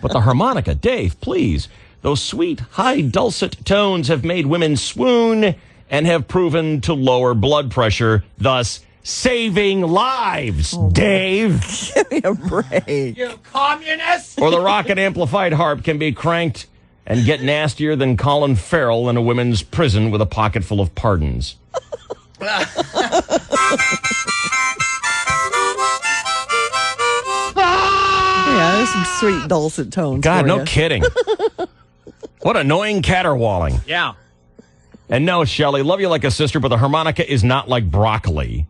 But the harmonica, Dave, please. Those sweet, high, dulcet tones have made women swoon and have proven to lower blood pressure, thus saving lives, Dave. Give me a break. You communist! Or the rocket amplified harp can be cranked and get nastier than Colin Farrell in a women's prison with a pocket full of pardons. Yeah, there's some sweet dulcet tones. God, for no you. kidding. What annoying caterwauling. Yeah. And no, Shelley, love you like a sister, but the harmonica is not like broccoli.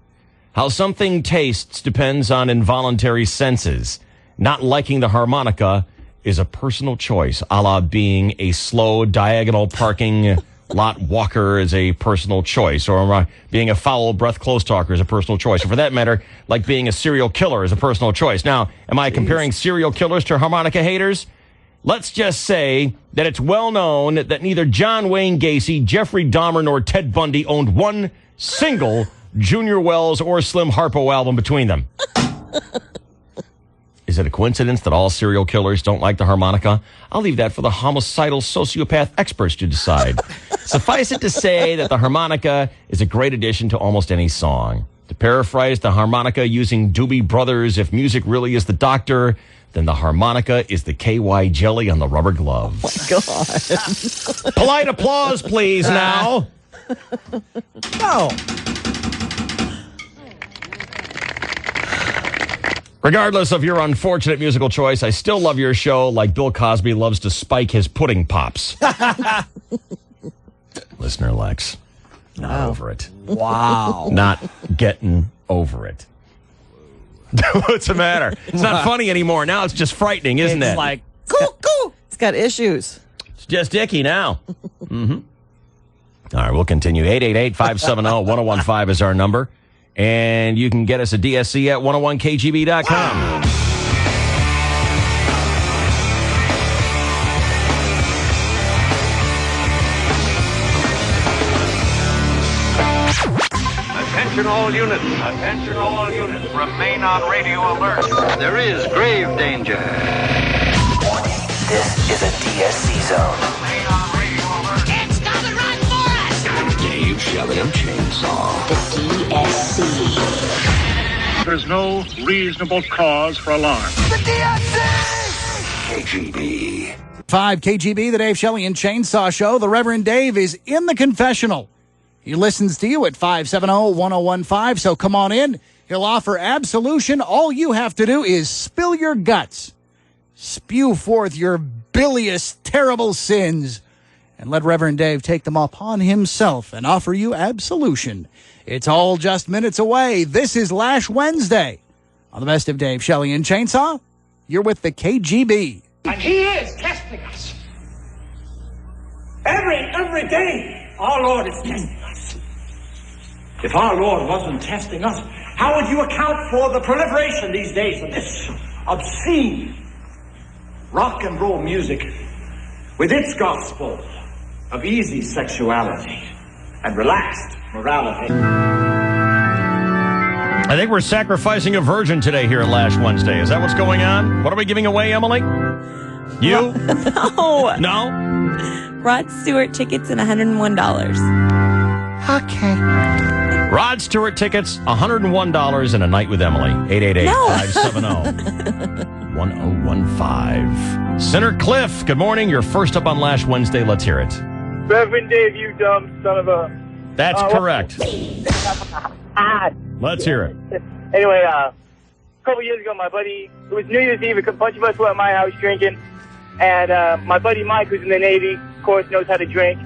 How something tastes depends on involuntary senses. Not liking the harmonica is a personal choice, a la being a slow diagonal parking lot walker is a personal choice, or being a foul breath close talker is a personal choice, or for that matter, like being a serial killer is a personal choice. Now, am I comparing serial killers to harmonica haters? Let's just say that it's well known that neither John Wayne Gacy, Jeffrey Dahmer, nor Ted Bundy owned one single Junior Wells or Slim Harpo album between them. Is it a coincidence that all serial killers don't like the harmonica? I'll leave that for the homicidal sociopath experts to decide. Suffice it to say that the harmonica is a great addition to almost any song. To paraphrase the harmonica using Doobie Brothers, if music really is the doctor, then the harmonica is the KY jelly on the rubber gloves. Oh, God. Polite applause, please, now. No. Regardless of your unfortunate musical choice, I still love your show like Bill Cosby loves to spike his pudding pops. Listener Lex, not over it. Wow. Not getting over it. What's the matter? It's not funny anymore. Now it's just frightening, isn't It's it? like, It's got issues. It's just icky now. Mm-hmm. All right, we'll continue. 888-570-1015 is our number. And you can get us a DSC at 101kgb.com. Attention all units. Attention all units. Remain on radio alert. There is grave danger. Warning. This is a DSC zone. Remain on radio alert. It's coming right for us! Dave Shelley and Chainsaw. The DSC. There's no reasonable cause for alarm. The DSC! KGB. 5 KGB, the Dave Shelley and Chainsaw Show. The Reverend Dave is in the confessional. He listens to you at 570-1015, so come on in. He'll offer absolution. All you have to do is spill your guts. Spew forth your bilious, terrible sins, and let Reverend Dave take them upon himself and offer you absolution. It's all just minutes away. This is Lash Wednesday. On the best of Dave Shelley and Chainsaw, you're with the KGB. And he is testing us. Every day, our Lord is testing us. If our Lord wasn't testing us, how would you account for the proliferation these days of this obscene rock and roll music with its gospel of easy sexuality and relaxed morality? I think we're sacrificing a virgin today here at Lash Wednesday. Is that what's going on? What are we giving away, Emily? You? No. No? Rod Stewart tickets and $101. Okay. Rod Stewart tickets, $101 and a night with Emily. 888-570-1015. Senator Cliff, good morning. You're first up on Lash Wednesday. Let's hear it. Reverend Dave, you dumb son of a... That's correct. Let's hear it. Anyway, a couple years ago, my buddy, it was New Year's Eve, a bunch of us were at my house drinking, and my buddy Mike, who's in the Navy, of course, knows how to drink.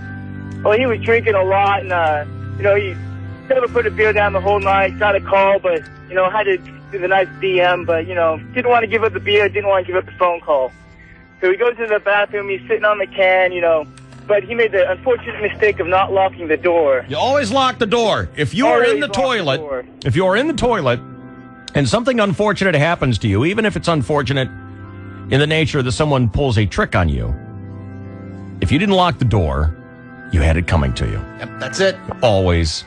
Well, he was drinking a lot, and, he never put a beer down the whole night, got a call, but, had to do the nice DM, but, didn't want to give up the beer, didn't want to give up the phone call. So he goes to the bathroom, he's sitting on the can, but he made the unfortunate mistake of not locking the door. You always lock the door. If you are in the toilet, and something unfortunate happens to you, even if it's unfortunate in the nature that someone pulls a trick on you, if you didn't lock the door, you had it coming to you. Yep, that's it. Always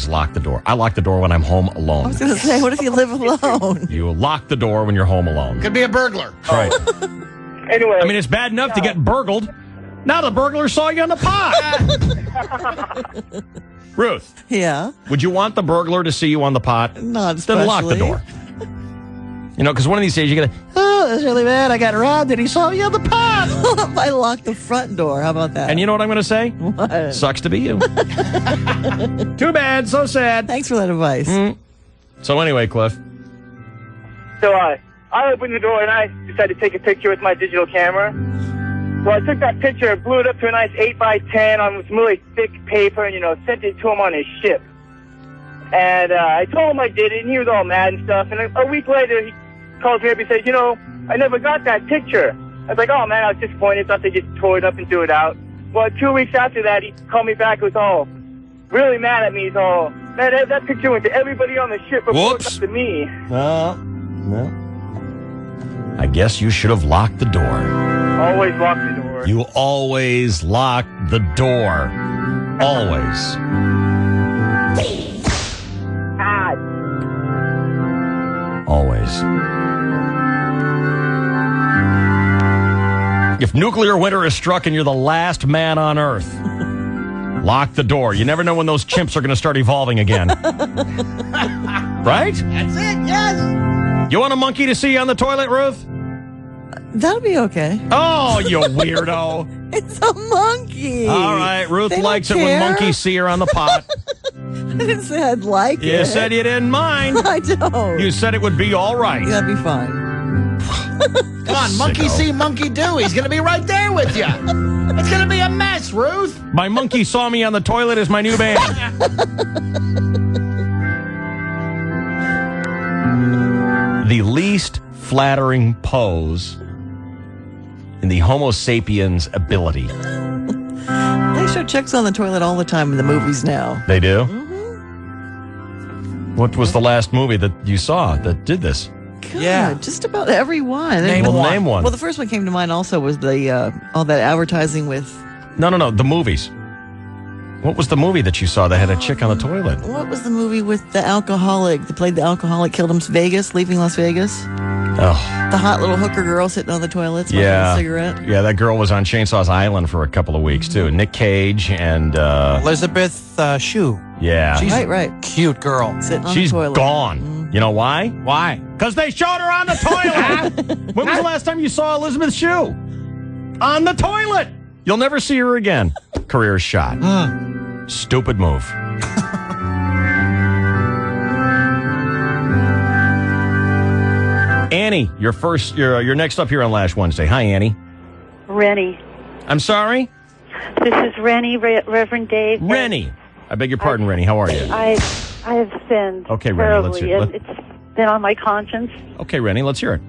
lock the door. I lock the door when I'm home alone. I was going to say, what if you live alone? You lock the door when you're home alone. Could be a burglar. That's right. Anyway. I mean, it's bad enough to get burgled. Now the burglar saw you on the pot. Ruth, Yeah. would you want the burglar to see you on the pot? Not Then lock the especially. door. You know, because one of these days you're going to, oh, that's really bad. I got robbed and he saw me on the pot. I locked the front door. How about that? And you know what I'm going to say? What? Sucks to be you. Too bad. So sad. Thanks for that advice. So anyway, Cliff. So I opened the door and I decided to take a picture with my digital camera. Well, I took that picture and blew it up to a nice 8x10 on some really thick paper and, sent it to him on his ship. And I told him I did it, and he was all mad and stuff. And a week later, he calls me up and says, I never got that picture. I was like, oh, man, I was disappointed. Thought they just tore it up and threw it out. Well, 2 weeks after that, he called me back. He was all really mad at me. He's all, man, that picture went to everybody on the ship before it got to me. No. I guess you should have locked the door. Always lock the door. You always lock the door. Always. Always. If nuclear winter is struck and you're the last man on Earth, lock the door. You never know when those chimps are going to start evolving again. Right? That's it, yes. You want a monkey to see you on the toilet, Ruth? That'll be okay. Oh, you weirdo. It's a monkey. All right, Ruth They don't likes it when care. monkeys see her on the pot. I didn't say I'd like it. You said you didn't mind. I don't. You said it would be all right. That'd be fine. Come on, monkey Sicko. see, monkey do. He's going to be right there with you. It's going to be a mess, Ruth. My monkey saw me on the toilet is my new band. The least flattering pose in the Homo sapiens ability. They show chicks on the toilet all the time in the movies now. They do? What was the last movie that you saw that did this? God, just about every one. Name one. Well, the first one came to mind also was the all that advertising with. No, the movies. What was the movie that you saw that had a chick on the toilet? What was the movie with the alcoholic that played the alcoholic, killed him leaving Las Vegas? Oh, The hot little hooker girl sitting on the toilet smoking a cigarette. Yeah, that girl was on Chainsaw's Island for a couple of weeks, too. Nick Cage and... Elizabeth Shue. Yeah. She's right. Cute girl. Sitting on She's the toilet. gone. You know why? Why? Because they showed her on the toilet. When was the last time you saw Elizabeth Shue? On the toilet. You'll never see her again. Career shot. Stupid move. Annie, you're next up here on Lash Wednesday. Hi, Annie. Rennie. I'm sorry? This is Rennie, Reverend Dave. Rennie. I beg your pardon, Rennie. How are you? I have sinned Okay, Rennie, let's terribly, hear and it's been on my conscience. Okay, Rennie, let's hear it.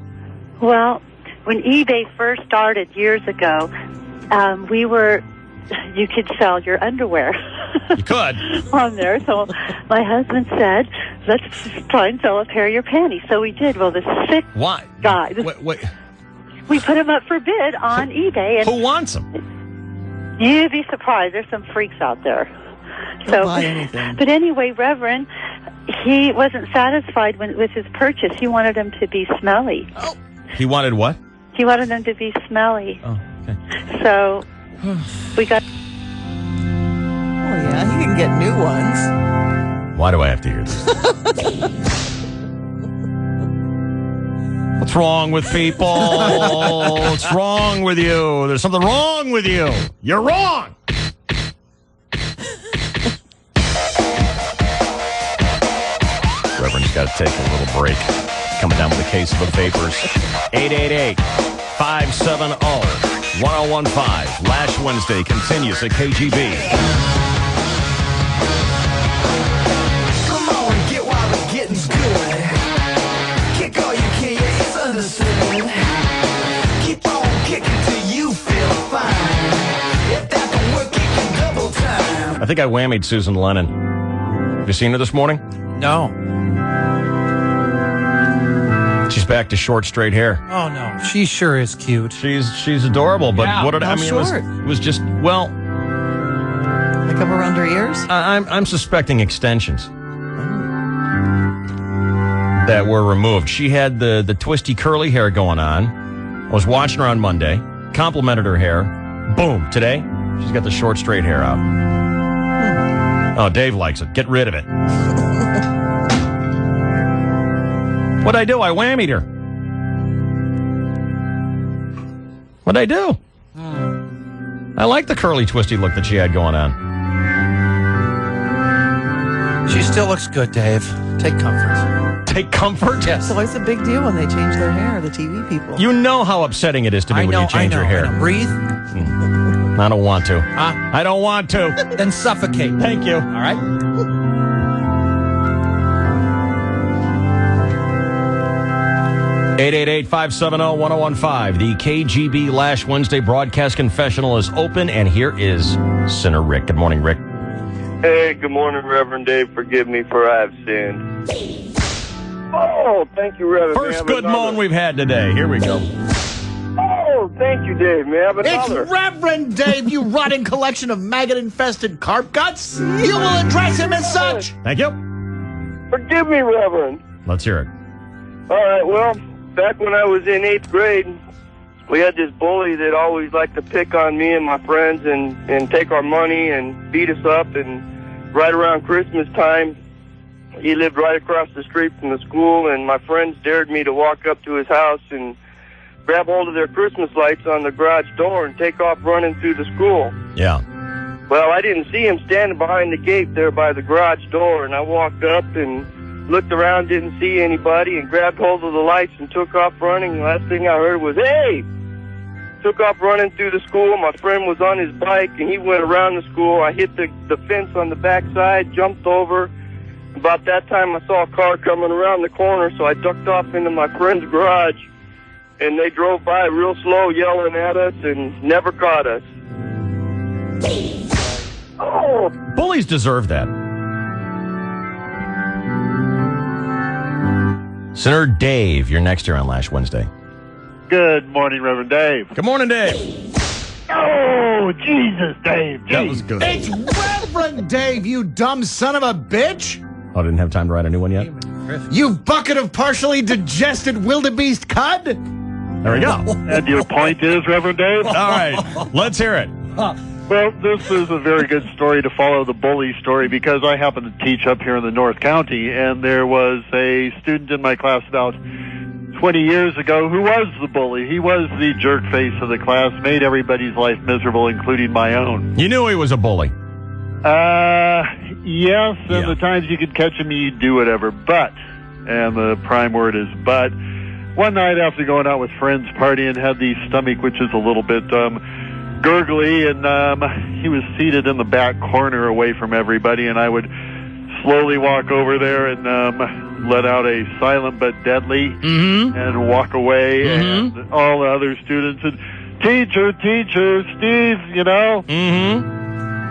Well, when eBay first started years ago, you could sell your underwear. You could. On there. So my husband said, let's try and sell a pair of your panties. So we did. Well, this sick guy. Wait. We put him up for bid on eBay. And who wants them? You'd be surprised. There's some freaks out there. Don't buy anything. But anyway, Reverend, he wasn't satisfied with his purchase. He wanted them to be smelly. He wanted what? He wanted them to be smelly. Oh, okay. So we got... Oh, yeah, you can get new ones. Why do I have to hear this? What's wrong with people? What's wrong with you? There's something wrong with you. You're wrong. Reverend's got to take a little break. Coming down with a case of the vapors. 888-570-1015. Lash Wednesday continues at KGB. Come on, get while the getting's good. Kick all you can, yeah, it's understood. Keep on kicking till you feel fine. If that can work, it can double time. I think I whammied Susan Lennon. Have you seen her this morning? No. She's back to short, straight hair. Oh, no. She sure is cute. She's adorable, but Yeah, what did I how mean? short? It was just, well, Like up around her ears? I'm suspecting extensions that were removed. She had the twisty curly hair going on. I was watching her on Monday, complimented her hair, Boom. Today, she's got the short, straight hair out. Oh, Dave likes it. Get rid of it. What'd I do? I whammied her. What'd I do? I like the curly, twisty look that she had going on. She still looks good, Dave. Take comfort. Take comfort? Yes. It's always a big deal when they change their hair, the TV people. You know how upsetting it is to me when you change your hair. Breathe. I don't want to. I don't want to. Then suffocate. Thank you. All right. Eight 570-1015. The KGB Lash Wednesday broadcast confessional is open, and here is Sinner Rick. Good morning, Rick. Hey, good morning, Reverend Dave. Forgive me for I have sinned. Oh, thank you, Reverend. First good moan we've had today. Here we go. Oh, thank you, Dave. May I have another? It's Reverend Dave, you rotting collection of maggot-infested carp guts. You will address him as such. Thank you. Forgive me, Reverend. Let's hear it. All right, well, back when I was in 8th grade, we had this bully that always liked to pick on me and my friends and take our money and beat us up. And right around Christmas time, he lived right across the street from the school, and my friends dared me to walk up to his house and grab hold of their Christmas lights on the garage door and take off running through the school. Yeah. Well, I didn't see him standing behind the gate there by the garage door, and I walked up and looked around, didn't see anybody, and grabbed hold of the lights and took off running. The last thing I heard was, "Hey!" Took off running through the school. My friend was on his bike, and he went around the school. I hit the fence on the backside, jumped over. About that time, I saw a car coming around the corner, so I ducked off into my friend's garage, and they drove by real slow, yelling at us, and never caught us. Oh! Bullies deserve that. Senator Dave, you're next here on Lash Wednesday. Good morning, Reverend Dave. Good morning, Dave. Oh, Jesus, Dave. That was good. It's Reverend Dave, you dumb son of a bitch. Oh, didn't have time to write a new one yet? You bucket of partially digested wildebeest cud. There we go. And your point is, Reverend Dave? All right, let's hear it. Well, this is a very good story to follow the bully story because I happen to teach up here in the North County, and there was a student in my class about 20 years ago who was the bully. He was the jerk face of the class, made everybody's life miserable, including my own. You knew he was a bully. Yes, and the times you could catch him, you'd do whatever, but, and the prime word is but, one night after going out with friends partying, had the stomach, which is a little bit, gurgly, and he was seated in the back corner away from everybody, and I would slowly walk over there and let out a silent but deadly and walk away, and all the other students said, teacher, Steve, you know?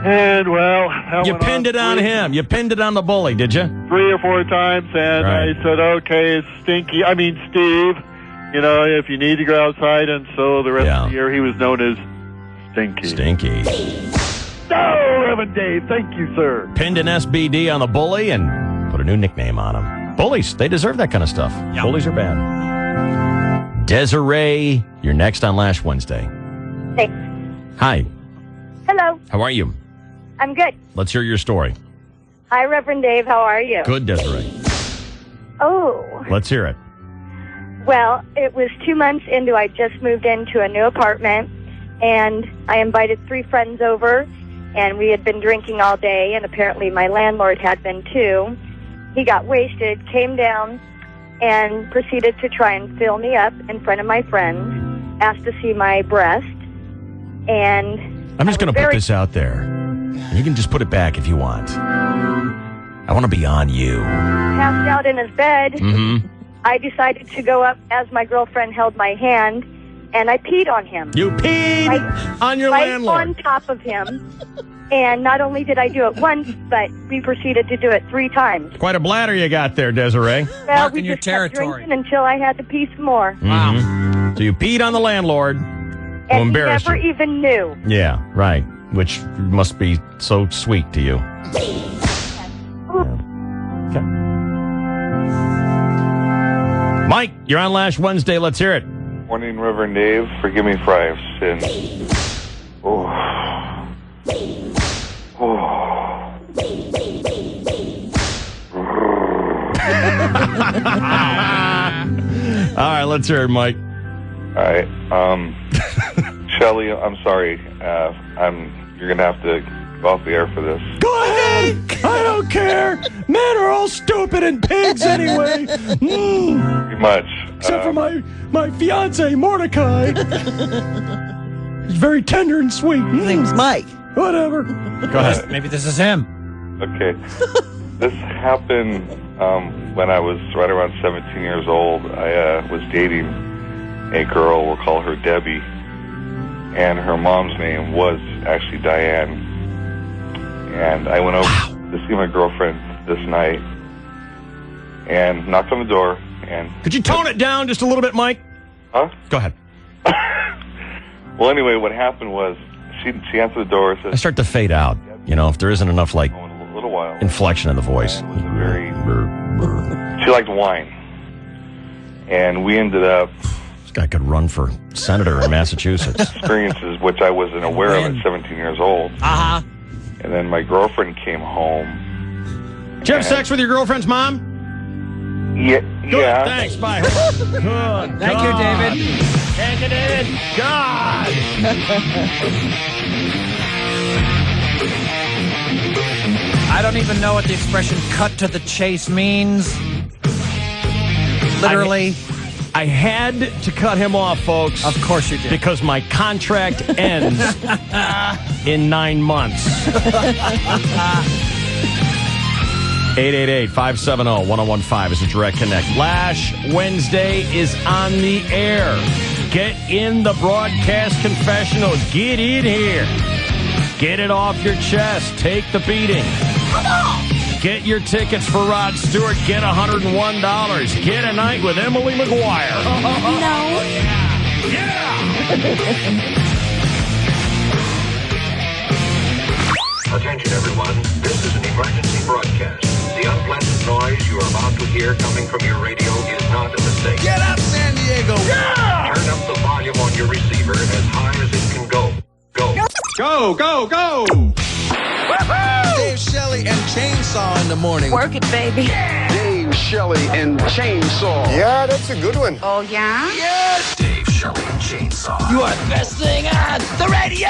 And, well, you pinned it on him. You pinned it on the bully, did you? 3 or 4 times, and Right. I said, okay, it's Steve, you know, if you need to go outside, and so the rest of the year he was known as Stinky. Oh, Reverend Dave, thank you, sir. Pinned an SBD on the bully and put a new nickname on him. Bullies, they deserve that kind of stuff. Yep. Bullies are bad. Desiree, you're next on Lash Wednesday. Thanks. Hi, Hello. how are you? I'm good. Let's hear your story. Hi, Reverend Dave. How are you? Good, Desiree. Oh, Let's hear it. well, it was 2 months into I just moved into a new apartment, and I invited 3 friends over, and we had been drinking all day, and apparently my landlord had been too. He got wasted, came down, and proceeded to try and fill me up in front of my friends, asked to see my breast, and I'm just going to put this out there. You can just put it back if you want. I want to be on you. passed out in his bed. I decided to go up as my girlfriend held my hand, and I peed on him. You peed on your landlord. on top of him. And not only did I do it once, but we proceeded to do it 3 times. Quite a bladder you got there, Desiree. Well, we just kept drinking until I had to pee some more. Wow. So you peed on the landlord, who And he embarrassed never you. even knew. Yeah, right. Which must be so sweet to you. Okay. Mike, you're on Lash Wednesday. Let's hear it. Morning, Reverend Dave. Forgive me for I have sinned. Oh. All right, let's hear it, Mike. All right. Shelly, I'm sorry. You're going to have to go off the air for this. Go ahead. I don't care. Men are all stupid and pigs anyway. Pretty much. Except for my fiance, Mordecai. He's very tender and sweet. His name's Mike. Whatever. Go ahead. Maybe this is him. Okay. This happened when I was right around 17 years old. I was dating a girl, we'll call her Debbie, and her mom's name was actually Diane. And I went over to see my girlfriend this night and knocked on the door. And could you tone it down just a little bit, Mike? Huh? Go ahead. Well, anyway, what happened was she answered the door. Says, I start to fade out, if there isn't enough, like, a little while. inflection in the voice. She liked wine. And we ended up... This guy could run for senator in Massachusetts. Experiences which I wasn't aware of at 17 years old. Uh-huh. And then my girlfriend came home. Did you have sex with your girlfriend's mom? Yeah. Good, Yeah. thanks, bye. Good Thank you, David. Thank you, David. God. I don't even know what the expression cut to the chase means. Literally. I had to cut him off, folks. Of course you did. Because my contract ends in 9 months. 888-570-1015 is a direct connect. Lash Wednesday is on the air. Get in the broadcast confessional. Get in here. Get it off your chest. Take the beating. Get your tickets for Rod Stewart. Get $101. Get a night with Emily McGuire. No. Yeah. Attention, everyone. This is an emergency broadcast. The unpleasant noise you are about to hear coming from your radio is not a mistake. Get up, San Diego! Yeah! Turn up the volume on your receiver as high as it can go. Go. Go, go, go! Dave Shelley and Chainsaw in the morning. Work it, baby. Dave Shelley and Chainsaw. Yeah, that's a good one. Oh, yeah? Yes! Dave Shelley and Chainsaw. You are the best thing on the radio!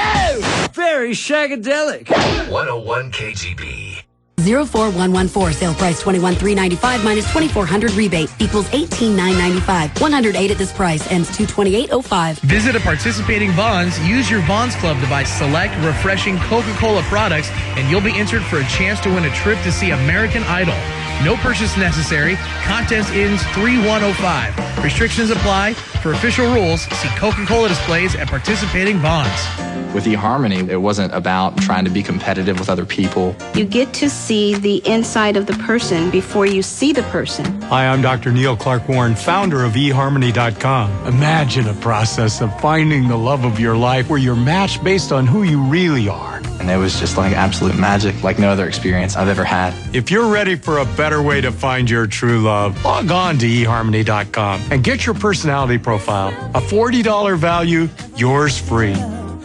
Very shagadelic. 101 KGB. 04114 sale price $21,395 minus $2,400 rebate equals $18,995. 108 at this price ends 2/28/05. Visit a participating Bonds. Use your Bonds Club to buy select, refreshing Coca-Cola products, and you'll be entered for a chance to win a trip to see American Idol. No purchase necessary. Contest ends 3/1/05. Restrictions apply. For official rules, see Coca-Cola displays at participating Bonds. With eHarmony, it wasn't about trying to be competitive with other people. You get to see the inside of the person before you see the person. Hi, I'm Dr. Neil Clark Warren, founder of eHarmony.com. Imagine a process of finding the love of your life where you're matched based on who you really are. And it was just like absolute magic, like no other experience I've ever had. If you're ready for a better way to find your true love, log on to eHarmony.com and get your personality profile. A $40 value, yours free.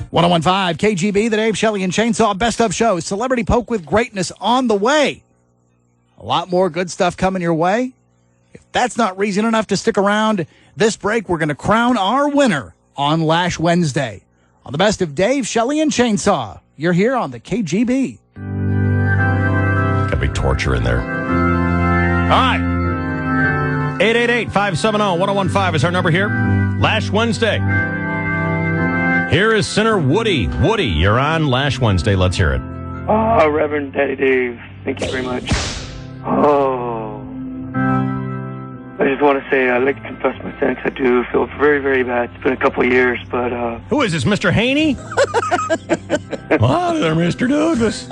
1015 KGB, the Dave Shelley and Chainsaw Best of Show. Celebrity Poke with Greatness on the way. A lot more good stuff coming your way. If that's not reason enough to stick around this break, we're going to crown our winner on Lash Wednesday. On the Best of Dave Shelley and Chainsaw. You're here on the KGB. Gotta be torture in there. All right. 888-570-1015 is our number here. Lash Wednesday. Here is Sinner Woody. Woody, you're on Lash Wednesday. Let's hear it. Oh, Reverend Daddy Dave, thank you very much. Oh, I just want to say I'd like to confess my sins. I do feel very, very bad. It's been a couple of years, but... Who is this, Mr. Haney? Wow, there, Mr. Douglas.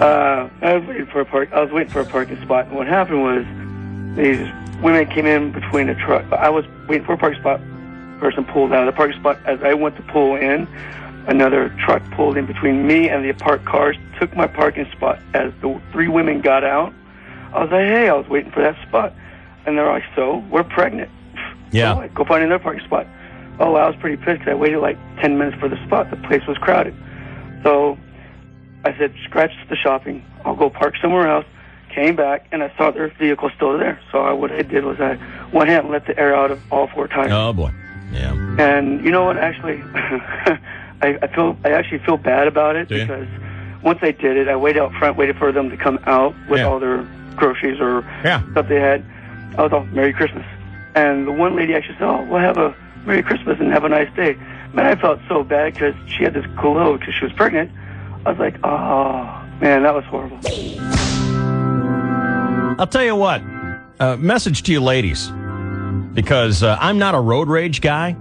I was waiting for a parking spot, and what happened was these women came in between the truck. I was waiting for a parking spot. Person pulled out of the parking spot. As I went to pull in, another truck pulled in between me and the parked cars, took my parking spot. As the three women got out, I was like, hey, I was waiting for that spot. And they're like, so, we're pregnant. Yeah. So, go find another parking spot. Oh, I was pretty pissed because I waited like 10 minutes for the spot. The place was crowded. So I said, scratch the shopping. I'll go park somewhere else. Came back, and I saw their vehicle still there. So what I did was I went ahead and let the air out of all 4 tires. Oh, boy. Yeah. And you know what? Actually, I actually feel bad about it because once I did it, I waited out front, waited for them to come out with all their groceries or stuff they had. I was all, Merry Christmas. And the one lady actually said, oh, we'll have a Merry Christmas and have a nice day. Man, I felt so bad because she had this glow because she was pregnant. I was like, oh, man, that was horrible. I'll tell you what, message to you ladies, because I'm not a road rage guy,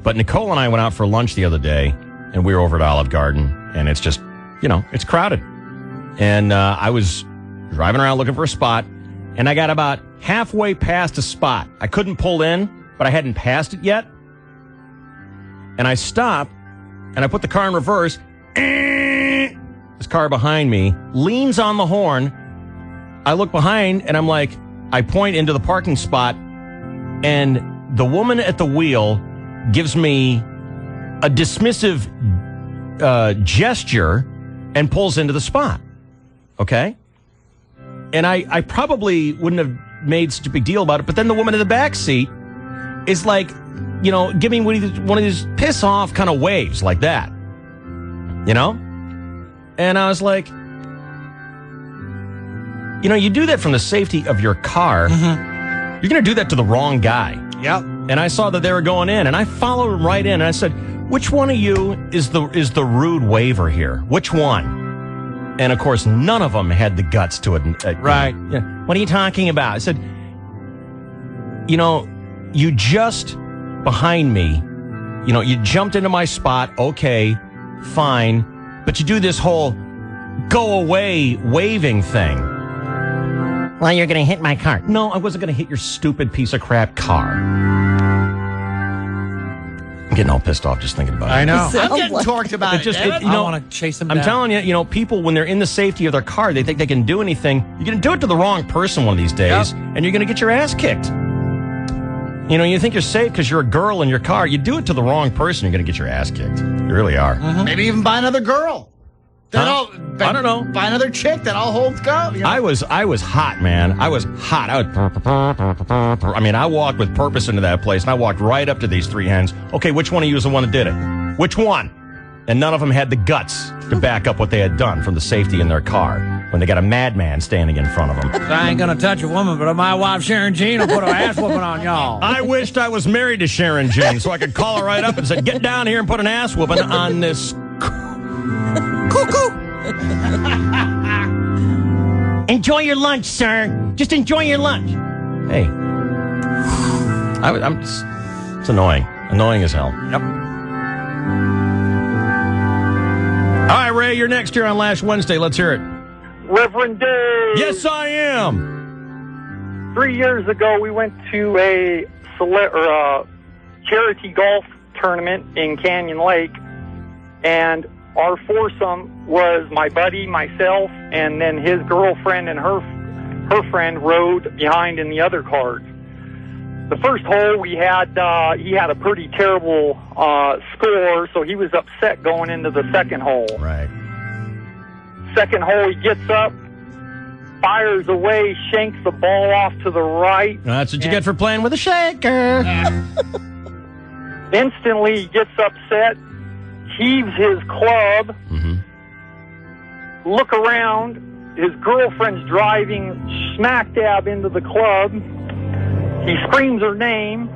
but Nicole and I went out for lunch the other day, and we were over at Olive Garden, and it's just, it's crowded. And I was driving around looking for a spot, and I got about halfway past a spot. I couldn't pull in, but I hadn't passed it yet. And I stopped, and I put the car in reverse. This car behind me leans on the horn. I look behind, and I'm like, I point into the parking spot, and the woman at the wheel gives me a dismissive gesture and pulls into the spot. Okay? And I probably wouldn't have made such a big deal about it, but then the woman in the back seat is like, giving one of these piss off kind of waves like that. And I was like, you do that from the safety of your car. Mm-hmm. You're going to do that to the wrong guy. Yep. And I saw that they were going in, and I followed right in, and I said, which one of you is the rude waver here? Which one? And, of course, none of them had the guts to it. Right. What are you talking about? I said, you just behind me, you jumped into my spot. Okay, fine. But you do this whole go away waving thing. Well, you're going to hit my car. No, I wasn't going to hit your stupid piece of crap car. I'm getting all pissed off just thinking about it. I know. I'm getting torqued about it. I want to chase them down. I'm telling you, people, when they're in the safety of their car, they think they can do anything. You're going to do it to the wrong person one of these days, and you're going to get your ass kicked. You think you're safe because you're a girl in your car. You do it to the wrong person, you're going to get your ass kicked. You really are. Mm-hmm. Maybe even by another girl. I don't know. By another chick that all holds go. I was hot, man. I was hot. I walked with purpose into that place, and I walked right up to these 3 hens. Okay, which one of you is the one that did it? Which one? And none of them had the guts to back up what they had done from the safety in their car when they got a madman standing in front of them. I ain't gonna touch a woman, but my wife Sharon Jean will put her ass whooping on y'all. I wished I was married to Sharon Jean so I could call her right up and say, get down here and put an ass whooping on this cuckoo. Enjoy your lunch, sir. Just enjoy your lunch. Hey. It's annoying. Annoying as hell. Yep. All right, Ray, you're next here on Last Wednesday. Let's hear it. Reverend Dave. Yes, I am. 3 years ago, we went to a charity golf tournament in Canyon Lake, and our foursome was my buddy, myself, and then his girlfriend and her friend rode behind in the other cart. The first hole he had a pretty terrible score, so he was upset going into the second hole. Right. Second hole, he gets up, fires away, shanks the ball off to the right. That's what you get for playing with a shaker. Instantly, he gets upset, heaves his club, look around, his girlfriend's driving smack dab into the club. He screams her name.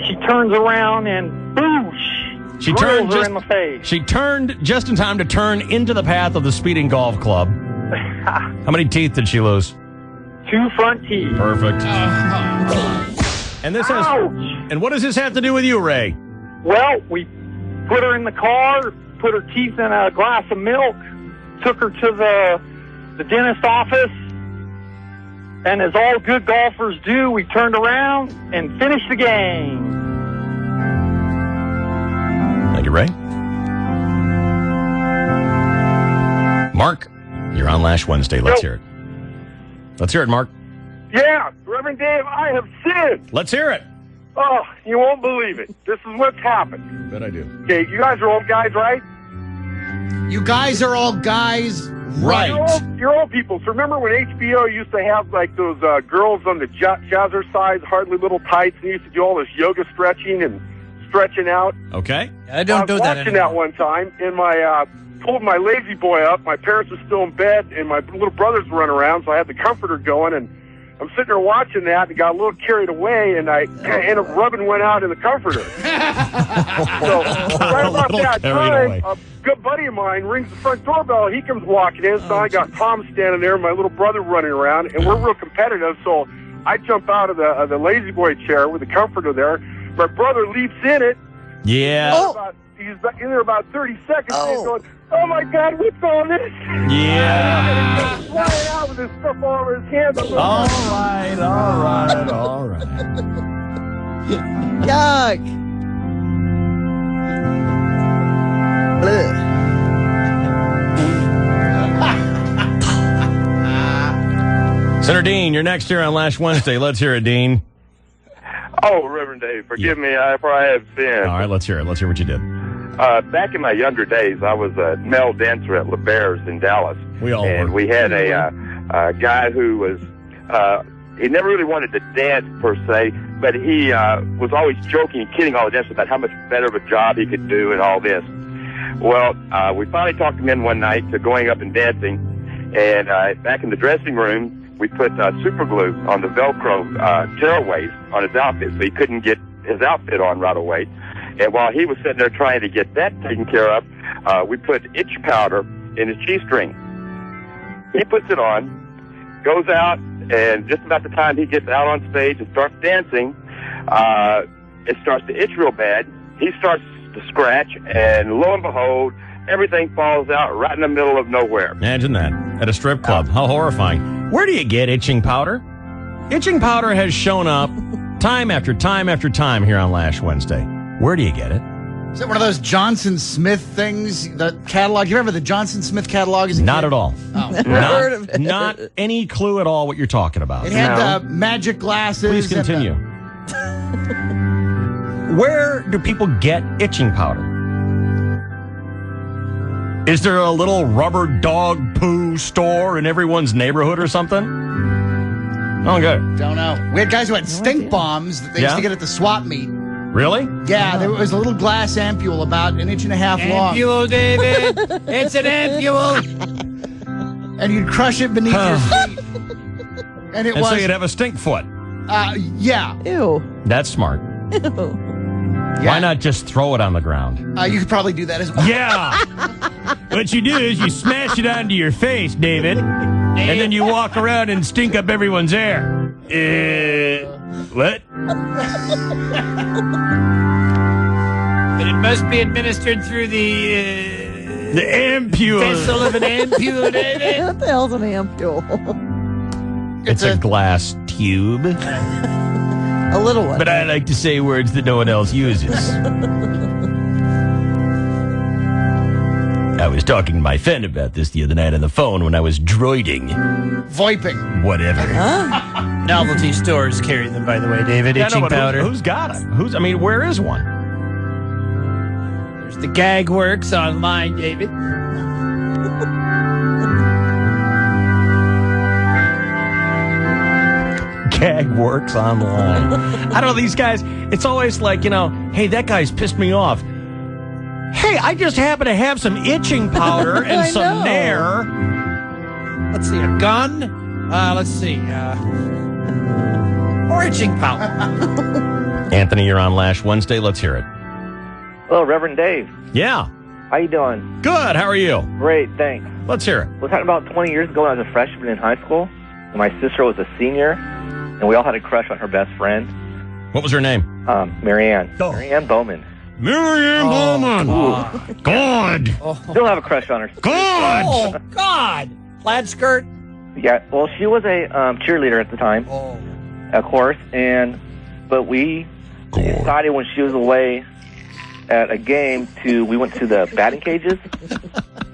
She turns around and boosh! She turned her in the face. She turned just in time to turn into the path of the speeding golf club. How many teeth did she lose? 2 front teeth. Perfect. And this has. And what does this have to do with you, Ray? Well, we put her in the car, put her teeth in a glass of milk, took her to the dentist office. And as all good golfers do, we turned around and finished the game. Thank you, Ray. Mark, you're on Lash Wednesday. Let's hear it. Let's hear it, Mark. Yeah, Reverend Dave, I have sinned. Let's hear it. Oh, you won't believe it. This is what's happened. Bet I do. Okay, you guys are old guys, right? You guys are all guys, right? You're old people. So remember when HBO used to have like those girls on the jazzercise, hardly little tights, and used to do all this yoga stretching and stretching out? Okay. I don't do that I was watching that one time, and my pulled my lazy boy up. My parents were still in bed, and my little brothers were running around, so I had the comforter going, and I'm sitting there watching that and got a little carried away, and I ended up rubbing one out in the comforter. So right about that time, a good buddy of mine rings the front doorbell. He comes walking in, so I got Tom standing there, my little brother running around, and we're real competitive, so I jump out of the lazy boy chair with the comforter there. My brother leaps in it. Yeah. He's in there about 30 seconds, and he's going, "Oh my God, what's all this?" Yeah. He's flying out with his stuff all over his hands. All right. Yuck. Senator Dean, you're next here on Lash Wednesday. Let's hear it, Dean. Oh, Reverend Dave, forgive me for I have sinned. All right, let's hear it. Let's hear what you did. Back in my younger days, I was a male dancer at LeBaird's in Dallas. We all and were. we had a guy who was, he never really wanted to dance per se, but he was always joking and kidding all the dancers about how much better of a job he could do and all this. Well, we finally talked him in one night to going up and dancing, and back in the dressing room, we put super glue on the Velcro tearaways on his outfit so he couldn't get his outfit on right away. And while he was sitting there trying to get that taken care of, we put itch powder in his G-string. He puts it on, goes out, and just about the time he gets out on stage and starts dancing, it starts to itch real bad. He starts to scratch, and lo and behold, everything falls out right in the middle of nowhere. Imagine that at a strip club. How horrifying. Where do you get itching powder? Itching powder has shown up time after time after time here on Lash Wednesday. Where do you get it? Is it one of those Johnson Smith things? The catalog? You remember the Johnson Smith catalog? Not at all. Oh. Heard of it. Not any clue at all what you're talking about. It had magic glasses. Please continue. Where do people get itching powder? Is there a little rubber dog poo store in everyone's neighborhood or something? Okay. Don't know. We had guys who had stink bombs that they used to get at the swap meet. Really? Yeah, there was a little glass ampule about 1.5 inches long. Ampule, David. It's an ampule. And you'd crush it beneath your feet. And it was. So you'd have a stink foot. Yeah. Ew. That's smart. Ew. Why not just throw it on the ground? You could probably do that as well. Yeah. What you do is you smash it onto your face, David, and then you walk around and stink up everyone's air. What? But it must be administered through the ampule. Vessel of an ampule, David. What the hell's an ampule? It's a glass tube. A little one. But I like to say words that no one else uses. I was talking to my friend about this the other night on the phone when I was droiding. Voiping. Whatever. Novelty stores carry them, by the way, David. Itching powder. Who's got them? Where is one? There's the Gag Works online, David. Gag Works online. I don't know, these guys, it's always like, hey, that guy's pissed me off. Hey, I just happen to have some itching powder and some Nair. Let's see, a gun. Let's see. Or itching powder. Anthony, you're on Lash Wednesday. Let's hear it. Hello, Reverend Dave. Yeah. How you doing? Good. How are you? Great, thanks. Let's hear it. Was that about 20 years ago when I was a freshman in high school? And my sister was a senior, and we all had a crush on her best friend. What was her name? Marianne. Oh. Marianne Bowman. Marianne Bowman. God. Still have a crush on her. God. Oh, God. Plaid skirt? Yeah, well, she was a cheerleader at the time, of course, but we decided when she was away at a game we went to the batting cages,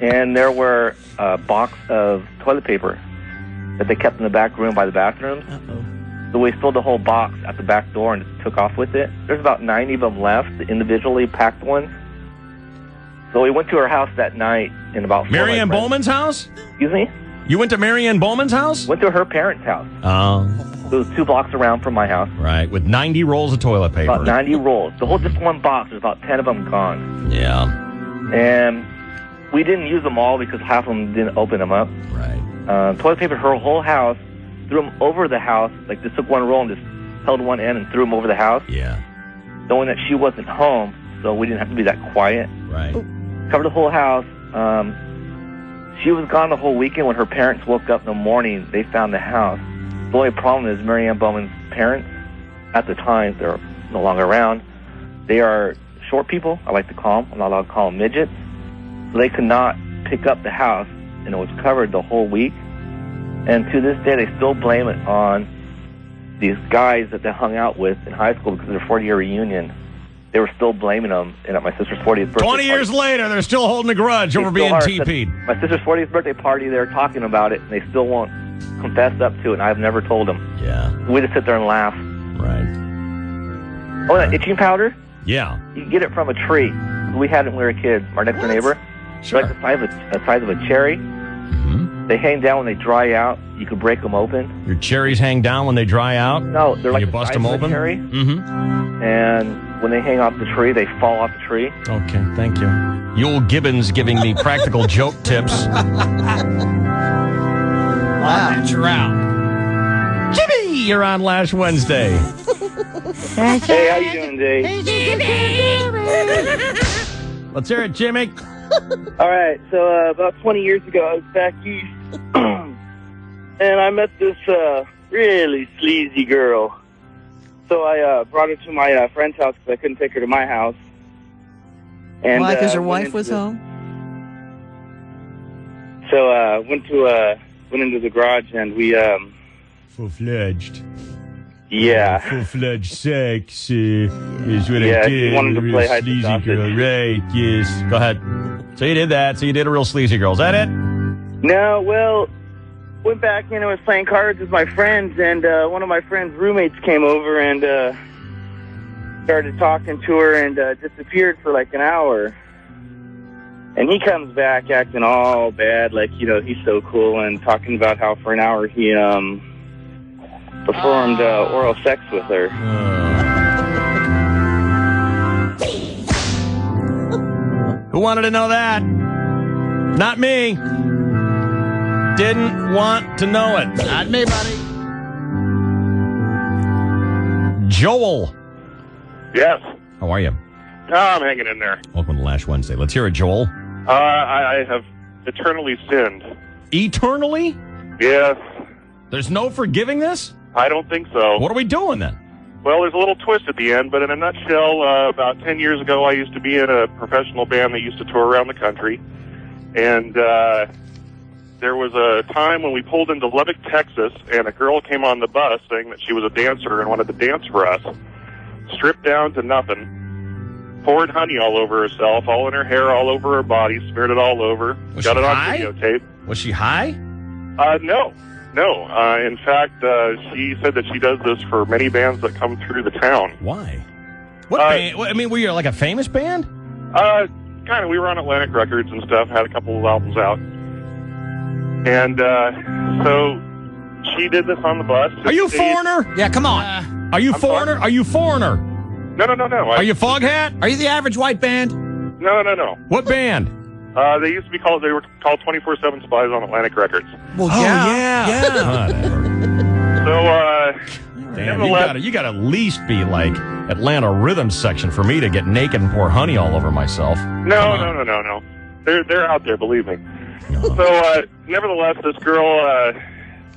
and there were a box of toilet paper that they kept in the back room by the bathrooms. So we stole the whole box at the back door and just took off with it. There's about 90 of them left, the individually packed ones. So we went to her house that night in about 4 Marianne Bowman's house? Excuse me? You went to Marianne Bowman's house? Went to her parents' house. Oh. It was 2 blocks around from my house. Right, with 90 rolls of toilet paper. About 90 rolls. The whole just one box. There's about 10 of them gone. Yeah. And we didn't use them all because half of them didn't open them up. Right. Toilet paper, her whole house, threw them over the house. Like, just took one roll and just held one end and threw them over the house. Yeah. Knowing that she wasn't home, so we didn't have to be that quiet. Right. Covered the whole house. She was gone the whole weekend. When her parents woke up in the morning, they found the house. The only problem is Marianne Bowman's parents, at the time, they're no longer around. They are short people, I like to call them. I'm not allowed to call them midgets. So they could not pick up the house, and it was covered the whole week. And to this day, they still blame it on these guys that they hung out with in high school because of their 40-year reunion. They were still blaming them. And at my sister's 40th birthday 20 years later, they're still holding a grudge over being TP'd. My sister's 40th birthday party, they're talking about it, and they still won't confess up to it, and I've never told them. Yeah. We just sit there and laugh. Right. Oh, that itching powder? Yeah. You can get it from a tree. We had it when we were kids. Our next door neighbor. Sure. They're like the size of a cherry. Mm-hmm. They hang down when they dry out. You can break them open. Your cherries hang down when they dry out? No, they're like you the bust size them of a open? cherry. Mm-hmm. And when they hang off the tree, they fall off the tree. Okay, thank you. Yul Gibbons giving me practical joke tips. Wow. Jimmy, you're on Lash Wednesday. Hey, how you doing, Dave? Let's hear it, Jimmy. All right, so about 20 years ago, I was back east, and I met this really sleazy girl. So I brought her to my friend's house because I couldn't take her to my house. And why? Because your wife was home? So went into the garage, and we Full-fledged. Yeah. Full-fledged sex is what Yeah, I she did. wanted to Real play hide and sleazy sausage. girl. Right, yes. Go ahead. So you did that. So you did a real sleazy girl. Is that it? No, well, went back in and was playing cards with my friends, and one of my friend's roommates came over and started talking to her and disappeared for like an hour. And he comes back acting all bad, like, you know, he's so cool, and talking about how for an hour he performed oral sex with her. Who wanted to know that? Not me. Didn't want to know it. Not me, buddy. Joel. Yes. How are you? Oh, I'm hanging in there. Welcome to Lash Wednesday. Let's hear it, Joel. I have eternally sinned. Eternally? Yes. There's no forgiving this? I don't think so. What are we doing then? Well, there's a little twist at the end, but in a nutshell, about 10 years ago, I used to be in a professional band that used to tour around the country. And there was a time when we pulled into Lubbock, Texas, and a girl came on the bus saying that she was a dancer and wanted to dance for us. Stripped down to nothing. Poured honey all over herself, all in her hair, all over her body, smeared it all over. Was Got she it on high? videotape. Was she high? No. In fact, she said that she does this for many bands that come through the town. Why? What band? I mean, were you like a famous band? Kind of. We were on Atlantic Records and stuff, had a couple of albums out. And so she did this on the bus. Are you Foreigner? Yeah, come on. Are you Foreigner? Are you Foreigner? No. Are you Foghat? Are you the average white band? No. What band? They used to be called, they were called 24/7 Spies on Atlantic Records. Well, yeah. So, Damn, you gotta at least be like Atlanta Rhythm section for me to get naked and pour honey all over myself. No. They're out there, believe me. So, nevertheless, this girl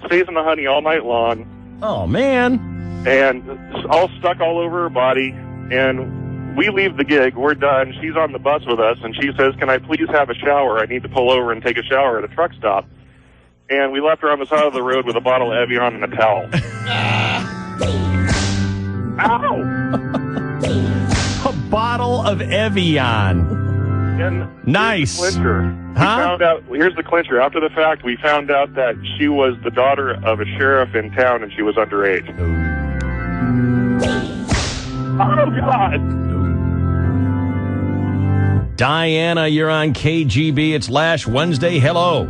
stays in the honey all night long. Oh, man. And all stuck all over her body. And we leave the gig. We're done. She's on the bus with us, and she says, "Can I please have a shower? I need to pull over and take a shower at a truck stop." And we left her on the side of the road with a bottle of Evian and a towel. Ow! A bottle of Evian. Nice. Here's the clincher. We found out. Here's the clincher. After the fact, we found out that she was the daughter of a sheriff in town, and she was underage. Oh God! Diana, you're on KGB. It's Lash Wednesday. Hello.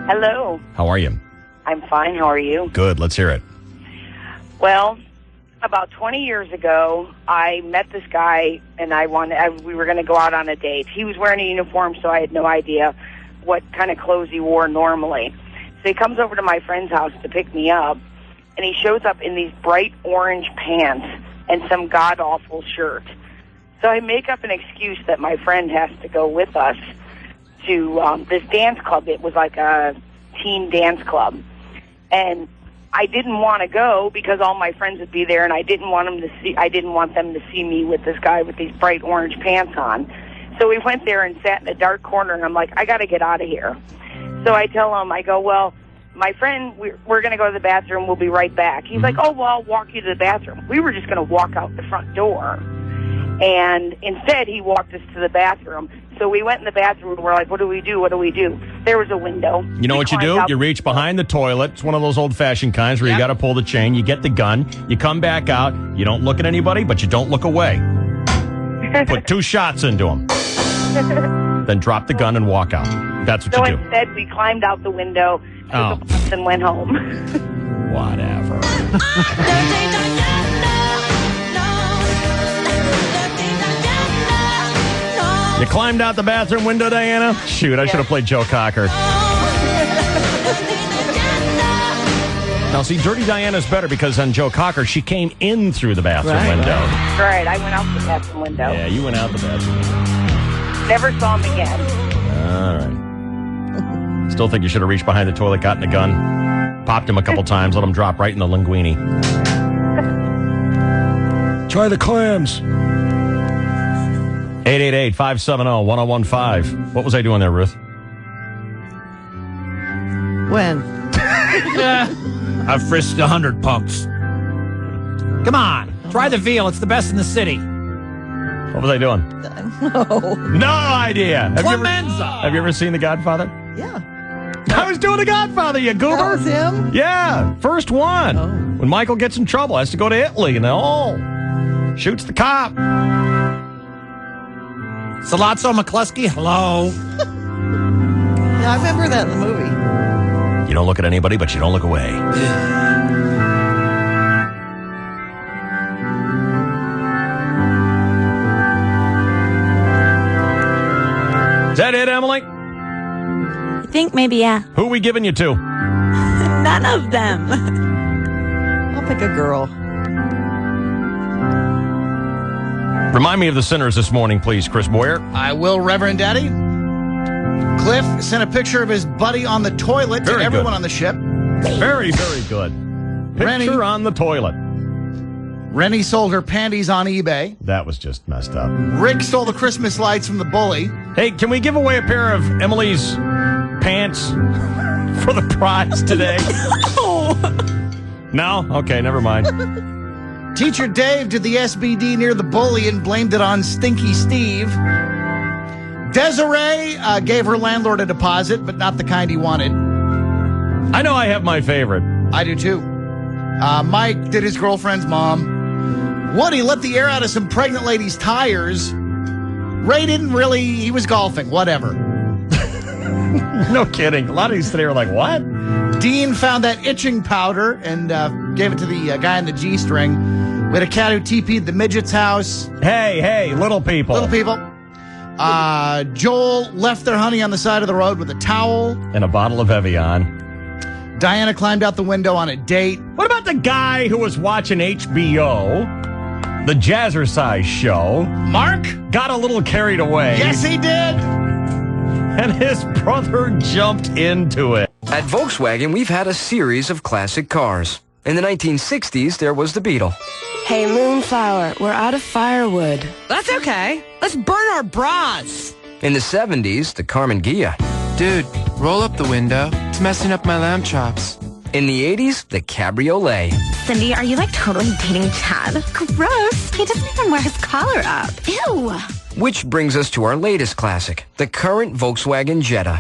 Hello. How are you? I'm fine. How are you? Good. Let's hear it. Well, about 20 years ago, I met this guy, and we were going to go out on a date. He was wearing a uniform, so I had no idea what kind of clothes he wore normally. So he comes over to my friend's house to pick me up, and he shows up in these bright orange pants and some god-awful shirt. So I make up an excuse that my friend has to go with us to this dance club. It was like a teen dance club. And I didn't want to go because all my friends would be there, and I didn't want them to see me with this guy with these bright orange pants on. So we went there and sat in a dark corner, and I'm like, I got to get out of here. So I tell him, I go, well, my friend, we're going to go to the bathroom. We'll be right back. He's like, oh, well, I'll walk you to the bathroom. We were just going to walk out the front door. And instead, he walked us to the bathroom. So we went in the bathroom, and we're like, what do we do? What do we do? There was a window. You know what you do? You reach behind the toilet. It's one of those old-fashioned kinds where you got to pull the chain. You get the gun. You come back out. You don't look at anybody, but you don't look away. Put 2 shots into them. Then drop the gun and walk out. That's what you do. So instead, we climbed out the window, took a bus, and went home. Whatever. You climbed out the bathroom window, Diana? Shoot, I should have played Joe Cocker. Now, see, Dirty Diana's better because on Joe Cocker, she came in through the bathroom window. Right, I went out the bathroom window. Yeah, you went out the bathroom window. Never saw him again. All right. Still think you should have reached behind the toilet, gotten the gun, popped him a couple times, let him drop right in the linguine. Try the clams. 888-570-1015. What was I doing there, Ruth? When? I've frisked 100 punks. Come on, try the veal. It's the best in the city. What was I doing? No. No idea. Clemenza. Have you ever seen The Godfather? Yeah. I was doing The Godfather, you goober. That was him? Yeah, first one. Oh. When Michael gets in trouble, has to go to Italy, and then, shoots the cop. Salazzo McCluskey, hello. Yeah, I remember that in the movie. You don't look at anybody, but you don't look away. Is that it, Emily? I think maybe, yeah. Who are we giving you to? None of them. I'll pick a girl. Remind me of the sinners this morning, please, Chris Boyer. I will, Reverend Daddy. Cliff sent a picture of his buddy on the toilet to everyone on the ship. Very, very good. Picture on the toilet. Rennie sold her panties on eBay. That was just messed up. Rick stole the Christmas lights from the bully. Hey, can we give away a pair of Emily's pants for the prize today? No? Okay, never mind. Teacher Dave did the SBD near the bully and blamed it on Stinky Steve. Desiree gave her landlord a deposit, but not the kind he wanted. I know I have my favorite. I do too. Mike did his girlfriend's mom. Woody let the air out of some pregnant lady's tires. Ray didn't really, he was golfing, whatever. No kidding. A lot of these today are like, what? Dean found that itching powder and gave it to the guy in the G-string. We had a cat who TP'd the midget's house. Hey, little people. Little people. Joel left their honey on the side of the road with a towel. And a bottle of Evian. Diana climbed out the window on a date. What about the guy who was watching HBO, the Jazzercise show? Mark? Got a little carried away. Yes, he did. And his brother jumped into it. At Volkswagen, we've had a series of classic cars. In the 1960s, there was the Beetle. Hey, Moonflower, we're out of firewood. That's okay. Let's burn our bras. In the 70s, the Carmen Ghia. Dude, roll up the window. It's messing up my lamb chops. In the 80s, the Cabriolet. Cindy, are you like totally dating Chad? Gross. He doesn't even wear his collar up. Ew. Which brings us to our latest classic, the current Volkswagen Jetta.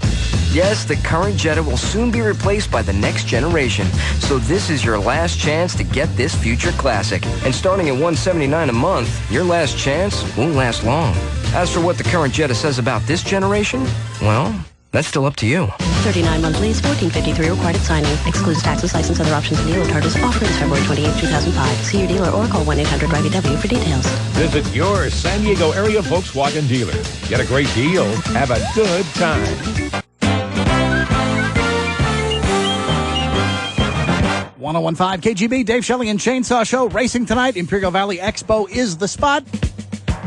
Yes, the current Jetta will soon be replaced by the next generation. So this is your last chance to get this future classic. And starting at $179 a month, your last chance won't last long. As for what the current Jetta says about this generation, well, that's still up to you. 39-month lease, $1,453 required at signing. Excludes taxes, license, other options, and dealer charges. Offer is February 28, 2005. See your dealer or call 1-800-DRIVE-EW for details. Visit your San Diego area Volkswagen dealer. Get a great deal. Have a good time. 101.5 KGB, Dave Shelley and Chainsaw Show. Racing tonight. Imperial Valley Expo is the spot.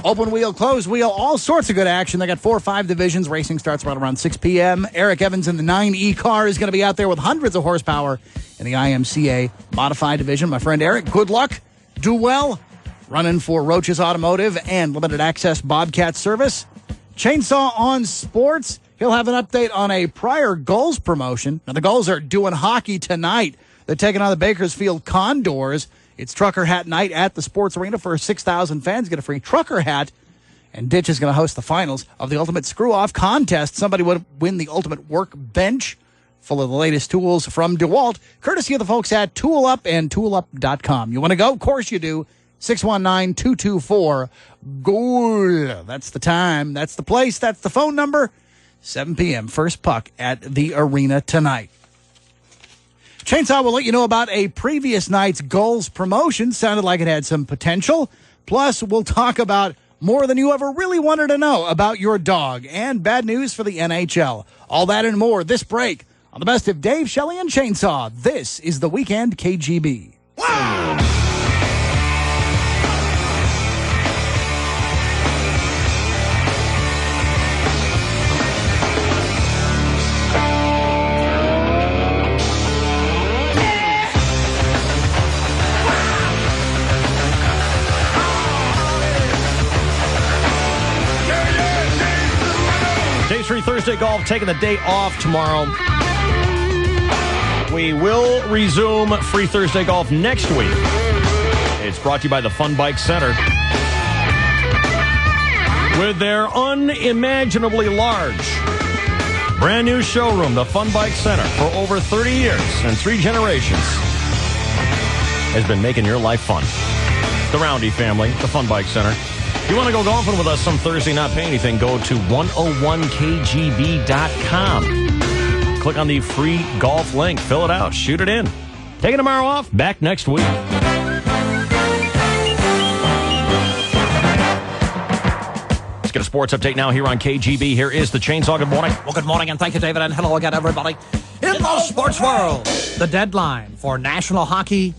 Open wheel, closed wheel, all sorts of good action. They got 4 or 5 divisions. Racing starts right around 6 p.m. Eric Evans in the 9E car is going to be out there with hundreds of horsepower in the IMCA modified division. My friend Eric, good luck. Do well. Running for Roach's Automotive and Limited Access Bobcat Service. Chainsaw on Sports. He'll have an update on a prior Gulls promotion. Now, the Gulls are doing hockey tonight. They're taking on the Bakersfield Condors. It's Trucker Hat Night at the Sports Arena for 6,000 fans. Get a free trucker hat. And Ditch is going to host the finals of the Ultimate Screw-Off Contest. Somebody would win the Ultimate Workbench full of the latest tools from DeWalt, courtesy of the folks at Tool Up and toolup.com. You want to go? Of course you do. 619-224-GOAL. That's the time. That's the place. That's the phone number. 7 p.m. First puck at the arena tonight. Chainsaw will let you know about a previous night's Gulls promotion. Sounded like it had some potential. Plus, we'll talk about more than you ever really wanted to know about your dog. And bad news for the NHL. All that and more this break on the best of Dave, Shelley, and Chainsaw. This is the Weekend KGB. Wow! Day 3 Thursday golf, taking the day off tomorrow. We will resume Free Thursday golf next week. It's brought to you by the Fun Bike Center. With their unimaginably large, brand new showroom, the Fun Bike Center, for over 30 years and 3 generations, has been making your life fun. The Roundy family, the Fun Bike Center. If you want to go golfing with us some Thursday, not pay anything, go to 101kgb.com. Click on the free golf link. Fill it out. Shoot it in. Taking tomorrow off. Back next week. Let's get a sports update now here on KGB. Here is the Chainsaw. Good morning. Well, good morning, and thank you, David, and hello again, everybody. In the sports world, the deadline for national hockey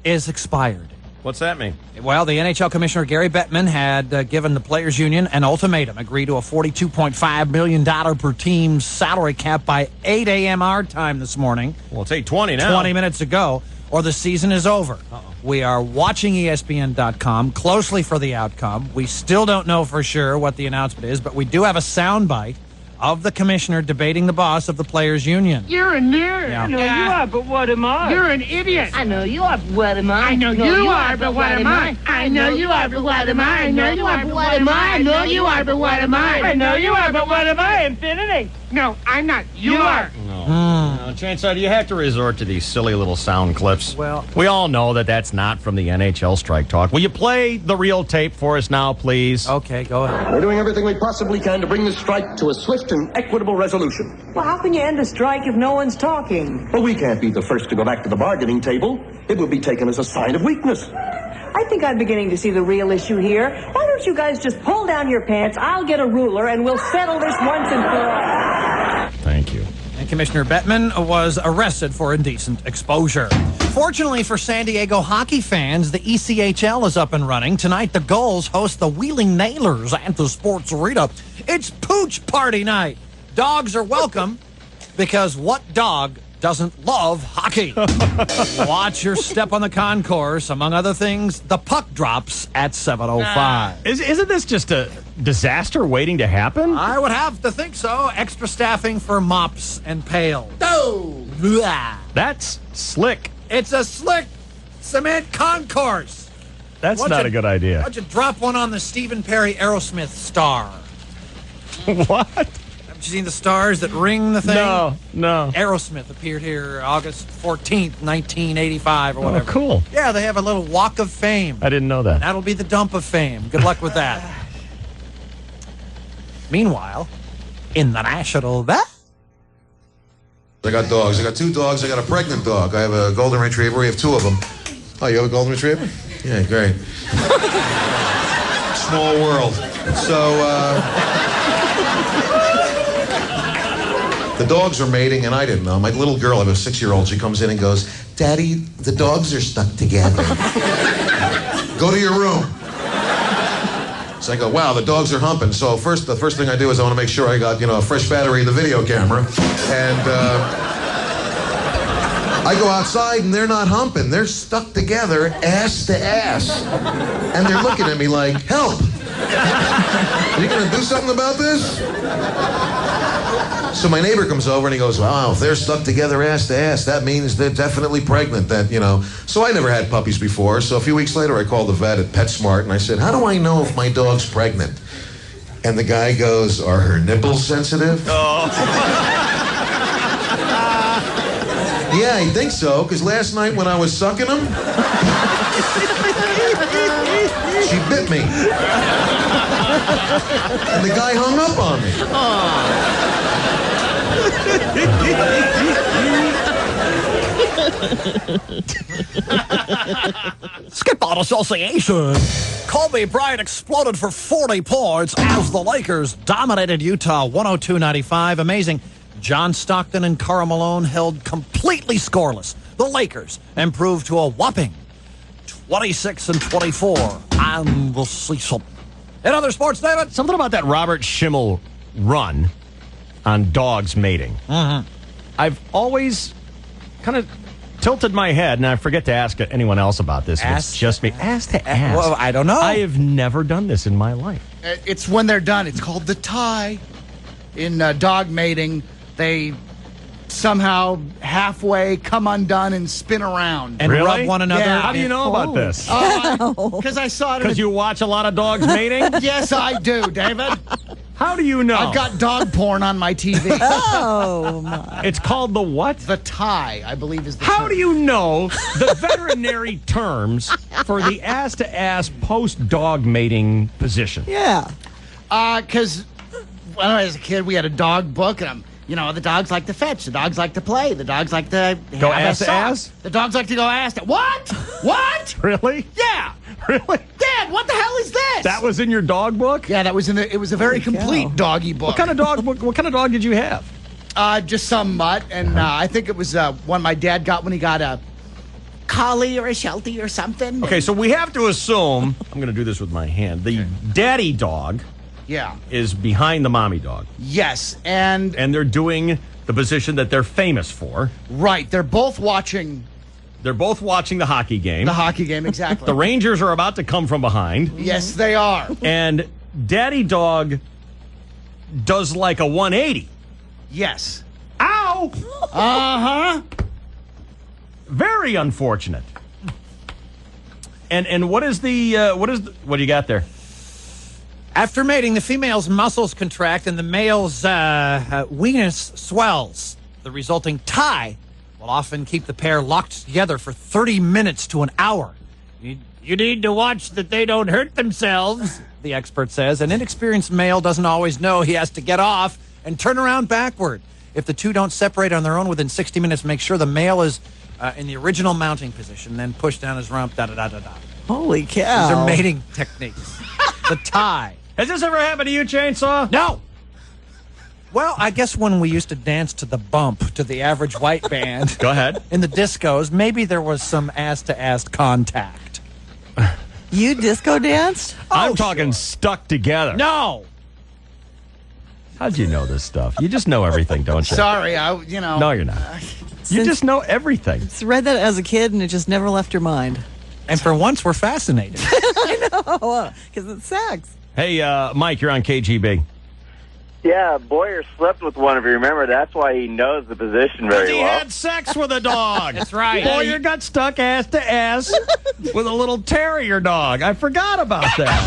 is expired. What's that mean? Well, the NHL Commissioner Gary Bettman had given the Players Union an ultimatum, agree to a $42.5 million per team salary cap by 8 a.m. our time this morning. Well, it's 8:20 now. 20 minutes ago, or the season is over. We are watching ESPN.com closely for the outcome. We still don't know for sure what the announcement is, but we do have a soundbite of the commissioner debating the boss of the Players Union. You're a nerd. Yeah. I know you are, but what am I? You're an idiot. I know you are, but what am I? I know you are, but what am I? I know you are, but what am I? I know you are, but what am I? I know you are, but what am I? I know you are, but what am I? Infinity. No, I'm not. You are. No, Chainsaw, do you have to resort to these silly little sound clips? Well, we all know that that's not from the NHL Strike Talk. Will you play the real tape for us now, please? Okay, go ahead. We're doing everything we possibly can to bring this strike to a swift and equitable resolution. Well, how can you end a strike if no one's talking? Well, we can't be the first to go back to the bargaining table. It will be taken as a sign of weakness. I think I'm beginning to see the real issue here. Why don't you guys just pull down your pants, I'll get a ruler, and we'll settle this once and for all. Thank you. And Commissioner Bettman was arrested for indecent exposure. Fortunately for San Diego hockey fans, the ECHL is up and running. Tonight, the Gulls host the Wheeling Nailers at the Sports Arena. It's Pooch Party night. Dogs are welcome, because what dog doesn't love hockey? Watch your step on the concourse. Among other things, the puck drops at 7:05. Isn't this just a disaster waiting to happen? I would have to think so. Extra staffing for mops and pails. Oh! Blah. That's slick. It's a slick cement concourse. That's not a good idea. Why don't you drop one on the Stephen Perry Aerosmith star? What? Haven't you seen the stars that ring the thing? No. Aerosmith appeared here August 14th, 1985 or whatever. Oh, cool. Yeah, they have a little walk of fame. I didn't know that. That'll be the dump of fame. Good luck with that. Meanwhile, in the National I got dogs. I got 2 dogs. I got a pregnant dog. I have a golden retriever. We have 2 of them. Oh, you have a golden retriever? Yeah, great. Small world. So, the dogs are mating, and I didn't know. My little girl, I have a 6-year-old, she comes in and goes, Daddy, the dogs are stuck together. Go to your room. So I go, wow, the dogs are humping. So the first thing I do is I want to make sure I got, a fresh battery in the video camera. And I go outside and they're not humping. They're stuck together, ass to ass. And they're looking at me like, help. Are you going to do something about this? So my neighbor comes over and he goes, wow, if they're stuck together ass to ass, that means they're definitely pregnant. So I never had puppies before. So a few weeks later, I called the vet at PetSmart and I said, how do I know if my dog's pregnant? And the guy goes, are her nipples sensitive? Oh. Yeah, I think so, because last night when I was sucking them, she bit me. And the guy hung up on me. Skip-Ball Association. Kobe Bryant exploded for 40 points as the Lakers dominated Utah 102-95. Amazing. John Stockton and Karl Malone held completely scoreless. The Lakers improved to a whopping 26-24. And the season. In other sports, David? Something about that Robert Schimmel run on dogs mating. Mm-hmm. I've always kind of tilted my head, and I forget to ask anyone else about this. It's just me. Ass to ass. Well, I don't know. I have never done this in my life. It's when they're done. It's called the tie. In dog mating, they somehow halfway come undone and spin around. And rub one another. Yeah. How do you know about this? Because I saw it. Because you watch a lot of dogs mating? Yes, I do, David. How do you know? I've got dog porn on my TV. Oh, my. It's called the what? The tie, I believe is the How term. do you know the veterinary terms for the ass-to-ass post-dog mating position? Yeah. Because when I was a kid, we had a dog book, and the dogs like to fetch, the dogs like to play, the dogs like to go have ass to ass? The dogs like to go ass to What? What? Really? Yeah. Really? Dad, what the hell is this? That was in your dog book? Yeah, that was it was a very complete doggy book. What kind of dog? What kind of dog did you have? Just some mutt, and I think it was one my dad got when he got a collie or a sheltie or something. Okay, so we have to assume I'm going to do this with my hand. The daddy dog, is behind the mommy dog. Yes, and they're doing the position that they're famous for. Right, they're both watching. They're both watching the hockey game. The hockey game, exactly. The Rangers are about to come from behind. Yes, they are. And daddy dog does like a 180. Yes. Ow! Uh-huh. Very unfortunate. And what do you got there? After mating, the female's muscles contract and the male's weenus swells. The resulting tie will often keep the pair locked together for 30 minutes to an hour. You need to watch that they don't hurt themselves, the expert says. An inexperienced male doesn't always know he has to get off and turn around backward. If the two don't separate on their own within 60 minutes, make sure the male is in the original mounting position, then push down his rump, da-da-da-da-da. Holy cow. These are mating techniques. The tie. Has this ever happened to you, Chainsaw? No. Well, I guess when we used to dance to the bump to the Average White Band. Go ahead. In the discos, maybe there was some ass-to-ass contact. You disco danced? I'm talking stuck together. No. How'd you know this stuff? You just know everything, don't you? Sorry, No, you're not. You just know everything. I read that as a kid, and it just never left your mind. And for once, we're fascinated. I know, because it's sex. Hey, Mike, you're on KGB. Yeah, Boyer slept with one, if you remember. That's why he knows the position very He well. had sex with a dog. That's right. Boyer got stuck ass to ass with a little terrier dog. I forgot about that.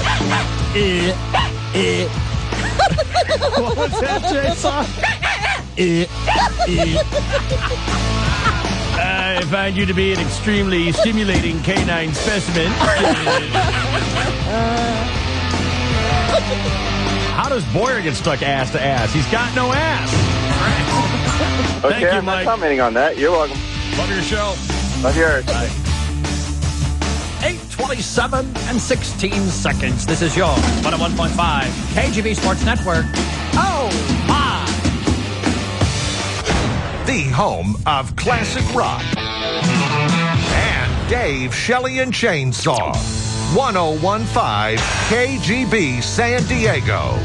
What was that, Jason? I find you to be an extremely stimulating canine specimen. How does Boyer get stuck ass to ass? He's got no ass. Okay, Thank you, I'm Mike. not commenting on that. You're welcome. Love your show. Love yours. 8:27 and 16 seconds. This is your 101.5 KGB Sports Network. Oh, my. The home of classic rock. And Dave, Shelley, and Chainsaw. 101.5 KGB San Diego.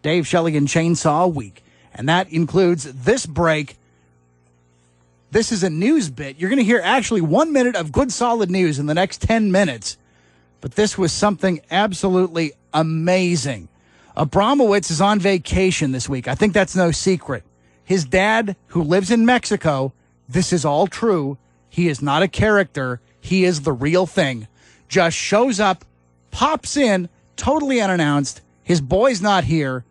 Dave, Shelley, and Chainsaw Week. And that includes this break. This is a news bit. You're going to hear actually 1 minute of good, solid news in the next 10 minutes. But this was something absolutely amazing. Abramowitz is on vacation this week. I think that's no secret. His dad, who lives in Mexico, this is all true. He is not a character. He is the real thing. Just shows up, pops in, totally unannounced. His boy's not here.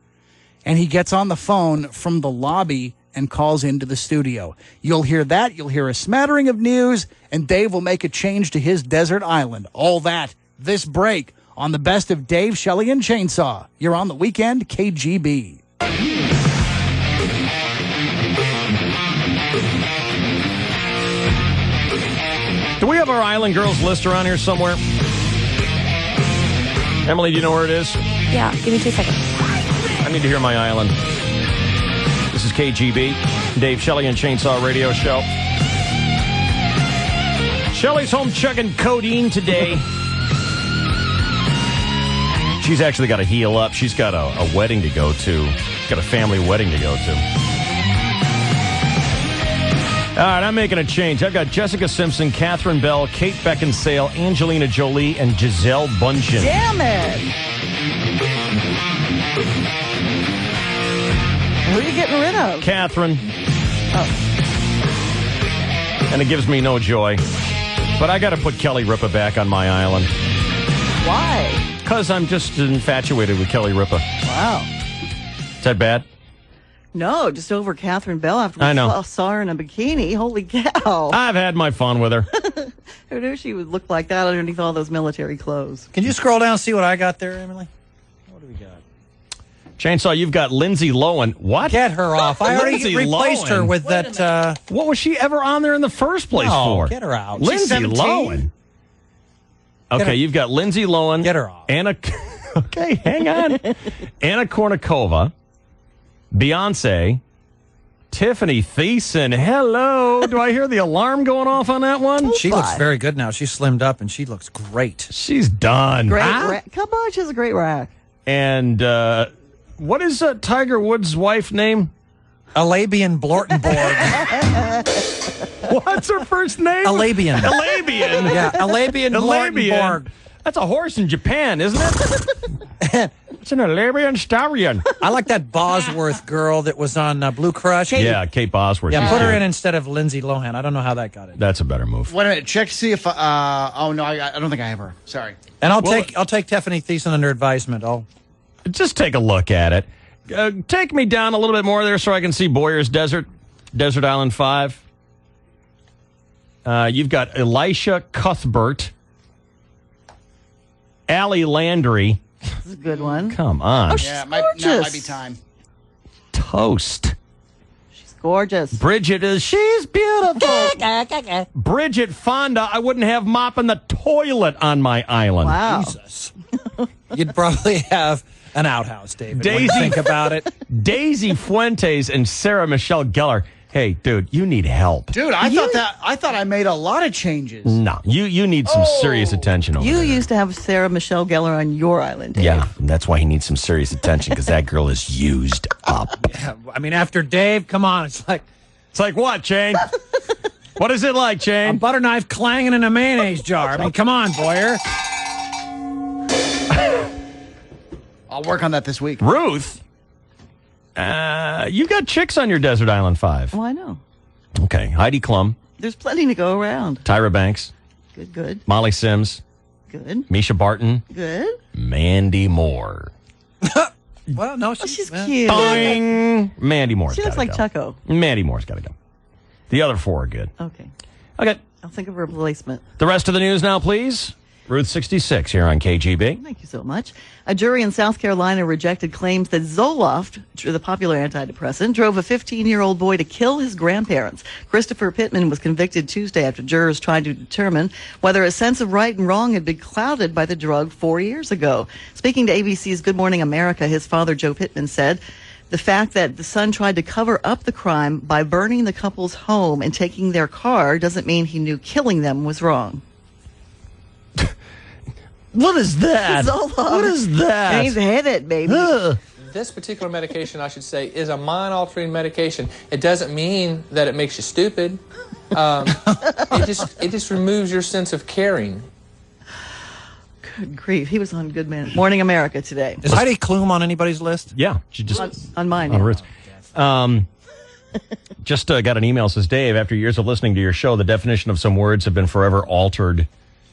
And he gets on the phone from the lobby and calls into the studio. You'll hear that. You'll hear a smattering of news. And Dave will make a change to his desert island. All that, this break, on the best of Dave, Shelley, and Chainsaw. You're on the weekend, KGB. Do we have our Island Girls list around here somewhere? Emily, do you know where it is? Yeah, give me 2 seconds. I need to hear my island. This is KGB, Dave, Shelley, and Chainsaw Radio Show. Shelley's home chugging codeine today. She's actually got to heal up. She's got a wedding to go to. Got a family wedding to go to. All right, I'm making a change. I've got Jessica Simpson, Catherine Bell, Kate Beckinsale, Angelina Jolie, and Giselle Bundchen. Damn it. Who are you getting rid of? Catherine. Oh. And it gives me no joy. But I got to put Kelly Ripa back on my island. Why? Because I'm just infatuated with Kelly Ripa. Wow. Is that bad? No, just over Catherine Bell after we I know. saw her in a bikini. Holy cow. I've had my fun with her. Who knew she would look like that underneath all those military clothes? Can you scroll down and see what I got there, Emily? What do we got? Chainsaw, you've got Lindsay Lohan. What? Get her off. I already Lindsay replaced her Lohan? with that. What was she ever on there in the first place No, for? get her out. Lindsay She's 17. Lohan. Get Okay, her- you've got Lindsay Lohan. Get her off. Anna. Okay, hang on. Anna Kournikova, Beyonce, Tiffany Thiessen. Hello. Do I hear the alarm going off on that one? She looks very good now. She's slimmed up and she looks great. She's done. Great rack. Come on, she has a great rack. And what is Tiger Woods' wife name? Alabian Blortenborg. What's her first name? Alabian. Alabian. Yeah, Alabian Blortenborg. That's a horse in Japan, isn't it? It's an Arabian stallion. I like that Bosworth girl that was on Blue Crush. Yeah, Kate Bosworth. Yeah, She's put her good. in instead of Lindsay Lohan. I don't know how that got it. That's a better move. Wait a minute. Check to see if. Oh no, I don't think I have her. Sorry. And I'll take Tiffany Thiessen under advisement. I'll just take a look at it. Take me down a little bit more there so I can see Boyer's Desert Island 5. You've got Elisha Cuthbert, Allie Landry. This is a good one. Come on. Oh, she's Yeah, gorgeous. now might be time. Toast. She's gorgeous. Bridget is, she's beautiful. Bridget Fonda, I wouldn't have mopping the toilet on my island. Wow. Jesus. You'd probably have an outhouse, David. when you Daisy- think about it. Daisy Fuentes and Sarah Michelle Gellar. Hey, dude, you need help. Dude, I thought I made a lot of changes. No, you need some serious attention over You there. used to have Sarah Michelle Gellar on your island, Dave. Yeah, and that's why he needs some serious attention, because that girl is used up. Yeah, I mean, after Dave, come on. It's like what, Shane? What is it like, a Shane? butter knife clanging in a mayonnaise jar. I mean, come on, Boyer. I'll work on that this week. Ruth? You've got chicks on your Desert Island 5. Oh, I know. Okay. Heidi Klum, There's plenty to go around. Tyra Banks, Good. Molly Sims, Good. Misha Barton, Good. Mandy Moore. Well, no, she's cute. Boing. Mandy Moore's She looks gotta like go. Tucko. Mandy Moore's got to go. The other 4 are good. Okay. Okay. I'll think of a replacement. The rest of the news now, please. Ruth 66 here on KGB. Thank you so much. A jury in South Carolina rejected claims that Zoloft, the popular antidepressant, drove a 15-year-old boy to kill his grandparents. Christopher Pittman was convicted Tuesday after jurors tried to determine whether a sense of right and wrong had been clouded by the drug 4 years ago. Speaking to ABC's Good Morning America, his father, Joe Pittman, said the fact that the son tried to cover up the crime by burning the couple's home and taking their car doesn't mean he knew killing them was wrong. What is that? Zoloft. What is that? He's had it, baby. This particular medication, I should say, is a mind-altering medication. It doesn't mean that it makes you stupid. It just removes your sense of caring. Good grief. He was on Good Morning America today. Is Heidi Klum on anybody's list? Yeah. She just on mine. On Ruth's. Just got an email, says, Dave, after years of listening to your show, the definition of some words have been forever altered, it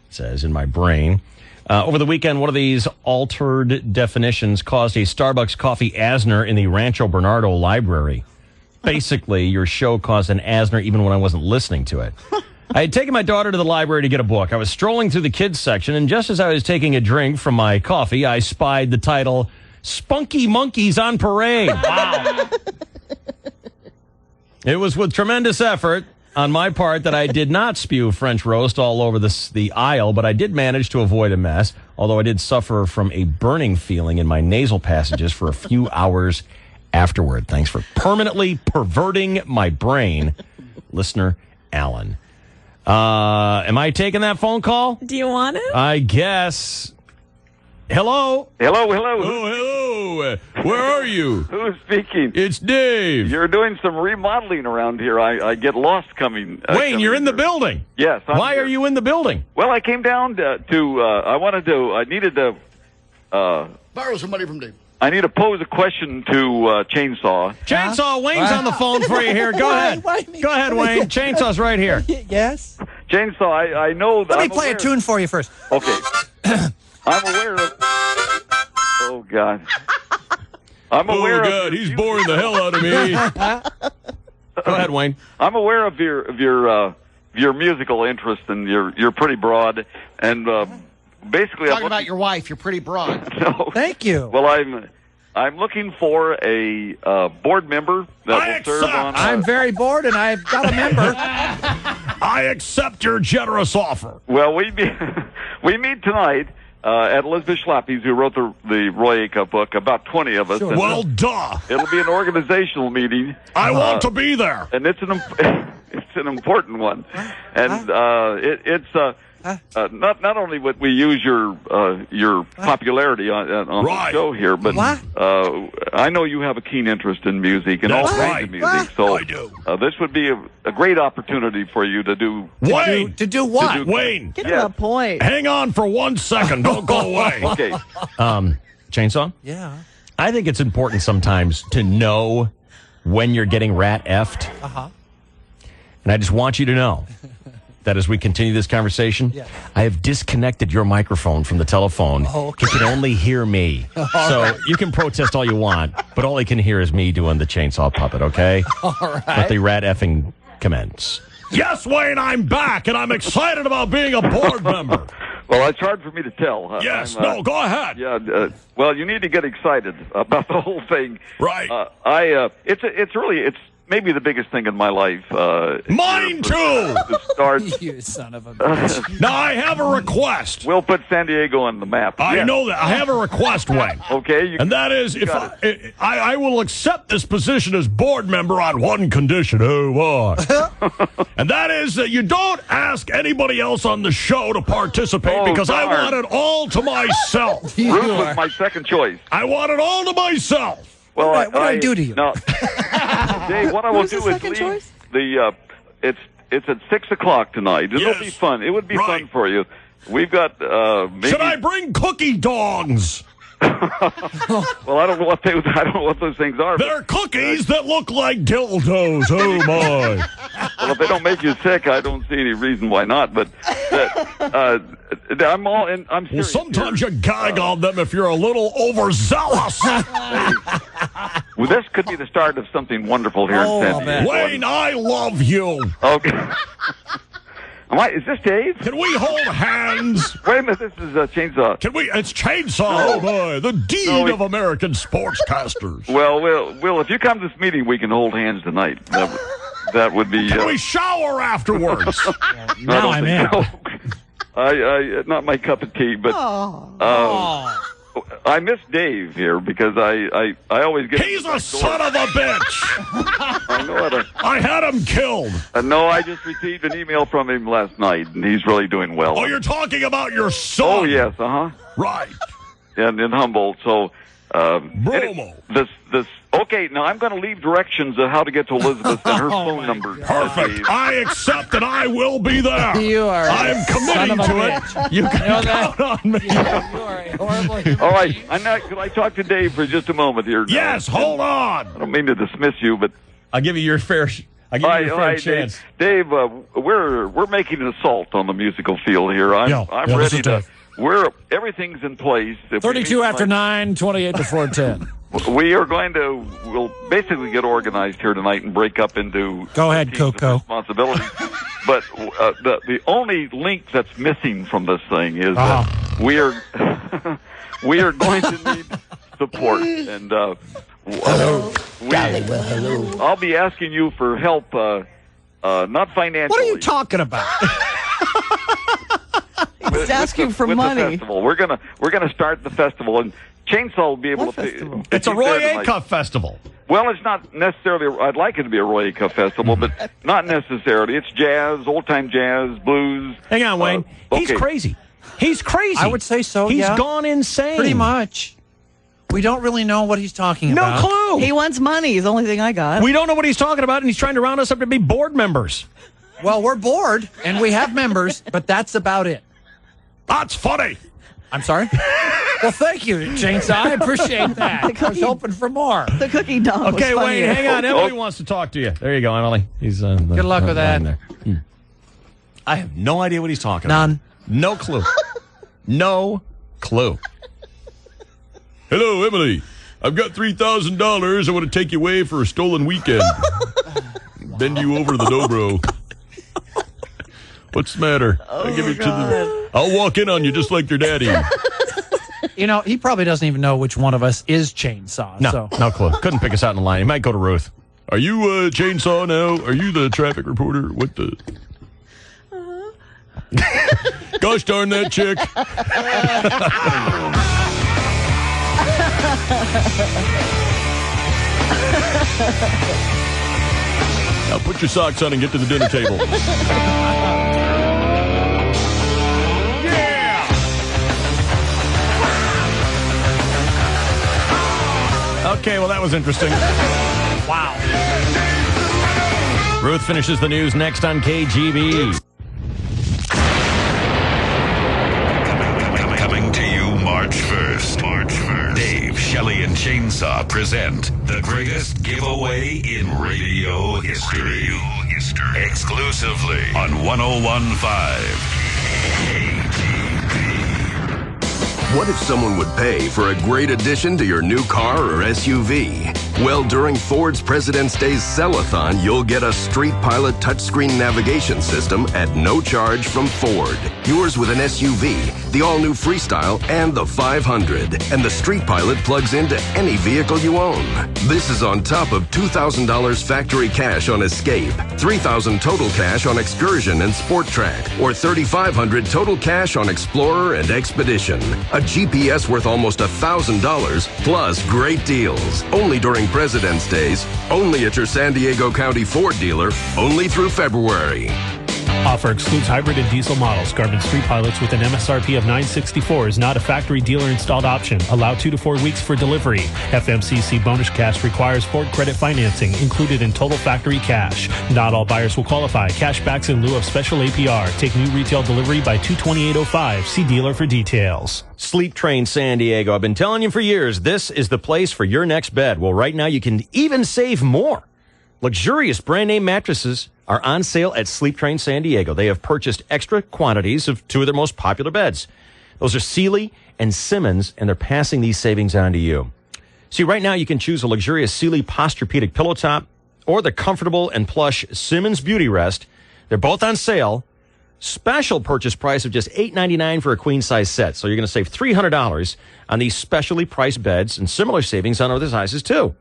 says, in my brain. Over the weekend, one of these altered definitions caused a Starbucks coffee Asner in the Rancho Bernardo library. Basically, your show caused an Asner even when I wasn't listening to it. I had taken my daughter to the library to get a book. I was strolling through the kids section, and just as I was taking a drink from my coffee, I spied the title, Spunky Monkeys on Parade. Wow. It was with tremendous effort on my part that I did not spew French roast all over the aisle, but I did manage to avoid a mess, although I did suffer from a burning feeling in my nasal passages for a few hours afterward. Thanks for permanently perverting my brain, listener Alan. Am I taking that phone call? Do you want it? I guess. Hello? Hello. Oh, hello. Where are you? Who's speaking? It's Dave. You're doing some remodeling around here. I get lost coming. Wayne, you're in the building. Yes. Why are you in the building? Well, I came down I needed to borrow some money from Dave. I need to pose a question to Chainsaw. Chainsaw, Wayne's on the phone for you here. Go ahead. Go ahead, Wayne. Chainsaw's right here. Yes. Chainsaw, I know that. Let me play a tune for you first. Okay. I'm aware of. Oh God. I'm aware of. God, he's boring the hell out of me. Go ahead, Wayne. I'm aware of your musical interest, and you're pretty broad, and basically Talking about your wife, you're pretty broad. No. Thank you. Well, I'm looking for a board member that will serve on. I'm very bored, and I've got a member. I accept your generous offer. Well, we meet tonight at Elizabeth Schlappy's, who wrote the Roy Acuff book. About 20 of us. Sure. Well, duh. It'll be an organizational meeting. I want to be there, and it's an important one, and it's not only would we use your popularity on the show here, but I know you have a keen interest in music and all kinds of music. So I do. This would be a great opportunity for you to do. Wayne, to do what? Wayne, get to the point. Hang on for 1 second. Don't go away. Okay. Chainsaw. Yeah. I think it's important sometimes to know when you're getting rat effed. And I just want you to know that as we continue this conversation, I have disconnected your microphone from the telephone. You can only hear me. So you can protest all you want, but all they can hear is me doing the chainsaw puppet, okay? All right. Let the rat effing commence. Yes, Wayne, I'm back, and I'm excited about being a board member. Well, it's hard for me to tell. Yes, go ahead. Yeah, well, you need to get excited about the whole thing. Right. It's maybe the biggest thing in my life. Mine too! To start. You son of a bitch. Now, I have a request. We'll put San Diego on the map. I know that. I have a request, Wayne. Okay. And that is, if I will accept this position as board member on one condition. Oh, boy. And that is that you don't ask anybody else on the show to participate because I want it all to myself. Ruth was my second choice. I want it all to myself. Well, what do I do to you? No. Dave, what I will do is leave it's at 6:00 tonight. It'll be fun. It would be fun for you. We've got maybe... Should I bring cookie dongs? Well, I don't know what those things are. They're cookies that look like dildos. Oh my! Well, if they don't make you sick, I don't see any reason why not. But I'm all in. I'm serious. Well, sometimes you gag on them if you're a little overzealous. Well, this could be the start of something wonderful here in San Diego. Wayne, I love you. Okay. Is this Dave? Can we hold hands? Wait a minute, this is Chainsaw. Can we? It's Chainsaw. Oh boy, the dean of American sportscasters. Well, if you come to this meeting, we can hold hands tonight. That would be. Can we shower afterwards? Now I'm in. I not my cup of tea, but I miss Dave here because I always get. He's a son of a bitch. I know it. I had him killed. No, I just received an email from him last night, and he's really doing well. Oh, you're talking about your son? Oh, yes, Right. And in Humboldt, so. Bromo. Okay, now I'm going to leave directions on how to get to Elizabeth and her phone number. Perfect. I accept and I will be there. You are. I am committing to it. You can count on me. You are a horrible. All right. Could I talk to Dave for just a moment here? Yes. Hold on. I don't mean to dismiss you, but I'll give you your fair. I'll give you your fair chance. Dave, we're making an assault on the musical field here. I'm ready to. Everything's in place. 32 after 9, 28 before 10. We'll basically get organized here tonight and break up into Go ahead, Coco. Responsibilities. But the only link that's missing from this thing is that we are going to need support. And hello. I'll be asking you for help, not financially. What are you talking about? He's asking for money. The festival. We're gonna start the festival, and Chainsaw will be able to. It's a Roy Acuff festival. Well, it's not necessarily. I'd like it to be a Roy Acuff festival, but not necessarily. It's jazz, old time jazz, blues. Hang on, Wayne. He's crazy. He's crazy. I would say so. He's gone insane. Pretty much. We don't really know what he's talking about. No clue. He wants money. Is the only thing I got. We don't know what he's talking about, and he's trying to round us up to be board members. Well, we're bored, and we have members, but that's about it. That's funny. I'm sorry? Well, thank you, Chainsaw. I appreciate that. I was hoping for more. The cookie dump. Okay, Wayne, hang on. Emily wants to talk to you. There you go, Emily. He's good luck with that. There. I have no idea what he's talking about. None. No clue. No clue. Hello, Emily. I've got $3,000. I want to take you away for a stolen weekend. Bend you over the dobro. What's the matter? I'll walk in on you just like your daddy. You know, he probably doesn't even know which one of us is Chainsaw. No, no clue. Couldn't pick us out in the line. He might go to Ruth. Are you Chainsaw now? Are you the traffic reporter? What the? Gosh darn that chick. Now put your socks on and get to the dinner table. Okay, well, that was interesting. Wow. Ruth finishes the news next on KGB. Coming to you March 1st. Dave, Shelley, and Chainsaw present the greatest giveaway in radio history. Exclusively on 101.5. What if someone would pay for a great addition to your new car or SUV? Well, during Ford's President's Day Sell-a-thon, you'll get a Street Pilot touchscreen navigation system at no charge from Ford. Yours with an SUV, the all-new Freestyle, and the 500. And the Street Pilot plugs into any vehicle you own. This is on top of $2,000 factory cash on Escape, $3,000 total cash on Excursion and Sport Track, or $3,500 total cash on Explorer and Expedition. A GPS worth almost $1,000, plus great deals. Only during President's Days, only at your San Diego County Ford dealer, only through February. Offer excludes hybrid and diesel models. Garmin Street Pilots with an MSRP of $964 is not a factory dealer installed option. Allow 2 to 4 weeks for delivery. FMCC bonus cash requires Ford credit financing included in total factory cash. Not all buyers will qualify. Cashbacks in lieu of special APR. Take new retail delivery by 2/28/05. See dealer for details. Sleep Train San Diego. I've been telling you for years, this is the place for your next bed. Well, right now you can even save more. Luxurious brand name mattresses are on sale at Sleep Train San Diego. They have purchased extra quantities of 2 of their most popular beds. Those are Sealy and Simmons, and they're passing these savings on to you. See, right now you can choose a luxurious Sealy Posturepedic pillow top or the comfortable and plush Simmons Beauty Rest. They're both on sale. Special purchase price of just $8.99 for a queen-size set. So you're going to save $300 on these specially priced beds and similar savings on other sizes, too.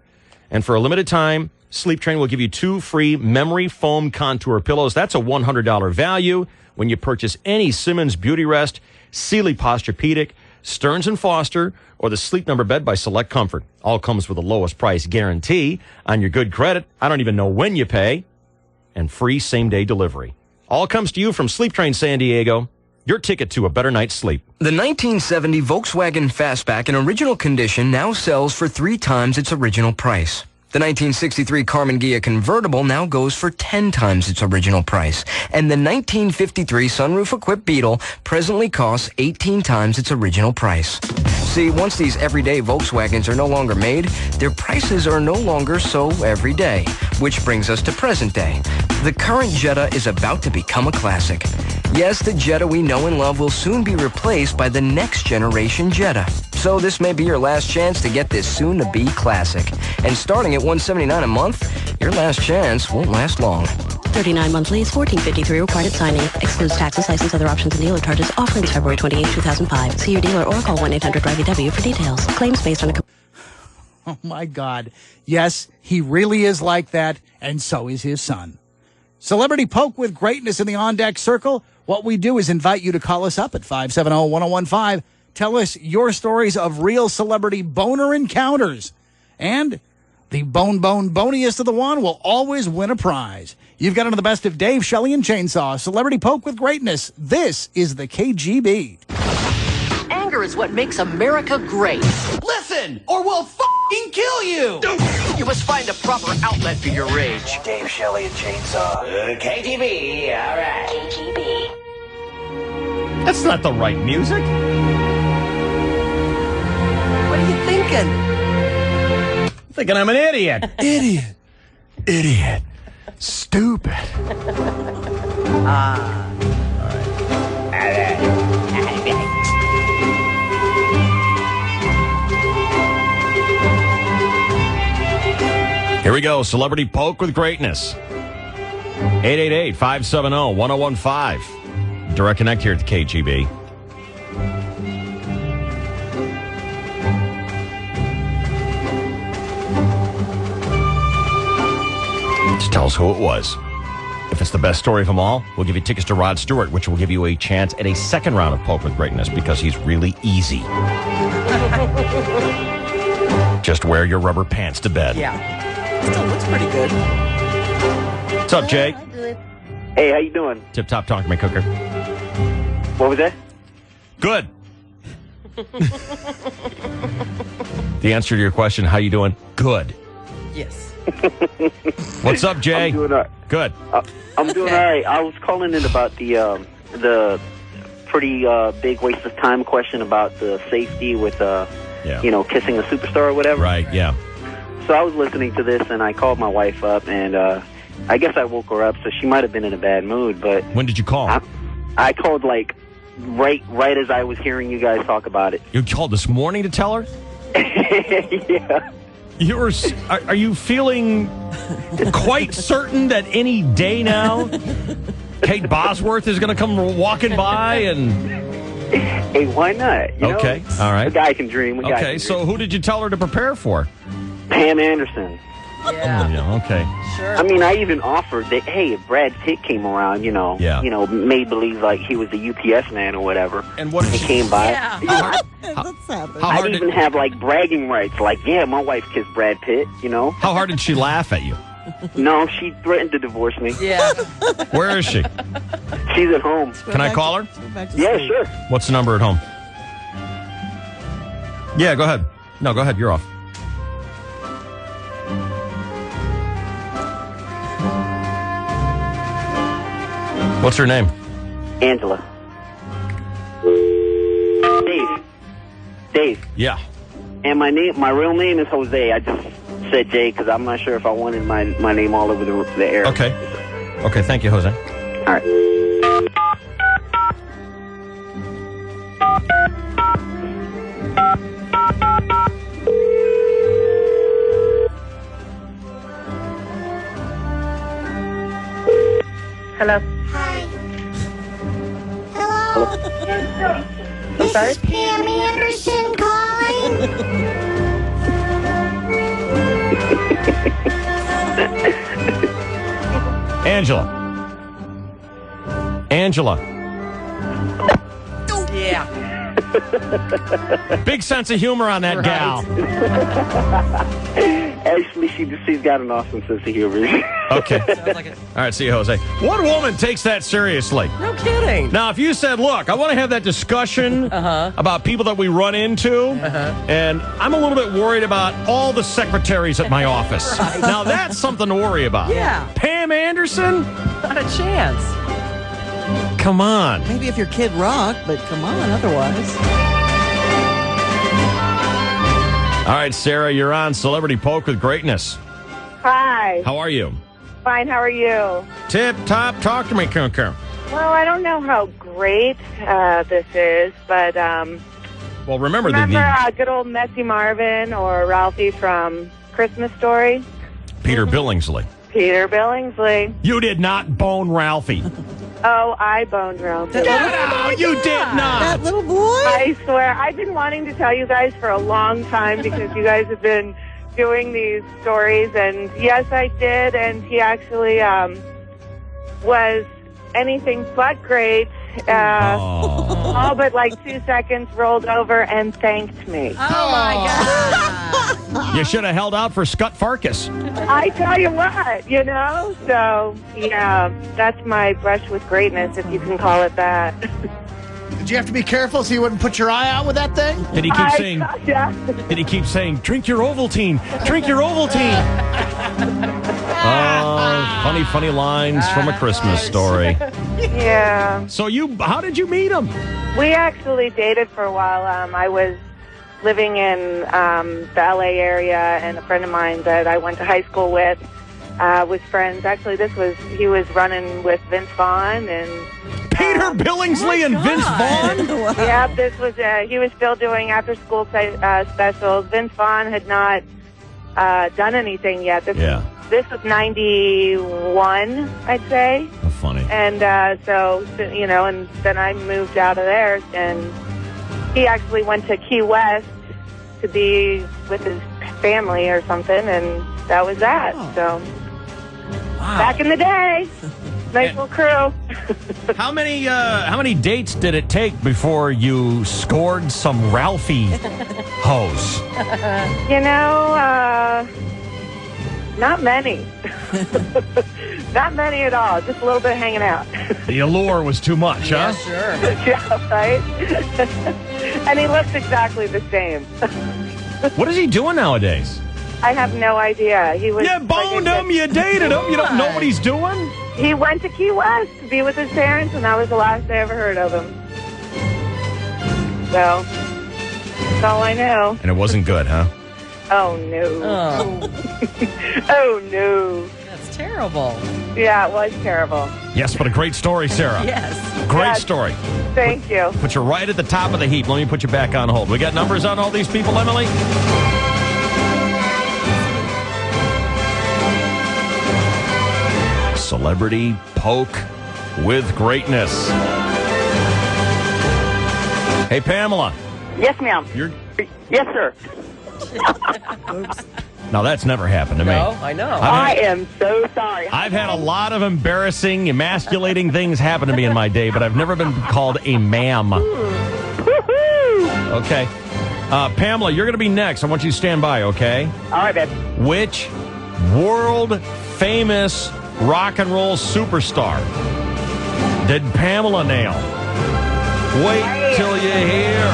And for a limited time, Sleep Train will give you 2 free memory foam contour pillows. That's a $100 value when you purchase any Simmons Beauty Rest, Sealy Posturepedic, Stearns & Foster, or the Sleep Number bed by Select Comfort. All comes with the lowest price guarantee on your good credit. I don't even know when you pay. And free same-day delivery. All comes to you from Sleep Train San Diego. Your ticket to a better night's sleep. The 1970 Volkswagen Fastback in original condition now sells for 3 times its original price. The 1963 Carmen Ghia convertible now goes for 10 times its original price. And the 1953 sunroof-equipped Beetle presently costs 18 times its original price. See, once these everyday Volkswagens are no longer made, their prices are no longer so everyday. Which brings us to present day. The current Jetta is about to become a classic. Yes, the Jetta we know and love will soon be replaced by the next generation Jetta. So this may be your last chance to get this soon-to-be classic. And starting at $179 a month, your last chance won't last long. 39-month lease, $14.53 required at signing. Excludes taxes, license, other options, and dealer charges. Offer ends February 28, 2005. See your dealer or call 1-800-DRIVE-EW for details. Claims based on a... Oh, my God. Yes, he really is like that, and so is his son. Celebrity Poke with Greatness in the On Deck Circle. What we do is invite you to call us up at 570-1015. Tell us your stories of real celebrity boner encounters. And the boniest of the one will always win a prize. You've got into the best of Dave, Shelley, and Chainsaw. Celebrity Poke with Greatness. This is the KGB. Anger is what makes America great. Listen, or we'll f***ing kill you! You must find a proper outlet for your rage. Dave, Shelley, and Chainsaw. KGB, all right. KGB. That's not the right music. What are you thinking? Thinking I'm an idiot. Idiot. Stupid. Here we go. Celebrity Poke with Greatness. 888-570-1015. Direct Connect here at the KGB. Just tell us who it was. If it's the best story of them all, we'll give you tickets to Rod Stewart, which will give you a chance at a second round of Poke with Greatness because he's really easy. Just wear your rubber pants to bed. Yeah. Still looks pretty good. What's up, Jake? Hey, how you doing? Tip top, talk to me, cooker. What was that? Good. The answer to your question, how you doing? Good. Yes. What's up, Jay? I'm doing all right. Good. I'm doing all right. I was calling in about the pretty big waste of time question about the safety with kissing a superstar or whatever. Right. Yeah. So I was listening to this, and I called my wife up, and I guess I woke her up, so she might have been in a bad mood. But when did you call? I called like right as I was hearing you guys talk about it. You called this morning to tell her? Yeah. Are you feeling quite certain that any day now Kate Bosworth is going to come walking by and... Hey, why not? You okay, know, all right. A guy can dream. Okay, so who did you tell her to prepare for? Pam Anderson. Yeah. Okay. Sure. I mean, I even offered that, hey, if Brad Pitt came around, made believe like he was the UPS man or whatever. And what he came by. Yeah. That's happening. I'd even have like bragging rights, like, yeah, my wife kissed Brad Pitt, you know. How hard did she laugh at you? No, she threatened to divorce me. Yeah. Where is she? She's at home. Can I call her? Yeah, sure. What's the number at home? Yeah, go ahead. No, go ahead. You're off. What's her name? Angela. Dave. Yeah. And my real name is Jose. I just said Jay because I'm not sure if I wanted my name all over the air. Okay. Okay, thank you, Jose. All right. Hello. Hi. Hello. This is Pam Anderson calling. Angela. Yeah. Big sense of humor on that gal. Actually, she's got an awesome sense of humor. Okay. All right, see you, Jose. What woman takes that seriously? No kidding. Now, if you said, look, I want to have that discussion about people that we run into, and I'm a little bit worried about all the secretaries at my office. Right. Now, that's something to worry about. Yeah. Pam Anderson? Not a chance. Come on. Maybe if you're Kid Rock, but come on, otherwise. All right, Sarah, you're on Celebrity Poke with Greatness. Hi. How are you? Fine, how are you? Tip top. Talk to me, Kunker. Well, I don't know how great this is, but Well, remember good old Messy Marvin or Ralphie from Christmas Story? Peter Billingsley. Peter Billingsley. You did not bone Ralphie. Oh, I boned Ralphie. No, you did not. That little boy? I swear. I've been wanting to tell you guys for a long time because you guys have been doing these stories, and yes, I did, and he actually was anything but great. All but like 2 seconds, rolled over and thanked me. Oh, my God. You should have held out for Scott Farkas. I tell you what, you know? So, yeah, that's my brush with greatness, if you can call it that. Did you have to be careful so you wouldn't put your eye out with that thing? Did he keep saying? Yeah. Did he keep saying, "Drink your Ovaltine, drink your Ovaltine"? Oh, funny lines from a Christmas Story. Yeah. So how did you meet him? We actually dated for a while. I was living in the LA area, and a friend of mine that I went to high school with was friends. Actually, he was running with Vince Vaughn and Peter Billingsley and Vince Vaughn. Wow. Yeah, he was still doing after school specials. Vince Vaughn had not done anything yet. This was 91, I'd say. Oh, funny. And so, you know, and then I moved out of there, and he actually went to Key West to be with his family or something, and that was that. Oh. So, back in the day, nice little crew. How many dates did it take before you scored some Ralphie hose? You know, not many. Not many at all. Just a little bit of hanging out. The allure was too much, huh? Sure. Yeah, right? And he looks exactly the same. What is he doing nowadays? I have no idea. He was. You boned him, you dated him, you don't know what he's doing? He went to Key West to be with his parents, and that was the last I ever heard of him. So, that's all I know. And it wasn't good, huh? Oh, no. Oh. Oh, no. That's terrible. Yeah, it was terrible. Yes, but a great story, Sarah. Yes. Great Yes. story. Thank you. Put you right at the top of the heap. Let me put you back on hold. We got numbers on all these people, Emily? Celebrity Poke with Greatness. Hey, Pamela. Yes, ma'am. Yes, sir. Now, that's never happened to me. No, I know. I am so sorry. I've had a lot of embarrassing, emasculating things happen to me in my day, but I've never been called a ma'am. Okay. Pamela, you're going to be next. I want you to stand by, okay? All right, babe. Which world famous rock and roll superstar did Pamela nail? Wait till you hear.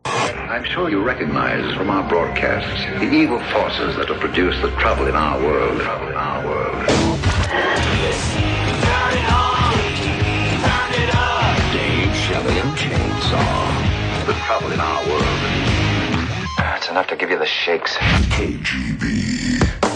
I'm sure you recognize from our broadcasts the evil forces that have produced the trouble in our world. Dave, Shelley, and Chainsaw. The trouble in our world. It's enough to give you the shakes. KGB.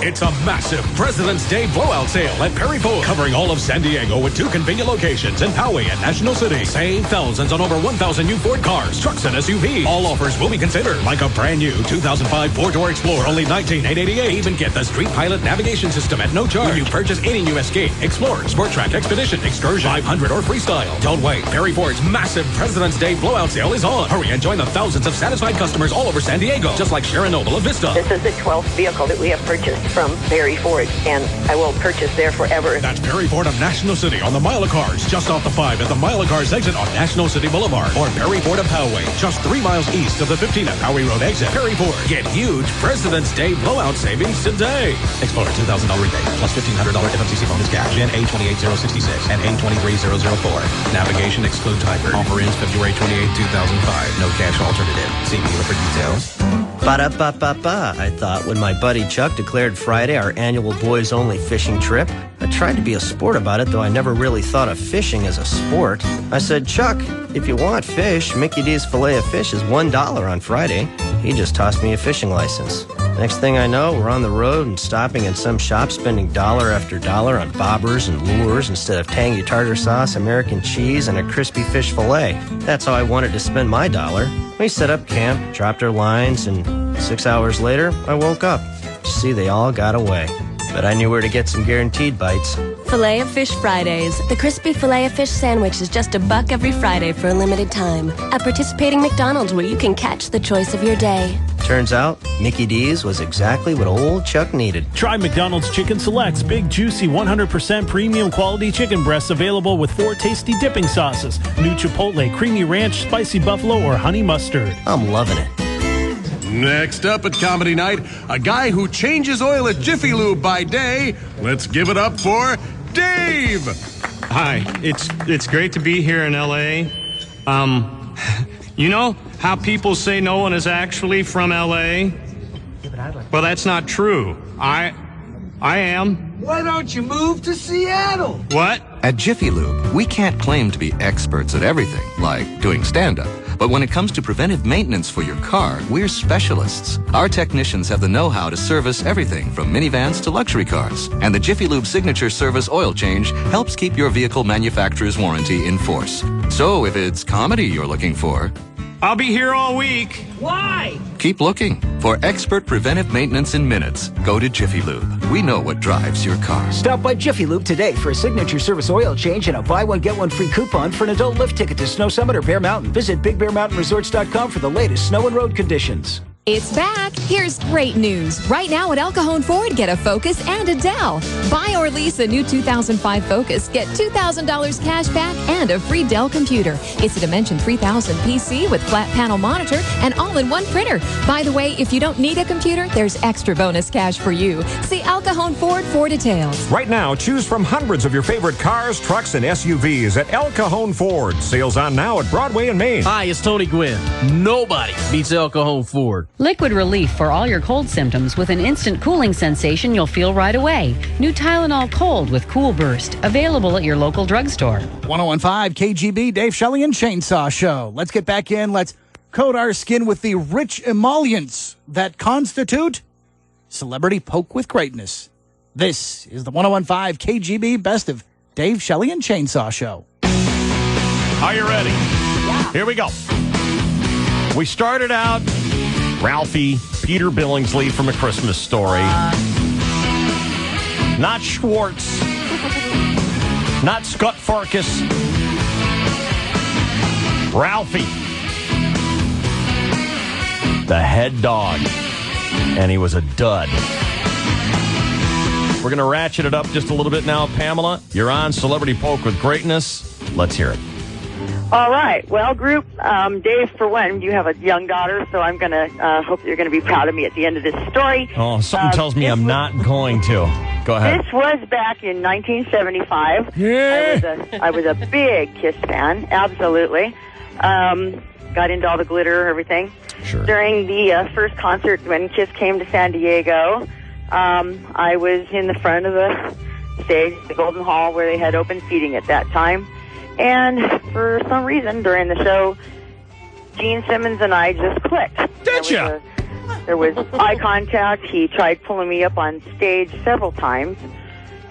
It's a massive President's Day blowout sale at Perry Ford, covering all of San Diego with 2 convenient locations in Poway and National City. Save thousands on over 1,000 new Ford cars, trucks, and SUVs. All offers will be considered, like a brand new 2005 4-door Explorer, only $19,888. Even get the Street Pilot navigation system at no charge when you purchase any new Escape, Explorer, Sport Track, Expedition, Excursion, 500, or Freestyle. Don't wait. Perry Ford's massive President's Day blowout sale is on. Hurry and join the thousands of satisfied customers all over San Diego, just like Sharon Noble of Vista. This is the 12th vehicle that we have purchased from Perry Ford, and I will purchase there forever. That's Perry Ford of National City on the Mile of Cars, just off the 5 at the Mile of Cars exit on National City Boulevard. Or Perry Ford of Poway, just 3 miles east of the 15 at Poway Road exit. Perry Ford. Get huge President's Day blowout savings today. Explorer $2,000 rebate, plus $1,500 FMCC bonus cash. Gen A28066 and A23004. Navigation excludes hybrid. Offer ends February 28, 2005. No cash alternative. See dealer for details. Ba-da-ba-ba-ba, I thought when my buddy Chuck declared Friday our annual boys-only fishing trip. I tried to be a sport about it, though I never really thought of fishing as a sport. I said, Chuck, if you want fish, Mickey D's Filet of Fish is $1 on Friday. He just tossed me a fishing license. Next thing I know, we're on the road and stopping in some shop, spending dollar after dollar on bobbers and lures instead of tangy tartar sauce, American cheese, and a crispy fish fillet. That's how I wanted to spend my dollar. We set up camp, dropped our lines, and 6 hours later, I woke up to see they all got away. But I knew where to get some guaranteed bites. Filet of Fish Fridays. The crispy Filet of Fish sandwich is just $1 every Friday for a limited time. At participating McDonald's, where you can catch the choice of your day. Turns out, Mickey D's was exactly what old Chuck needed. Try McDonald's Chicken Selects. Big, juicy, 100% premium quality chicken breasts available with 4 tasty dipping sauces. New Chipotle, Creamy Ranch, Spicy Buffalo, or Honey Mustard. I'm loving it. Next up at Comedy Night, a guy who changes oil at Jiffy Lube by day. Let's give it up for Dave. Hi, it's great to be here in L.A. You know how people say no one is actually from L.A.? Well, that's not true. I am. Why don't you move to Seattle? What? At Jiffy Lube, we can't claim to be experts at everything, like doing stand-up. But when it comes to preventive maintenance for your car, we're specialists. Our technicians have the know-how to service everything from minivans to luxury cars. And the Jiffy Lube Signature Service Oil Change helps keep your vehicle manufacturer's warranty in force. So if it's comedy you're looking for, I'll be here all week. Why? Keep looking. For expert preventive maintenance in minutes, go to Jiffy Lube. We know what drives your car. Stop by Jiffy Lube today for a signature service oil change and a buy one, get one free coupon for an adult lift ticket to Snow Summit or Bear Mountain. Visit BigBearMountainResorts.com for the latest snow and road conditions. It's back. Here's great news. Right now at El Cajon Ford, get a Focus and a Dell. Buy or lease a new 2005 Focus. Get $2,000 cash back and a free Dell computer. It's a Dimension 3000 PC with flat panel monitor and all-in-one printer. By the way, if you don't need a computer, there's extra bonus cash for you. See El Cajon Ford for details. Right now, choose from hundreds of your favorite cars, trucks, and SUVs at El Cajon Ford. Sales on now at Broadway and Main. Hi, it's Tony Gwynn. Nobody beats El Cajon Ford. Liquid relief for all your cold symptoms with an instant cooling sensation you'll feel right away. New Tylenol Cold with Cool Burst. Available at your local drugstore. 1015 KGB, Dave Shelley and Chainsaw Show. Let's get back in. Let's coat our skin with the rich emollients that constitute celebrity poke with greatness. This is the 1015 KGB Best of Dave Shelley and Chainsaw Show. Are you ready? Yeah. Here we go. We started out Ralphie, Peter Billingsley from A Christmas Story. Not Schwartz. Not Scott Farkas. Ralphie. The head dog. And he was a dud. We're going to ratchet it up just a little bit now, Pamela. You're on Celebrity Poke with Greatness. Let's hear it. All right. Well, group, Dave, for one, you have a young daughter, so I'm going to hope you're going to be proud of me at the end of this story. Oh, something tells me I'm not going to. Go ahead. This was back in 1975. Yeah. I was a big Kiss fan, absolutely. Got into all the glitter, everything. Sure. During the first concert when Kiss came to San Diego, I was in the front of the stage, the Golden Hall, where they had open seating at that time. And for some reason, during the show, Gene Simmons and I just clicked. Did you? There was eye contact. He tried pulling me up on stage several times.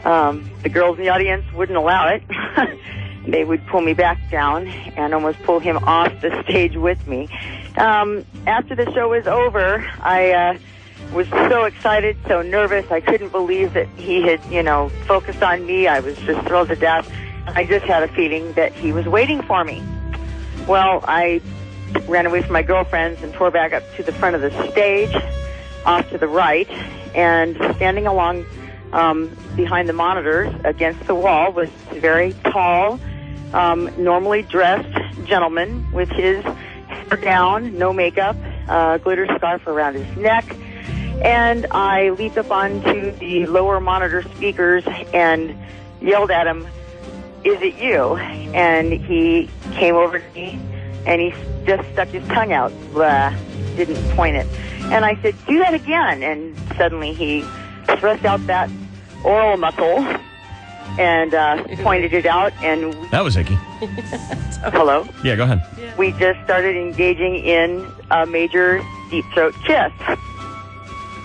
The girls in the audience wouldn't allow it. They would pull me back down and almost pull him off the stage with me. After the show was over, I was so excited, so nervous. I couldn't believe that he had, focused on me. I was just thrilled to death. I just had a feeling that he was waiting for me. Well, I ran away from my girlfriends and tore back up to the front of the stage, off to the right, and standing along behind the monitors against the wall was a very tall, normally dressed gentleman with his hair down, no makeup, glitter scarf around his neck. And I leaped up onto the lower monitor speakers and yelled at him, "Is it you?" And he came over to me and he just stuck his tongue out, didn't point it. And I said, "Do that again." And suddenly he thrust out that oral muscle and pointed it out. And that was icky. Hello? Yeah, go ahead. We just started engaging in a major deep throat kiss.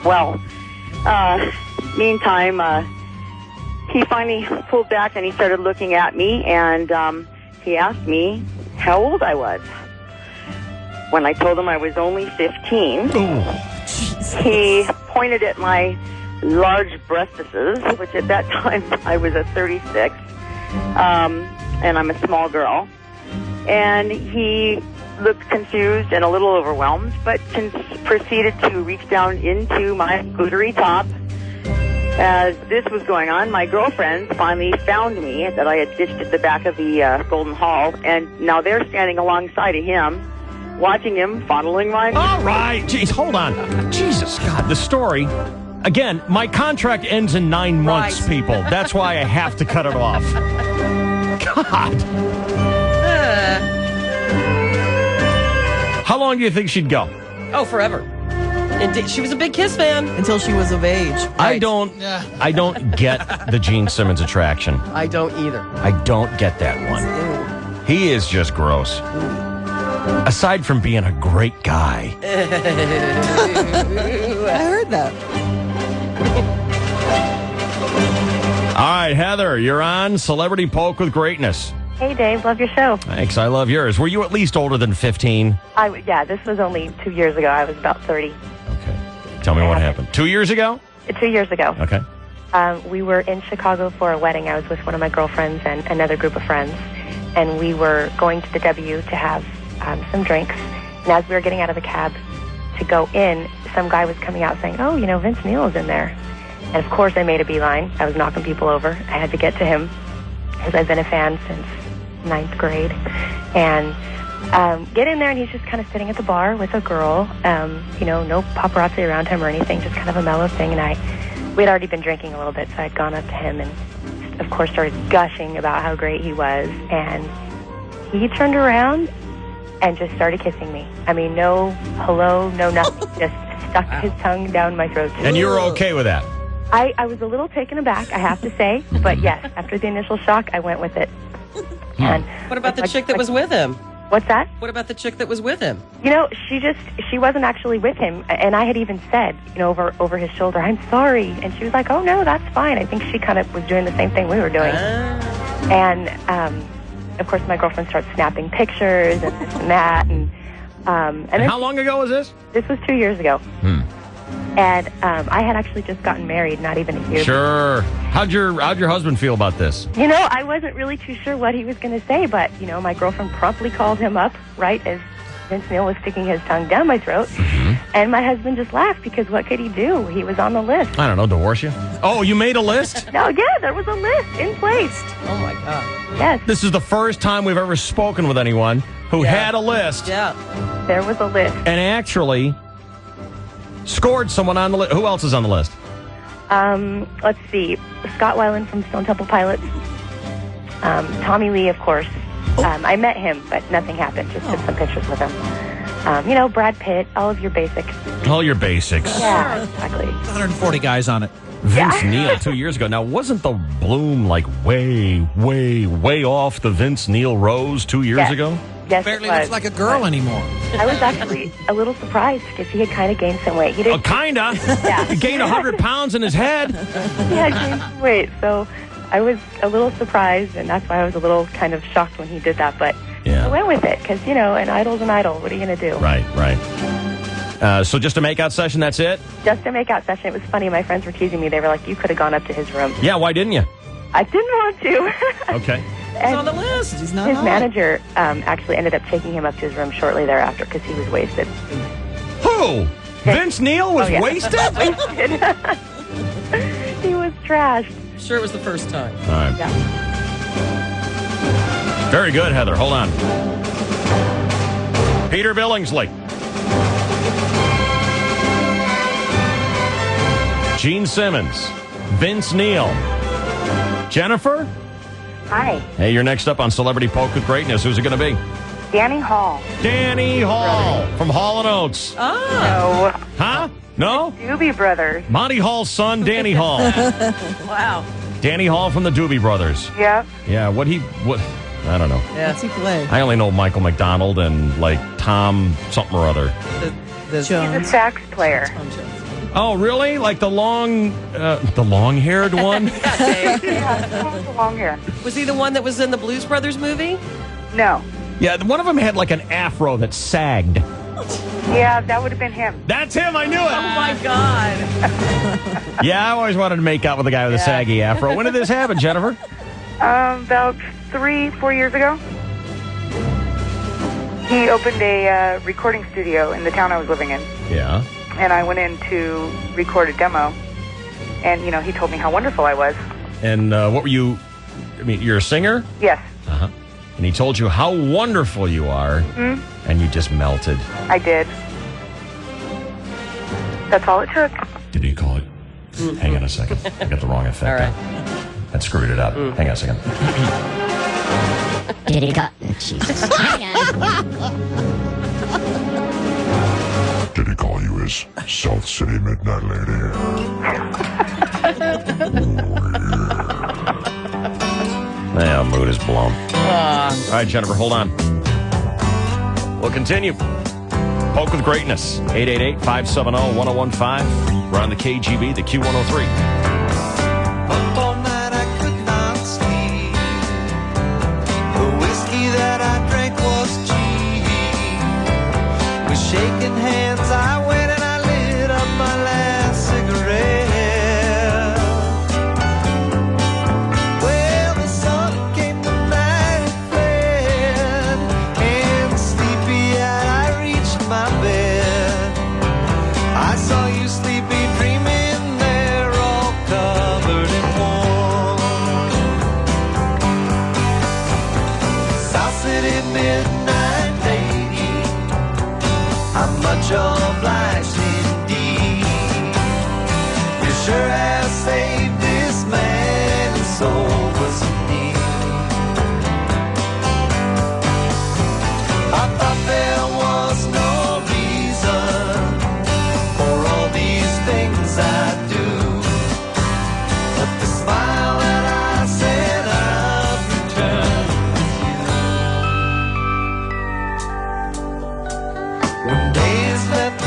Well, meantime, he finally pulled back and he started looking at me, and he asked me how old I was. When I told him I was only 15, he pointed at my large breastises, which at that time I was a 36, and I'm a small girl. And he looked confused and a little overwhelmed, but proceeded to reach down into my glittery top. As this was going on, my girlfriends finally found me, that I had ditched at the back of the Golden Hall, and now they're standing alongside of him, watching him fondling my... All right. Jeez, hold on. Jesus, God, the story... Again, my contract ends in 9 months, people. That's why I have to cut it off. God. How long do you think she'd go? Oh, forever. And she was a big Kiss fan until she was of age. I don't get the Gene Simmons attraction. I don't either. I don't get that one. He is just gross. Aside from being a great guy. I heard that. All right, Heather, you're on Celebrity Poke with Greatness. Hey, Dave. Love your show. Thanks. I love yours. Were you at least older than 15? Yeah, this was only 2 years ago. I was about 30. Okay. Tell me what happened. 2 years ago? 2 years ago. Okay. We were in Chicago for a wedding. I was with one of my girlfriends and another group of friends. And we were going to the W to have some drinks. And as we were getting out of the cab to go in, some guy was coming out saying, "Oh, Vince Neil is in there." And of course I made a beeline. I was knocking people over. I had to get to him because I've been a fan since 9th grade. And get in there, and he's just kind of sitting at the bar with a girl. No paparazzi around him or anything, just kind of a mellow thing. And we had already been drinking a little bit, so I'd gone up to him and, of course, started gushing about how great he was. And he turned around and just started kissing me. I mean, no hello, no nothing. Just stuck his tongue down my throat. And you were okay with that? I was a little taken aback, I have to say. But yes, after the initial shock, I went with it. And what about the chick that was with him? What's that? What about the chick that was with him? She wasn't actually with him. And I had even said, over his shoulder, "I'm sorry." And she was like, "Oh, no, that's fine." I think she kind of was doing the same thing we were doing. And, of course, my girlfriend starts snapping pictures and this and that. And how long ago was this? This was 2 years ago. And I had actually just gotten married, not even a year. Sure. How'd your husband feel about this? I wasn't really too sure what he was going to say, but, my girlfriend promptly called him up right as Vince Neil was sticking his tongue down my throat. And my husband just laughed because what could he do? He was on the list. I don't know, divorce you? Oh, you made a list? No, yeah, there was a list in place. Oh, my God. Yes. This is the first time we've ever spoken with anyone who had a list. Yeah. There was a list. And actually scored someone on the list. Who else is on the list? Let's see. Scott Weiland from Stone Temple Pilots. Tommy Lee, of course. I met him, but nothing happened. Just took some pictures with him. Brad Pitt, all of your basics. All your basics. Yeah, exactly. 140 guys on it. Vince Neil 2 years ago. Now, wasn't the bloom like way, way, way off the Vince Neil rose 2 years ago? Yes, barely looks like a girl anymore. I was actually a little surprised because he had kind of gained some weight. He didn't. Kinda. Yeah. He gained 100 pounds in his head. He had gained some weight, so I was a little surprised, and that's why I was a little kind of shocked when he did that. But I went with it because an idol's an idol. What are you going to do? Right. So just a makeout session. That's it. Just a makeout session. It was funny. My friends were teasing me. They were like, "You could have gone up to his room." Yeah. Why didn't you? I didn't want to. Okay. He's on the list. He's not His on. manager actually ended up taking him up to his room shortly thereafter because he was wasted. Who? Vince Neil was wasted? Wasted. He was trashed. Sure, it was the first time. All right. Yeah. Very good, Heather. Hold on. Peter Billingsley. Gene Simmons. Vince Neil. Jennifer? Hi. Hey, you're next up on Celebrity Poke with Greatness. Who's it going to be? Danny Hall. Danny Hall from Hall & Oates. No. Huh? No? Doobie Brothers. Monty Hall's son, Danny Hall. Wow. Danny Hall from the Doobie Brothers. Yep. Yeah, what? I don't know. What's he play? I only know Michael McDonald and, Tom something or other. He's a sax player. Oh, really? Like the long-haired one? Yeah, the long hair. Was he the one that was in the Blues Brothers movie? No. Yeah, one of them had an afro that sagged. Yeah, that would have been him. That's him. I knew it. Oh, my God. Yeah, I always wanted to make out with a guy with a saggy afro. When did this happen, Jennifer? About 3-4 years ago. He opened a recording studio in the town I was living in. Yeah. And I went in to record a demo. And, he told me how wonderful I was. And what were you... you're a singer? Yes. Uh-huh. And he told you how wonderful you are. And you just melted. I did. That's all it took. Did he call it? Hang on a second. I got the wrong effect. All right. That screwed it up. Hang on a second. Did he call? Jesus. Did he call you his South City Midnight Lady? Yeah, mood is blown. All right, Jennifer, hold on. We'll continue. Poke with Greatness. 888-570-1015. We're on the KGB, the Q103. Up all night I could not sleep. The whiskey that I drank was cheap. With shaking hands I went and I lit up my last cigarette. Well, the sun came, the night fled, and sleepy-eyed I reached my bed. I saw you sleepy dreaming there, all covered in warm. South City Midnight Lady, I'm much obliged indeed. You sure have saved this man, his soul was in need. I thought there was no reason for all these things I do, but the smile that I said I'd return with you. When days left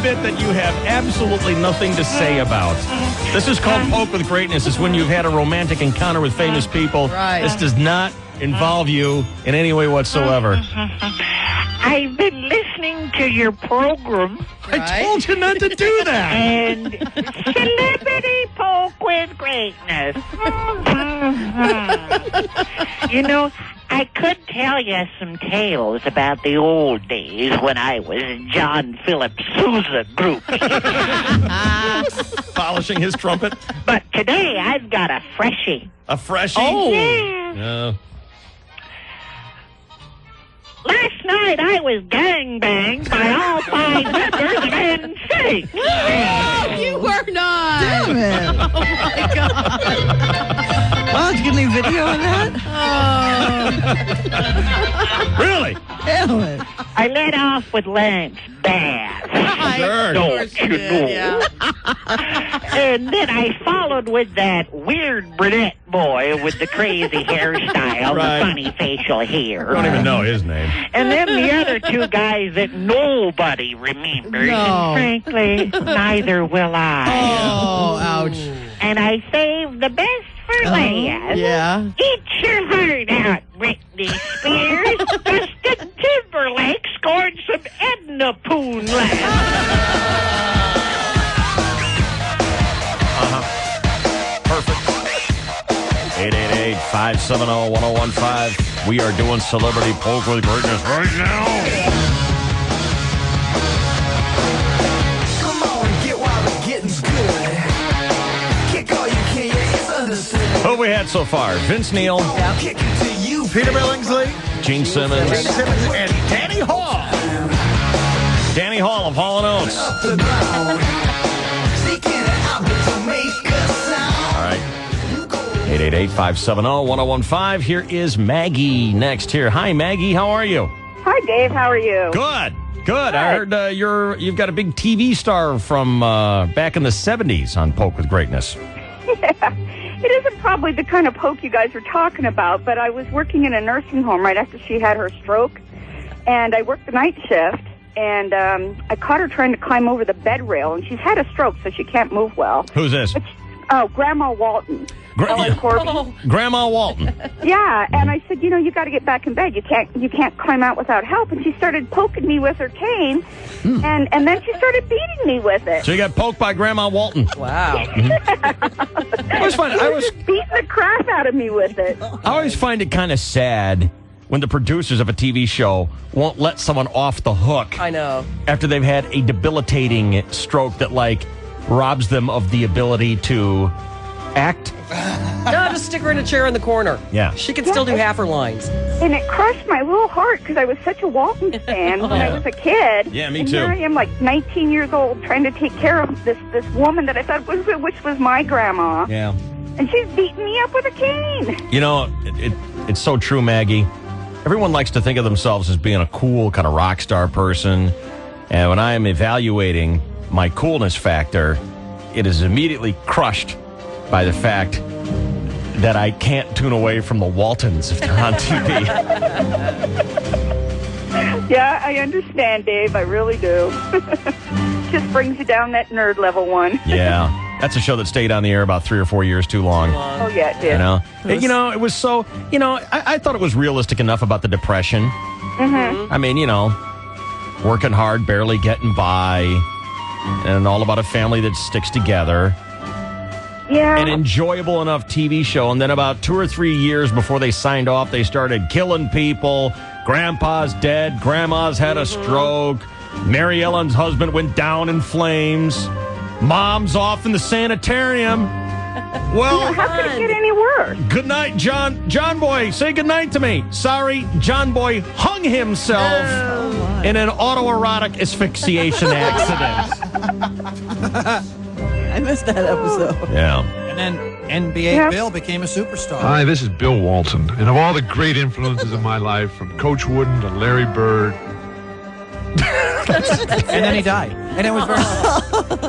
bit that you have absolutely nothing to say about. This is called Poke with Greatness. It's when you've had a romantic encounter with famous people. Right. This does not involve you in any way whatsoever. I've been listening to your program. I told you not to do that. And Celebrity Poke with Greatness. You know, I could tell you some tales about the old days when I was in John Philip Sousa group. Polishing his trumpet. But today I've got a freshie. A freshie? Oh. Yeah. Last night I was gangbanged by all 5 members of NSYNC. You were not. Damn it. Oh, my God. Wow, did you get any video of that? Really? Damn it. I led off with Lance Bass. Sure. Don't you know? Yeah. And then I followed with that weird brunette boy with the crazy hairstyle, Right. the funny facial hair. I don't even know his name. And then the other 2 guys that nobody remembers. No. And frankly, neither will I. Oh, ouch. And I saved the best for last. Yeah. Eat your heart out, Britney Spears. Justin Timberlake scored some Edna Poon last. Perfect. 888-570-1015. We are doing Celebrity Poke with Greatness right now. Come on, get while the getting's good. Kick all you can, yeah, it's understood. Who have we had so far? Vince Neil, Kick it to you. Peter Billingsley, Gene Simmons, Gene Simmons, and Danny Hall. Danny Hall of Hall & Oates. Up the ground. Sneaking out to make a sound. All right. 888-570-1015. Here is Maggie next here. Hi, Maggie. How are you? Hi, Dave. How are you? Good. Good. I heard you've got a big TV star from back in the 70s on Poke with Greatness. Yeah. It isn't probably the kind of poke you guys were talking about, but I was working in a nursing home right after she had her stroke, and I worked the night shift, and I caught her trying to climb over the bed rail, and she's had a stroke, so she can't move well. Who's this? Grandma Walton. Ellen Corby. Grandma Walton. Yeah, and I said, you got to get back in bed. You can't climb out without help. And she started poking me with her cane, and then she started beating me with it. So you got poked by Grandma Walton. Wow. It was fun. She was just beating the crap out of me with it. I always find it kind of sad when the producers of a TV show won't let someone off the hook. I know. After they've had a debilitating stroke that, robs them of the ability to act. No, just stick her in a chair in the corner. Yeah. She can still do half her lines. And it crushed my little heart because I was such a Walton fan when I was a kid. Yeah, me and too. Here I am, 19 years old, trying to take care of this woman that I thought which was my grandma. Yeah. And she's beating me up with a cane. It's so true, Maggie. Everyone likes to think of themselves as being a cool kind of rock star person. And when I am evaluating my coolness factor, it is immediately crushed by the fact that I can't tune away from the Waltons if they're on TV. Yeah, I understand, Dave. I really do. Just brings you down that nerd level one. Yeah. That's a show that stayed on the air about 3 or 4 years too long. Oh, yeah, it did. It was so, I thought it was realistic enough about the Depression. Mm-hmm. I mean, working hard, barely getting by, and all about a family that sticks together. Yeah. An enjoyable enough TV show. And then about 2 or 3 years before they signed off, they started killing people. Grandpa's dead. Grandma's had a stroke. Mary Ellen's husband went down in flames. Mom's off in the sanitarium. Well, how could it get any worse? Good night, John. John Boy, say good night to me. Sorry, John Boy hung himself in an autoerotic asphyxiation accident. I missed that episode. Yeah. And then NBA Bill became a superstar. Hi, this is Bill Walton. And of all the great influences in my life, from Coach Wooden to Larry Bird. And then he died. And it was very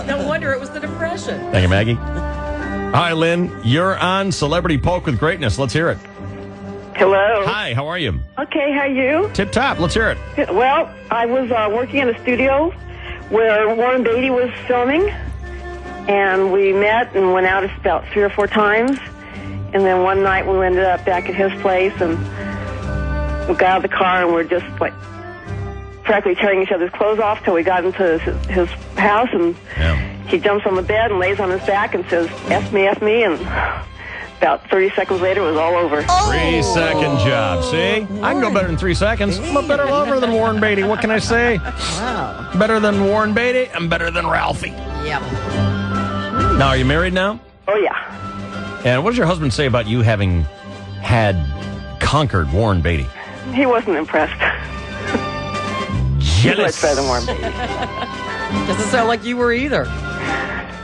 No wonder it was the Depression. Thank you, Maggie. Hi, Lynn. You're on Celebrity Poke with Greatness. Let's hear it. Hello. Hi, how are you? Okay, how are you? Tip top. Let's hear it. Well, I was working in the studio where Warren Beatty was filming, and we met and went out about 3 or 4 times. And then one night we ended up back at his place, and we got out of the car and we're just like practically tearing each other's clothes off till we got into his house, and he jumps on the bed and lays on his back and says, F me, and about 30 seconds later it was all over. 3-second job, see? I can go better than 3 seconds. I'm a better lover than Warren Beatty. What can I say? Wow. Better than Warren Beatty, I'm better than Ralphie. Yep. Now, are you married now? Oh, yeah. And what does your husband say about you having had conquered Warren Beatty? He wasn't impressed. He's much better than Warren Beatty. Doesn't sound like you were either.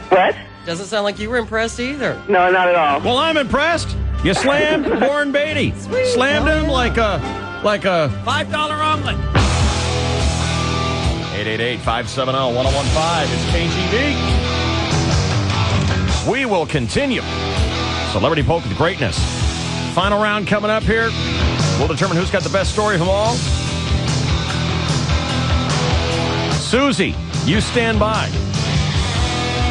What? Doesn't sound like you were impressed either. No, not at all. Well, I'm impressed. You slammed Warren Beatty. Sweet. Slammed him like a $5 omelet. 888-570-1015. It's KGB. We will continue. Celebrity Poke with Greatness. Final round coming up here. We'll determine who's got the best story of them all. Susie, you stand by.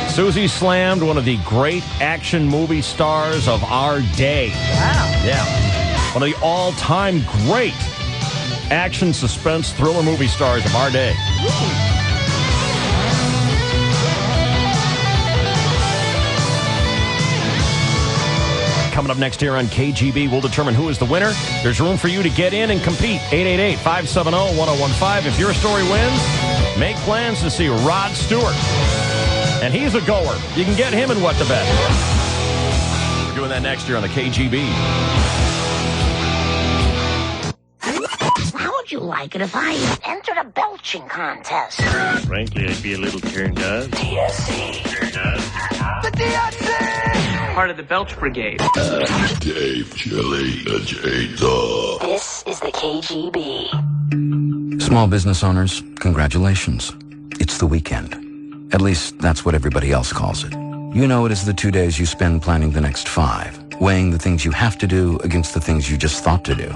Susie slammed one of the great action movie stars of our day. Wow. Yeah. One of the all-time great action, suspense, thriller movie stars of our day. Coming up next here on KGB, we'll determine who is the winner. There's room for you to get in and compete. 888-570-1015. If your story wins, make plans to see Rod Stewart. And he's a goer. You can get him in What the Bet. We're doing that next year on the KGB. How would you like it if I entered a belching contest? Frankly, I'd be a little turned on. DSC. Turned on. The DSC! Part of the Belch Brigade. Dave, Chili, and Jada. This is the KGB. Small business owners, congratulations. It's the weekend. At least, that's what everybody else calls it. You know it as the 2 days you spend planning the next 5, weighing the things you have to do against the things you just thought to do.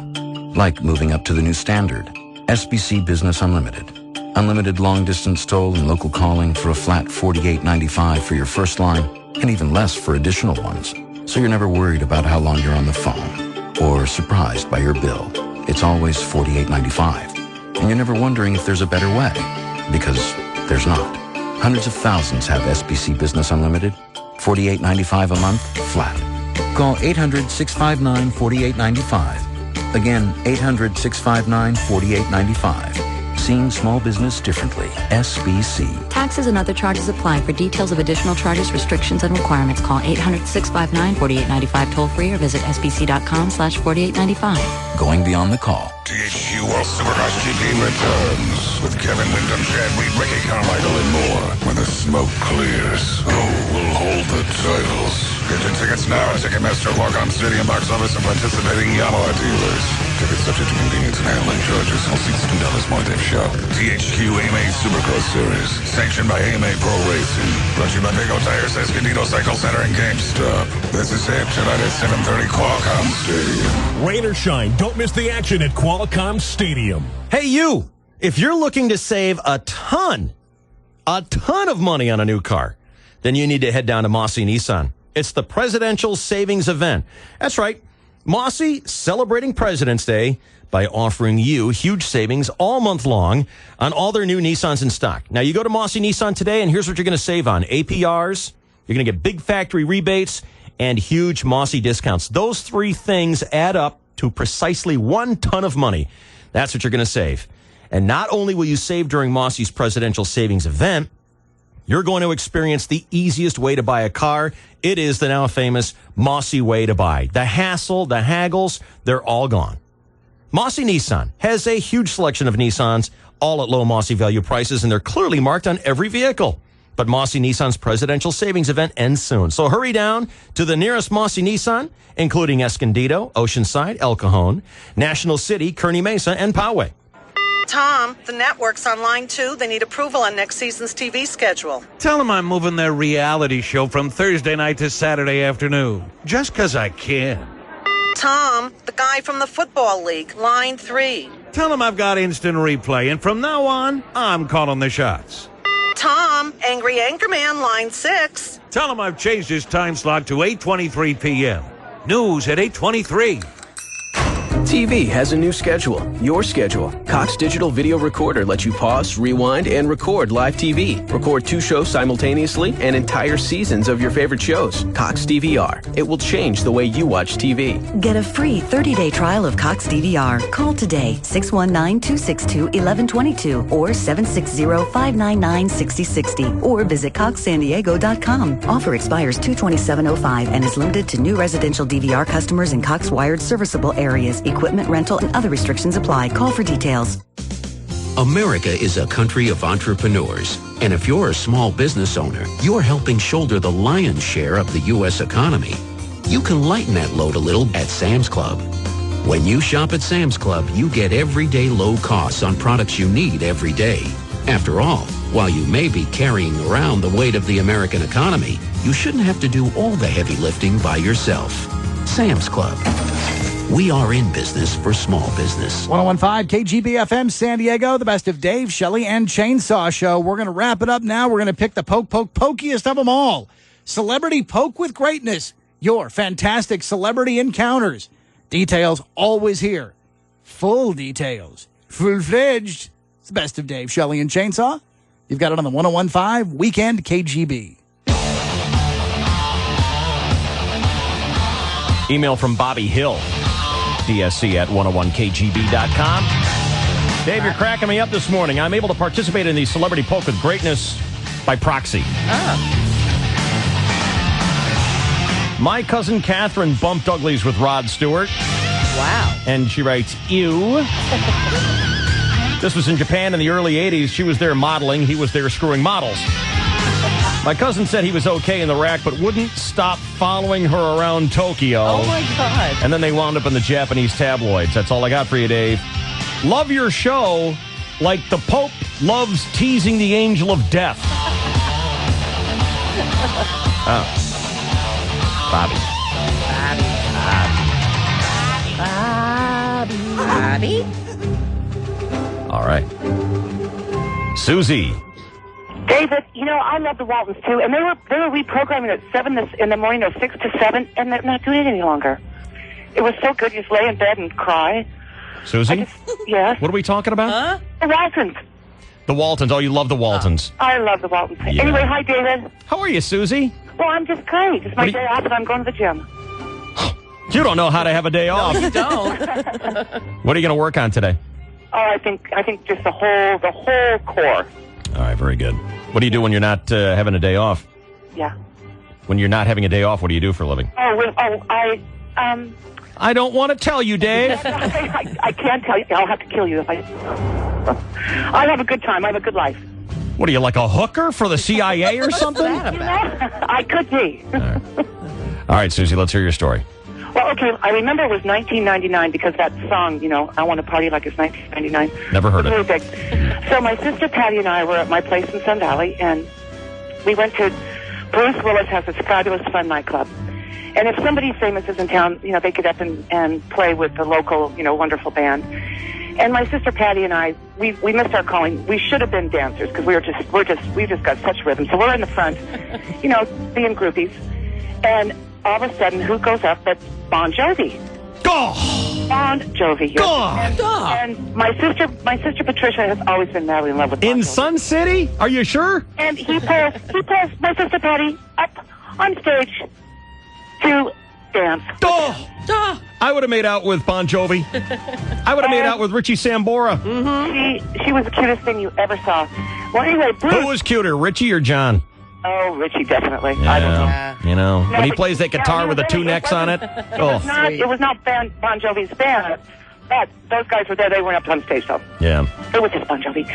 Like moving up to the new standard, SBC Business Unlimited. Unlimited long-distance toll and local calling for a flat $48.95 for your first line, and even less for additional ones. So you're never worried about how long you're on the phone, or surprised by your bill. It's always $48.95. And you're never wondering if there's a better way, because there's not. Hundreds of thousands have SBC Business Unlimited. $48.95 a month, flat. Call 800-659-4895. Again, 800-659-4895. Seeing small business differently. SBC. Taxes and other charges apply. For details of additional charges, restrictions, and requirements, call 800-659-4895 toll-free or visit sbc.com/4895. Going beyond the call. THQ World Supercross GP returns with Kevin Windham, Chad Reed, Ricky Carmichael, and more. When the smoke clears, who will hold the titles? Get your tickets now at Ticketmaster, Qualcomm Stadium box office, and participating Yamaha dealers. Tickets subject to convenience and handling charges. All seats $2 more than shop. THQ AMA Supercross Series, sanctioned by AMA Pro Racing. Brought to you by Big O Tires, Escondido Cycle Center, and GameStop. This is taped tonight at 7:30 Qualcomm Stadium. Rain or shine, don't miss the action at Qualcomm Stadium. Hey, you! If you're looking to save a ton of money on a new car, then you need to head down to Mossy Nissan. It's the Presidential Savings Event. That's right. Mossy celebrating President's Day by offering you huge savings all month long on all their new Nissans in stock. Now, you go to Mossy Nissan today, and here's what you're going to save on. APRs, you're going to get big factory rebates, and huge Mossy discounts. Those three things add up to precisely 1 ton of money. That's what you're going to save. And not only will you save during Mossy's Presidential Savings Event, you're going to experience the easiest way to buy a car. It is the now famous Mossy way to buy. The hassle, the haggles, they're all gone. Mossy Nissan has a huge selection of Nissans, all at low Mossy value prices, and they're clearly marked on every vehicle. But Mossy Nissan's Presidential Savings Event ends soon. So hurry down to the nearest Mossy Nissan, including Escondido, Oceanside, El Cajon, National City, Kearney Mesa, and Poway. Tom, the network's online too. They need approval on next season's TV schedule. Tell them I'm moving their reality show from Thursday night to Saturday afternoon. Just 'cause I can. Tom, the guy from the Football League, line 3. Tell them I've got instant replay, and from now on, I'm calling the shots. Tom, Angry Anchorman, line 6. Tell him I've changed his time slot to 8:23 p.m. News at 8:23. TV has a new schedule, your schedule. Cox Digital Video Recorder lets you pause, rewind, and record live TV. Record 2 shows simultaneously and entire seasons of your favorite shows. Cox DVR. It will change the way you watch TV. Get a free 30-day trial of Cox DVR. Call today, 619-262-1122 or 760-599-6060 or visit coxsandiego.com. Offer expires 2/27/05 and is limited to new residential DVR customers in Cox wired serviceable areas. Equipment rental and other restrictions apply. Call for details. America is a country of entrepreneurs. And if you're a small business owner, you're helping shoulder the lion's share of the U.S. economy. You can lighten that load a little at Sam's Club. When you shop at Sam's Club, you get everyday low costs on products you need every day. After all, while you may be carrying around the weight of the American economy, you shouldn't have to do all the heavy lifting by yourself. Sam's Club. We are in business for small business. 101.5 KGB-FM San Diego, the best of Dave, Shelley, and Chainsaw Show. We're going to wrap it up now. We're going to pick the pokiest of them all. Celebrity Poke with Greatness. Your fantastic celebrity encounters. Details always here. Full details. Full-fledged. It's the best of Dave, Shelley, and Chainsaw. You've got it on the 101.5 Weekend KGB. Email from Bobby Hill. DSC at 101kgb.com. Dave, you're cracking me up this morning. I'm able to participate in the Celebrity Poke with Greatness by proxy. My cousin Catherine bumped uglies with Rod Stewart. Wow. And she writes, ew. This was in Japan in the early 80s. She was there modeling. He was there screwing models. My cousin said he was okay in the rack, but wouldn't stop following her around Tokyo. Oh, my God. And then they wound up in the Japanese tabloids. That's all I got for you, Dave. Love your show like the Pope loves teasing the angel of death. Oh. Bobby. All right. Susie. David, you know, I love the Waltons, too, and they were reprogramming at 7 in the morning or 6 to 7, and they're not doing it any longer. It was so good. You just lay in bed and cry. Susie? Yes? What are we talking about? The Waltons. The Waltons. Oh, you love the Waltons. I love the Waltons. Yeah. Anyway, hi, David. How are you, Susie? Well, I'm just great. It's my day off, and I'm going to the gym. You don't know how to have a day off. No, you don't. What are you going to work on today? Oh, I think just the whole core. All right, very good. What do you do when you're not having a day off? Yeah. When you're not having a day off, what do you do for a living? I don't want to tell you, Dave. I can't tell you. I'll have to kill you if I have a good time. I have a good life. What are you, like a hooker for the CIA or something? I could be. All right, Susie, let's hear your story. Well, okay, I remember it was 1999 because that song, you know, I Want to Party Like It's 1999. Never heard it. it. Really big. So my sister Patty and I were at my place in Sun Valley, and we went to Bruce Willis has this fabulous fun nightclub. And if somebody famous is in town, you know, they get up and play with the local, you know, wonderful band. And my sister Patty and I, we missed our calling. We should have been dancers because we just got such rhythm. So we're in the front, you know, being groupies. And all of a sudden, who goes up but Bon Jovi? Bon Jovi. Yes. And my sister Patricia has always been madly in love with Bon Jovi. In Sun City? Are you sure? And he pulls my sister Patty up on stage to dance. I would have made out with Bon Jovi. I would have made out with Richie Sambora. She was the cutest thing you ever saw. Well, anyway, Bruce. Who was cuter, Richie or John? Oh, Richie, definitely. Yeah, I don't know. You know, No, when he but- plays that guitar with the two necks on it. Oh, It was not Bon Jovi's band, but those guys were there. They weren't up on stage, though. yeah. It was just Bon Jovi.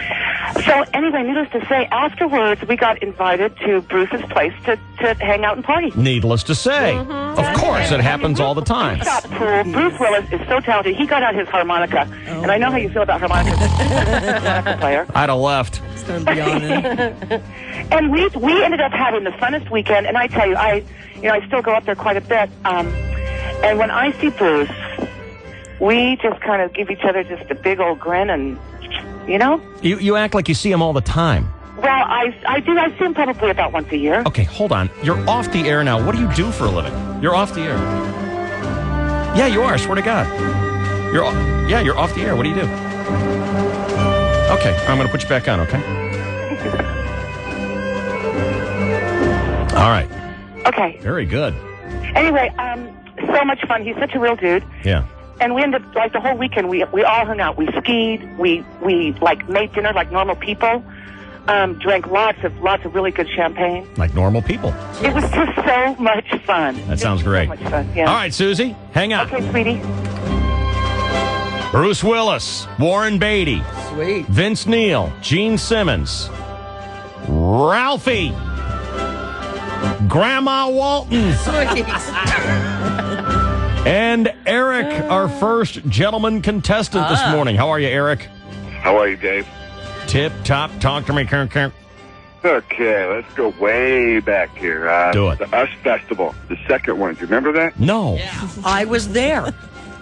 So anyway, needless to say, afterwards, we got invited to Bruce's place to hang out and party. Needless to say. Of course, it happens all the time. Got cool. Bruce Willis is so talented. He got out his harmonica, and I know how you feel about harmonicas. Harmonica player. I'd have left. And we ended up having the funnest weekend. And I tell you, I still go up there quite a bit. And when I see Bruce, we just kind of give each other just a big old grin, and you know. You act like you see him all the time. Well, I do. I see him probably about once a year. Okay, hold on. You're off the air now. What do you do for a living? You're off the air. Yeah, you are. I swear to God. You're off the air. What do you do? Okay, I'm going to put you back on, okay? All right. Okay. Very good. Anyway, so much fun. He's such a real dude. Yeah. And we ended up, like, the whole weekend, we all hung out. We skied. We like, made dinner like normal people. Drank lots of really good champagne. Like normal people. It was just so much fun. That sounds great. So much fun, yeah. All right, Susie, hang on. Okay, sweetie. Bruce Willis, Warren Beatty, Sweet. Vince Neil, Gene Simmons, Ralphie, Grandma Walton, Sweet. and Eric, our first gentleman contestant this morning. How are you, Eric? How are you, Dave? Tip top. Talk to me, Kirk. Okay, let's go way back here. Do it. The US Festival, the second one. Do you remember that? No. I was there.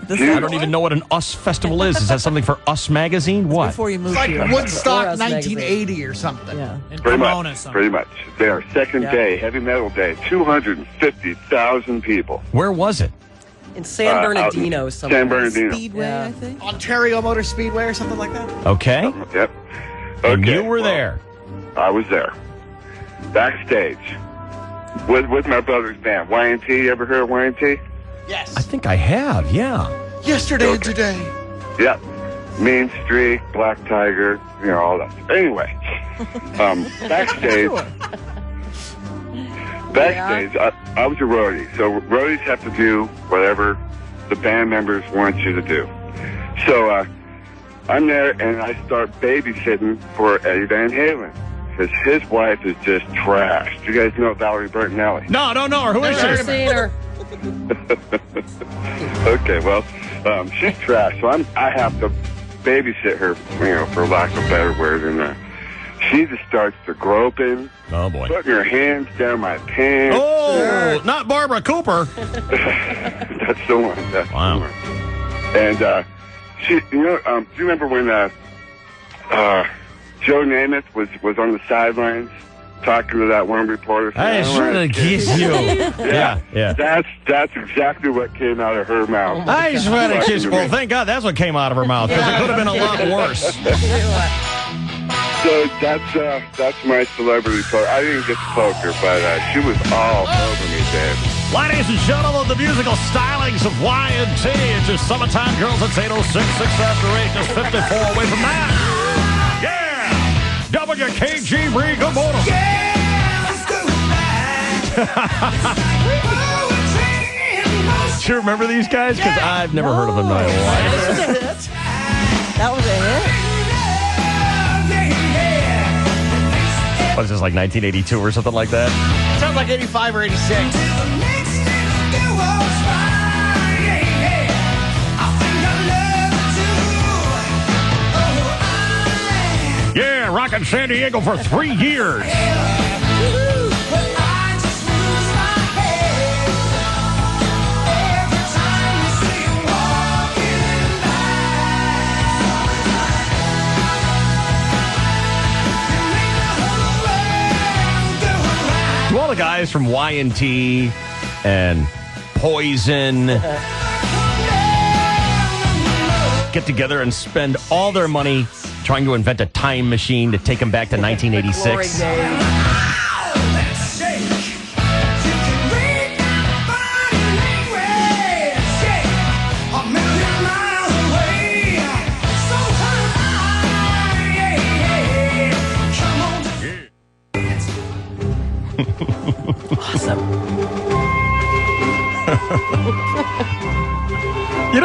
I don't even know what an US Festival is. Is that something for Us Magazine? What? Before you moved It's like here. Woodstock Or Us 1980 or something. Yeah. In Pretty Pomona much. something. Pretty much. There. Second Yeah. day, heavy metal day, 250,000 people. Where was it? In San out in Bernardino somewhere. San Bernardino. Speedway, I think. Ontario Motor Speedway or something like that. Okay. Yep. And Okay, you were well, there. I was there. Backstage. With my brother's band. Y&T. You ever heard of Y&T? Yes. I think I have, yeah. Yesterday and today. Yep. Mean Streak, Black Tiger, all that. Anyway, backstage. Backstage, I was a roadie. So roadies have to do whatever the band members want you to do. So I'm there and I start babysitting for Eddie Van Halen because his wife is just trash. Do you guys know Valerie Bertinelli? No, I don't know her. Who is Never she? seen her. Okay, well, she's trash, so I have to babysit her, for lack of a better word, and she just starts to groping. Oh, boy. Putting her hands down my pants. Oh, not Barbara Cooper. That's the one. That's Wow. the one. And she, do you remember when Joe Namath was on the sidelines talking to that one reporter? I should have kissed you. Yeah. That's exactly what came out of her mouth. I just want to kiss you. Well, thank God that's what came out of her mouth, because it could have been a lot worse. So that's my celebrity poker. I didn't get to poker, but she was all over me, Dave. Ladies and gentlemen, the musical stylings of Y&T. It's your summertime girls. It's 8:06, 6 after 8, just 54 away from that. Yeah! WKGB, good morning. Do you remember these guys? Because I've never heard of them in my life. That was a hit. What is this, like 1982 or something like that? Sounds like 85 or 86. Yeah, rocking San Diego for 3 years. Do all the guys from Y&T and Poison get together and spend all their money trying to invent a time machine to take them back to 1986?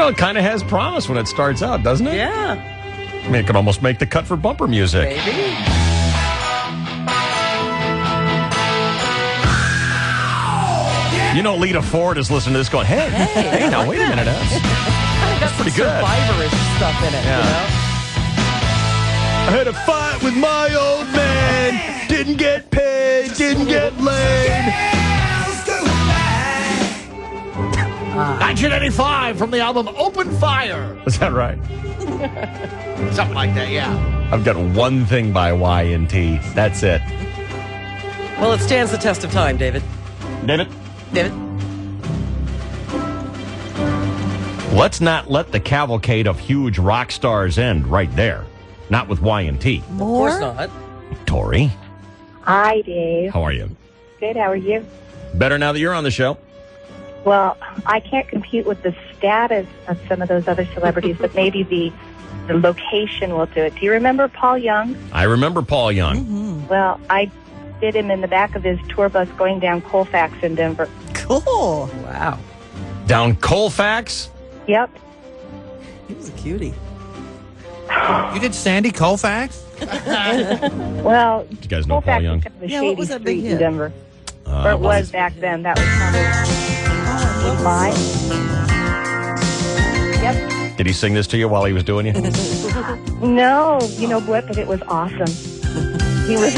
It kind of has promise when it starts out, doesn't it? Yeah. I mean, it could almost make the cut for bumper music. Maybe. Lita Ford is listening to this going, hey, now, wait a minute. That's pretty good. Survivor-ish stuff in it, I had a fight with my old man. Didn't get paid, didn't get laid. 1985 from the album Open Fire. Is that right? Something like that, yeah. I've got one thing by Y&T. That's it. Well, it stands the test of time, David. David? Let's not let the cavalcade of huge rock stars end right there. Not with Y&T. Of course not. Tori, Hi, Dave. how are you? Good, how are you? Better now that you're on the show. Well, I can't compete with the status of some of those other celebrities, but maybe the location will do it. Do you remember Paul Young? I remember Paul Young. Well, I did him in the back of his tour bus going down Colfax in Denver. Cool. Wow. Down Colfax? Yep. He was a cutie. You did Sandy Colfax? Well, you guys know Paul Colfax Young? is kind of a Yeah, shady what was that big street hit? in Denver. Or it was back then. That was probably 85. Yep. Did he sing this to you while he was doing you? No, you know what? But it was awesome. He was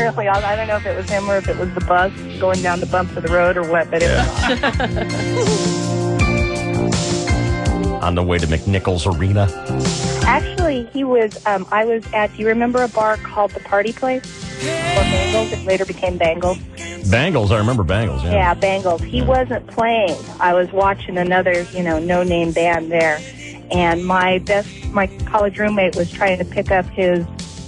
really awesome. I don't know if it was him or if it was the bus going down the bumps of the road or what, but it was awesome. On the way to McNichols Arena. Actually, he was, I was at, do you remember a bar called The Party Place? Or Bangles? It later became Bangles. Bangles, I remember Bangles, yeah. Yeah, Bangles. He wasn't playing. I was watching another, no-name band there. And my college roommate was trying to pick up his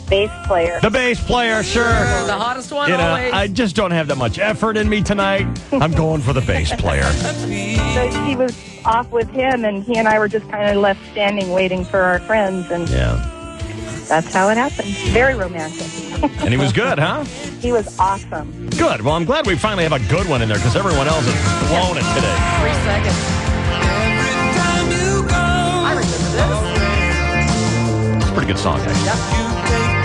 bass player. The bass player, sure. The hottest one always. I just don't have that much effort in me tonight. I'm going for the bass player. So he was off with him, and he and I were just kind of left standing waiting for our friends, and that's how it happened. Very romantic. And he was good, huh? He was awesome. Good. Well, I'm glad we finally have a good one in there because everyone else has blown it today. 3 seconds. I remember this. It's a pretty good song, actually.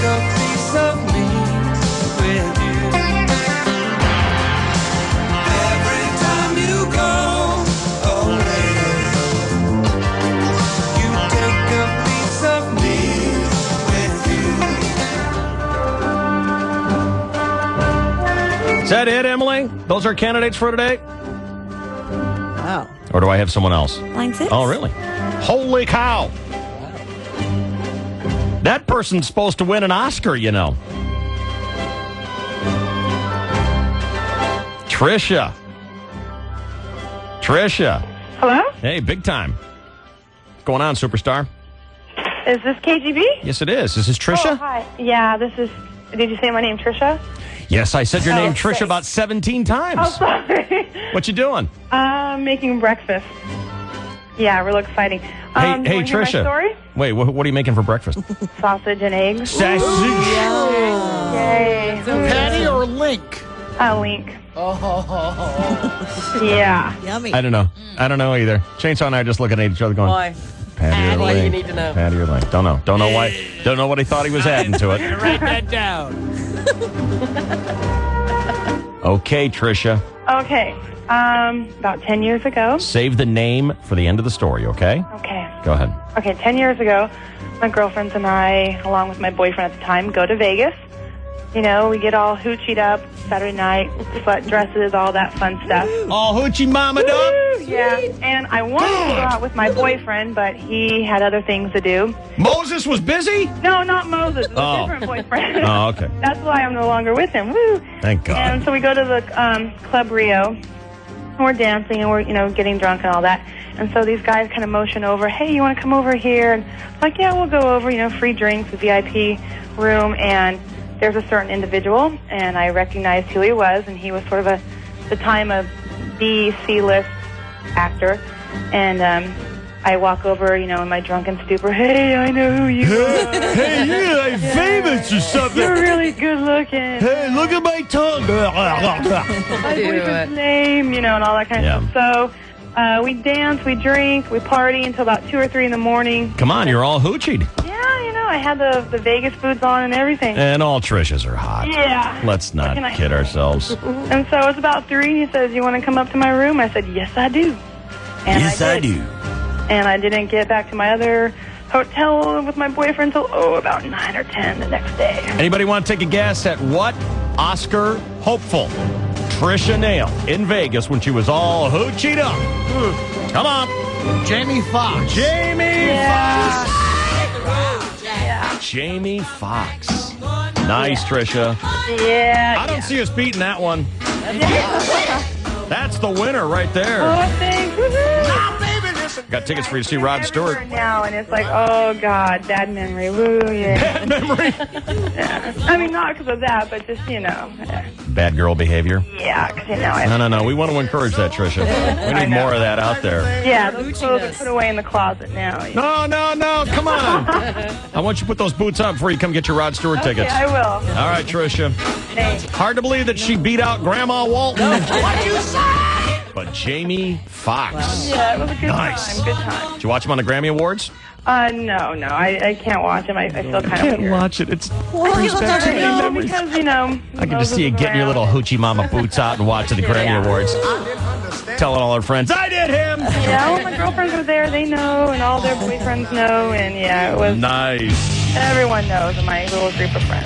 Is that it, Emily? Those are candidates for today? Wow. Or do I have someone else? Line 6. Oh, really? Holy cow. That person's supposed to win an Oscar, you know. Trisha. Hello? Hey, big time. What's going on, superstar? Is this KGB? Yes, it is. Is this Trisha? Oh, hi. Yeah, this is... Did you say my name, Trisha? Yes, I said your name, Trisha, thanks. about 17 times. Oh, sorry. What you doing? Making breakfast. Yeah, real exciting. Hey, you wanna hear Trisha. my story? Wait, what are you making for breakfast? Sausage and eggs. Sausage. Yay. Patty or Link? Link. Oh. Yeah. Yummy. I don't know either. Chainsaw and I are just looking at each other going, Why? Patty or Why Link? you need to know. Patty or Link? Don't know. Don't know why. Don't know what he thought he was adding to it. Write that down. Okay, Trisha. Okay. About 10 years ago. Save the name for the end of the story, okay? Okay. Go ahead. Okay, 10 years ago, my girlfriends and I, along with my boyfriend at the time, go to Vegas. You know, we get all hoochied up Saturday night, sweat dresses, all that fun stuff. All hoochie mama up? Yeah, and I wanted to go out with my boyfriend, but he had other things to do. Moses was busy? No, not Moses. It was Oh. a different boyfriend. Oh, okay. That's why I'm no longer with him. Woo! Thank God. And so we go to the Club Rio. We're dancing and we're, getting drunk and all that. And so these guys kind of motion over, hey, you want to come over here? And I'm like, yeah, we'll go over, free drinks, a VIP room. And there's a certain individual, and I recognized who he was, and he was sort of the time of DSC list actor. And I walk over, in my drunken stupor, hey, I know who you are. Hey, you're like famous or something. You're really good looking. Hey, look at my tongue. My boyfriend's name, and all that kind of stuff. So we dance, we drink, we party until about 2 or 3 in the morning. Come on, you're all hoochied. Yeah, I had the Vegas boots on and everything. And all Trishas are hot. Yeah. Let's not can I- kid ourselves. And so it's about 3, and he says, you want to come up to my room? I said, yes, I do. And Yes, I I did. do. And I didn't get back to my other hotel with my boyfriend until, about 9 or 10 the next day. Anybody want to take a guess at what Oscar hopeful Trisha nailed in Vegas when she was all hoochied up? Come on. Jamie Foxx. Jamie Foxx. Yeah. Jamie Foxx. Nice, Trisha. Yeah. I don't see us beating that one. That's the winner right there. Oh, thanks. Woohoo. Got tickets for you to see Rod Stewart. Now, and it's like, oh, God, bad memory. Woo, yeah. Bad memory? Yeah. I mean, not because of that, but just, Yeah, Bad girl behavior? Yeah, because, No. We want to encourage that, Trisha. We need more of that out there. Yeah, those clothes are put away in the closet now. No. Come on. I want you to put those boots on before you come get your Rod Stewart tickets. I will. All right, Trisha. Thanks. Hard to believe that she beat out Grandma Walton. What'd you say? But Jamie Foxx. Yeah, it was a good Nice. time. Good time. Did you watch him on the Grammy Awards? No. I can't watch him. I feel kind of weird. Watch it. It's Because, I can just see you getting your little hoochie mama boots out and watching the Grammy Awards. Telling all our friends, I did him! Yeah, all my girlfriends are there. They know, and all their boyfriends know, and yeah, it was... Nice. Everyone knows in my little group of friends.